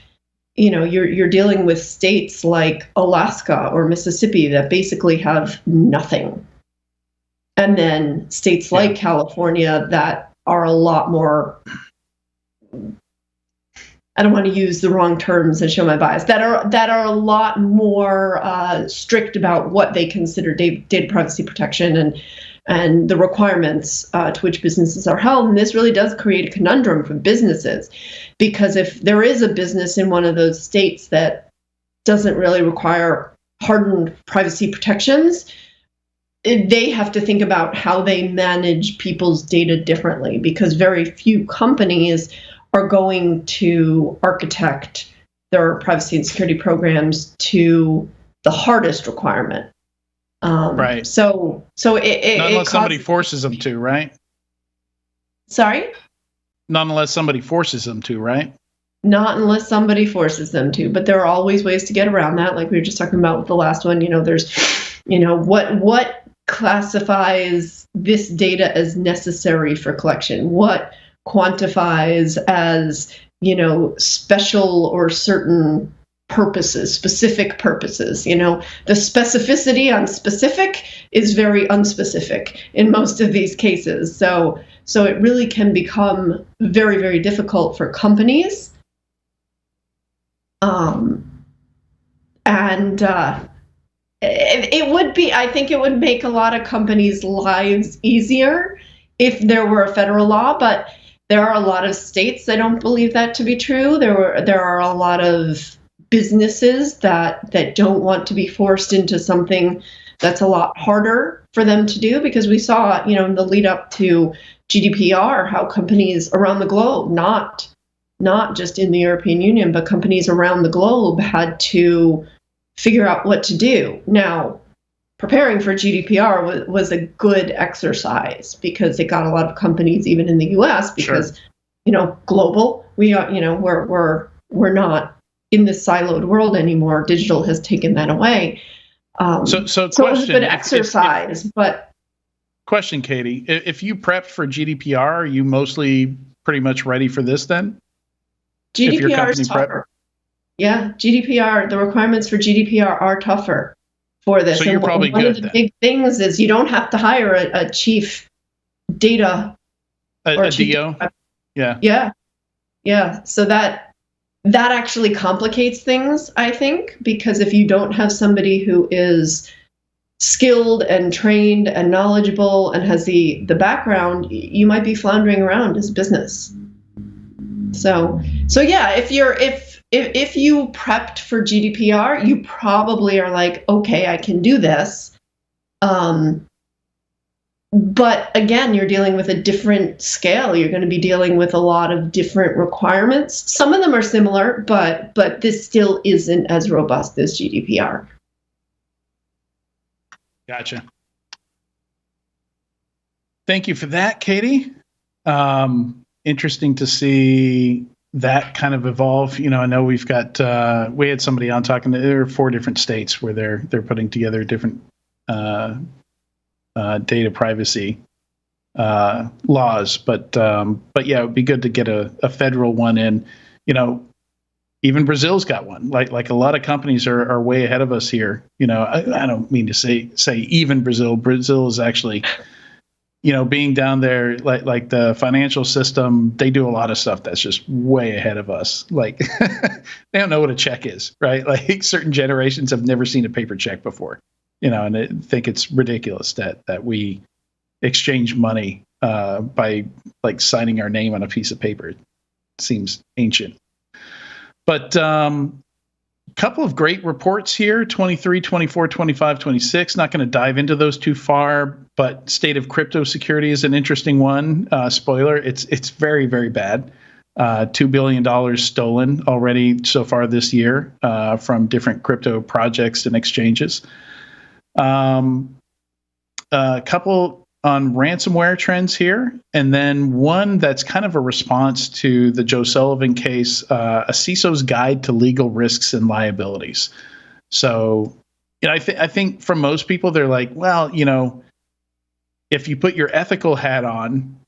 you're dealing with states like Alaska or Mississippi that basically have nothing. And then states like California that are a lot more I don't want to use the wrong terms and show my bias, that are a lot more strict about what they consider data privacy protection and the requirements to which businesses are held. And this really does create a conundrum for businesses, because if there is a business in one of those states that doesn't really require hardened privacy protections, they have to think about how they manage people's data differently, because very few companies are going to architect their privacy and security programs to the hardest requirement. Right. So not unless somebody forces them to, right? Sorry? Not unless somebody forces them to, right? Not unless somebody forces them to, but there are always ways to get around that. Like we were just talking about with the last one, there's, what classifies this data as necessary for collection? What quantifies as, special or certain purposes, specific purposes? The specificity on specific is very unspecific in most of these cases. So it really can become very, very difficult for companies. I think it would make a lot of companies' lives easier if there were a federal law, but there are a lot of states that don't believe that to be true. There are a lot of businesses that don't want to be forced into something that's a lot harder for them to do, because we saw, in the lead up to GDPR, how companies around the globe, not just in the European Union, but companies around the globe had to figure out what to do. Now, preparing for GDPR was a good exercise, because it got a lot of companies, even in the US, because, global, we are, we're not in this siloed world anymore. Digital has taken that away. So it was a good exercise, but. Question, Katie, if you prepped for GDPR, are you mostly pretty much ready for this then? GDPR is tougher. Yeah, GDPR, the requirements for GDPR are tougher for this. So you're probably good. One of the big things is you don't have to hire a chief data. A DO? Yeah. So that actually complicates things, I think, because if you don't have somebody who is skilled and trained and knowledgeable and has the background, you might be floundering around as a business. So yeah, if you prepped for GDPR, you probably are like, okay, I can do this. But again, you're dealing with a different scale. You're going to be dealing with a lot of different requirements. Some of them are similar, but this still isn't as robust as GDPR. Gotcha. Thank you for that, Katie. Interesting to see that kind of evolve. I know we've got we had somebody on talking. There are 4 different states where they're putting together different data privacy laws, but yeah, it would be good to get a federal one in. Even Brazil's got one. Like a lot of companies are way ahead of us here. I don't mean to say even Brazil. Brazil is actually, being down there, like the financial system, they do a lot of stuff that's just way ahead of us. Like they don't know what a check is, right? Like certain generations have never seen a paper check before, and I think it's ridiculous that we exchange money by like signing our name on a piece of paper. It seems ancient. But couple of great reports here, 23, 24, 25, 26. Not going to dive into those too far, but state of crypto security is an interesting one. Spoiler, it's very, very bad. $2 billion stolen already so far this year from different crypto projects and exchanges. A couple on ransomware trends here, and then one that's kind of a response to the Joe Sullivan case, a CISO's guide to legal risks and liabilities. So, I think for most people, they're like, well, if you put your ethical hat on,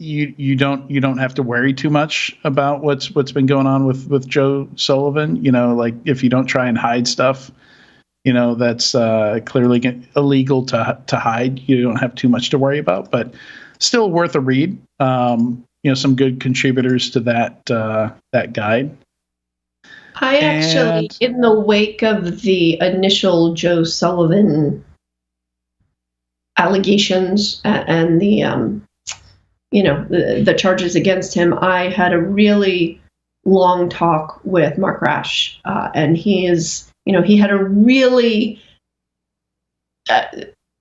you don't have to worry too much about what's been going on with Joe Sullivan. Like if you don't try and hide stuff, that's clearly illegal to hide. You don't have too much to worry about, but still worth a read. Some good contributors to that guide. I actually, in the wake of the initial Joe Sullivan allegations and the the charges against him, I had a really long talk with Mark Rash, and he had a really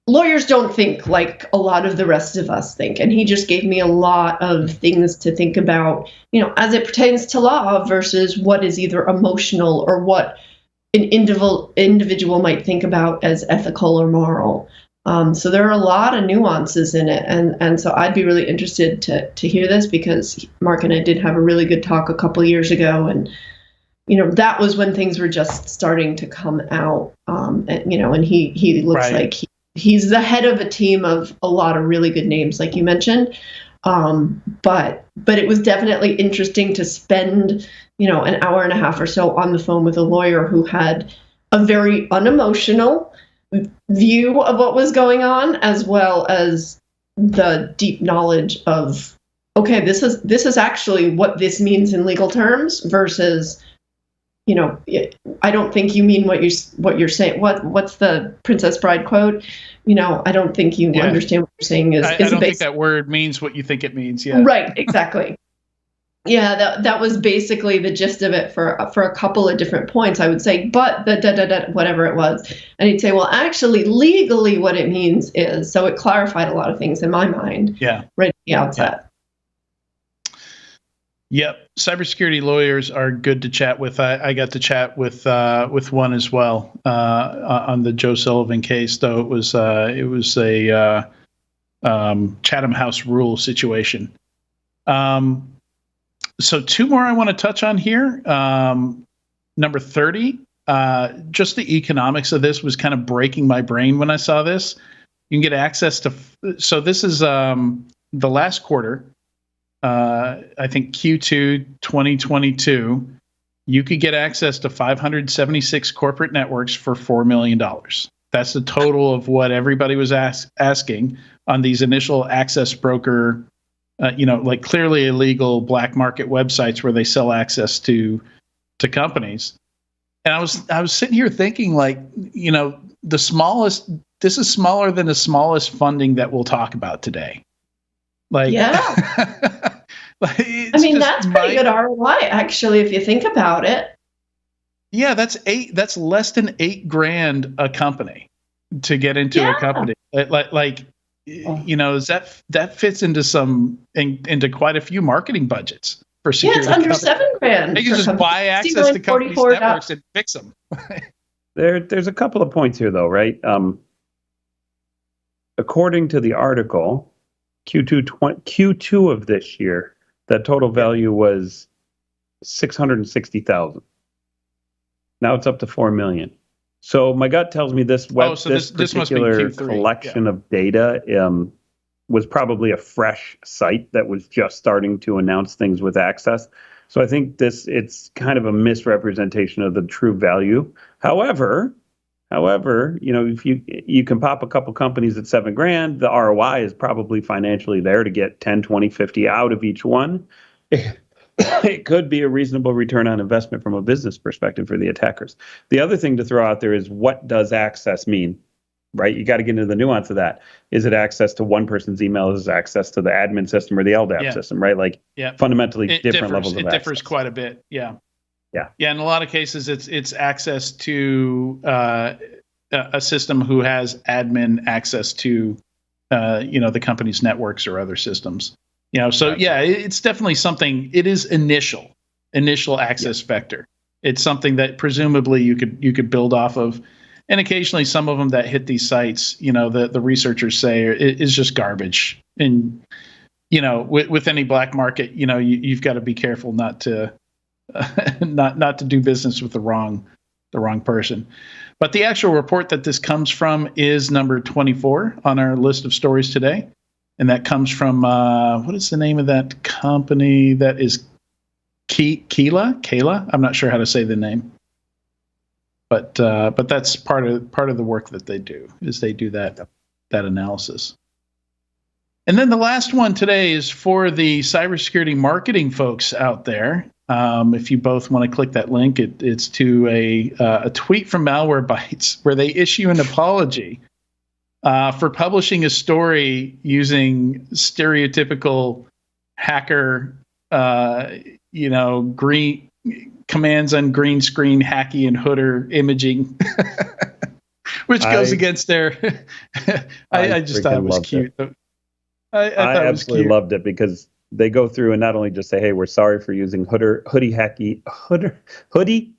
lawyers don't think like a lot of the rest of us think, and he just gave me a lot of things to think about, as it pertains to law versus what is either emotional or what an individual might think about as ethical or moral. So there are a lot of nuances in it, and so I'd be really interested to hear this, because Mark and I did have a really good talk a couple of years ago, and that was when things were just starting to come out, and he looks like he's the head of a team of a lot of really good names, like you mentioned. But it was definitely interesting to spend, an hour and a half or so on the phone with a lawyer who had a very unemotional view of what was going on, as well as the deep knowledge of, okay, this is actually what this means in legal terms versus, I don't think you mean what you're saying. What's the Princess Bride quote? I don't think you understand what you're saying. I don't think that word means what you think it means. Yeah. Right. Exactly. Yeah. That was basically the gist of it for a couple of different points, I would say. But whatever it was, and he'd say, well, actually, legally, what it means is. So it clarified a lot of things in my mind. Yeah. Right at the outset. Yep, cybersecurity lawyers are good to chat with. I got to chat with one as well on the Joe Sullivan case, though it was a Chatham House rule situation. So two more I want to touch on here. Number 30, just the economics of this was kind of breaking my brain when I saw this. You can get access to. So this is the last quarter. I think Q2 2022, you could get access to 576 corporate networks for $4 million. That's the total of what everybody was asking on these initial access broker, like clearly illegal black market websites where they sell access to companies. And I was sitting here thinking, like, this is smaller than the smallest funding that we'll talk about today. Like, yeah. That's pretty good ROI, actually, if you think about it. Yeah, that's less than $8,000 a company to get into a company. That fits into quite a few marketing budgets for security. Yeah, it's under $7,000. They can just buy access to companies' networks and fix them. There's a couple of points here, though, right? According to the article, Q2 of this year, that total value was $660,000. Now it's up to $4 million. So my gut tells me this particular collection of data was probably a fresh site that was just starting to announce things with access. So I think it's kind of a misrepresentation of the true value. However, if you can pop a couple companies at $7,000, the ROI is probably financially there to get 10, 20, 50 out of each one. It could be a reasonable return on investment from a business perspective for the attackers. The other thing to throw out there is, what does access mean, right? You got to get into the nuance of that. Is it access to one person's email? Is it access to the admin system or the LDAP system, right? Like, fundamentally different levels of access. It differs quite a bit, yeah. Yeah. In a lot of cases, it's access to a system who has admin access to, the company's networks or other systems. It's definitely something. It is initial access vector. It's something that presumably you could build off of, and occasionally some of them that hit these sites, the researchers say is just garbage. And with any black market, you've got to be careful not to. Not to do business with the wrong person. But the actual report that this comes from is number 24 on our list of stories today, and that comes from what is the name of that company? That is Kayla. I'm not sure how to say the name, but that's part of the work that they do, is they do that analysis. And then the last one today is for the cybersecurity marketing folks out there. If you both want to click that link, it's to a tweet from Malwarebytes where they issue an apology for publishing a story using stereotypical hacker, green commands on green screen hacky and hooder imaging, which goes against their. I just thought it was cute. I absolutely loved it because they go through and not only just say, "Hey, we're sorry for using hoodie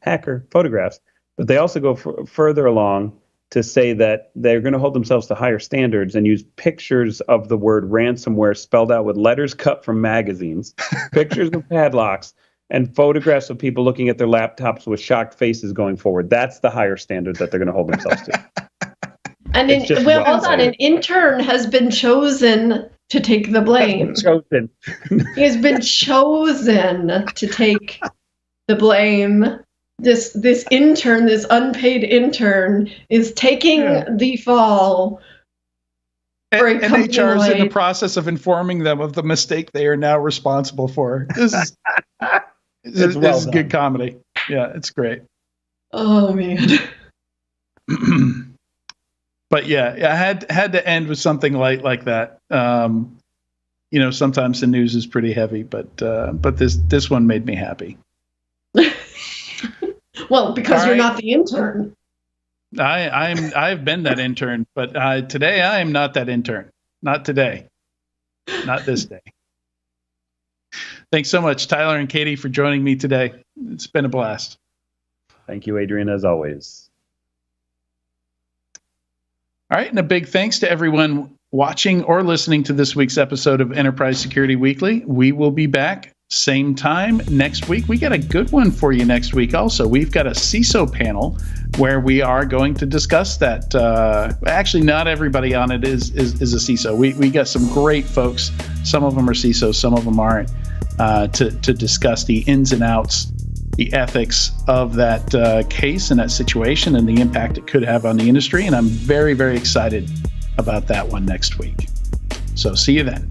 hacker photographs," but they also go further along to say that they're going to hold themselves to higher standards and use pictures of the word ransomware spelled out with letters cut from magazines, pictures of padlocks, and photographs of people looking at their laptops with shocked faces going forward. That's the higher standard that they're going to hold themselves to. And an intern has been chosen to take the blame. He has been chosen to take the blame. This intern, this unpaid intern, is taking the fall. And HR is in the process of informing them of the mistake they are now responsible for. This is good comedy. Yeah, it's great. Oh man. But yeah, I had to end with something light like that. Sometimes the news is pretty heavy, but this one made me happy. Well, because you're not the intern. I've been that intern, but today I am not that intern. Not today. Not this day. Thanks so much, Tyler and Katie, for joining me today. It's been a blast. Thank you, Adrian, as always. All right, and a big thanks to everyone watching or listening to this week's episode of Enterprise Security Weekly. We will be back same time next week. We got a good one for you next week also. We've got a CISO panel where we are going to discuss that. Actually, not everybody on it is a CISO. We got some great folks. Some of them are CISOs, some of them aren't, to discuss the ins and outs, the ethics of that case and that situation and the impact it could have on the industry. And I'm very, very excited about that one next week. So see you then.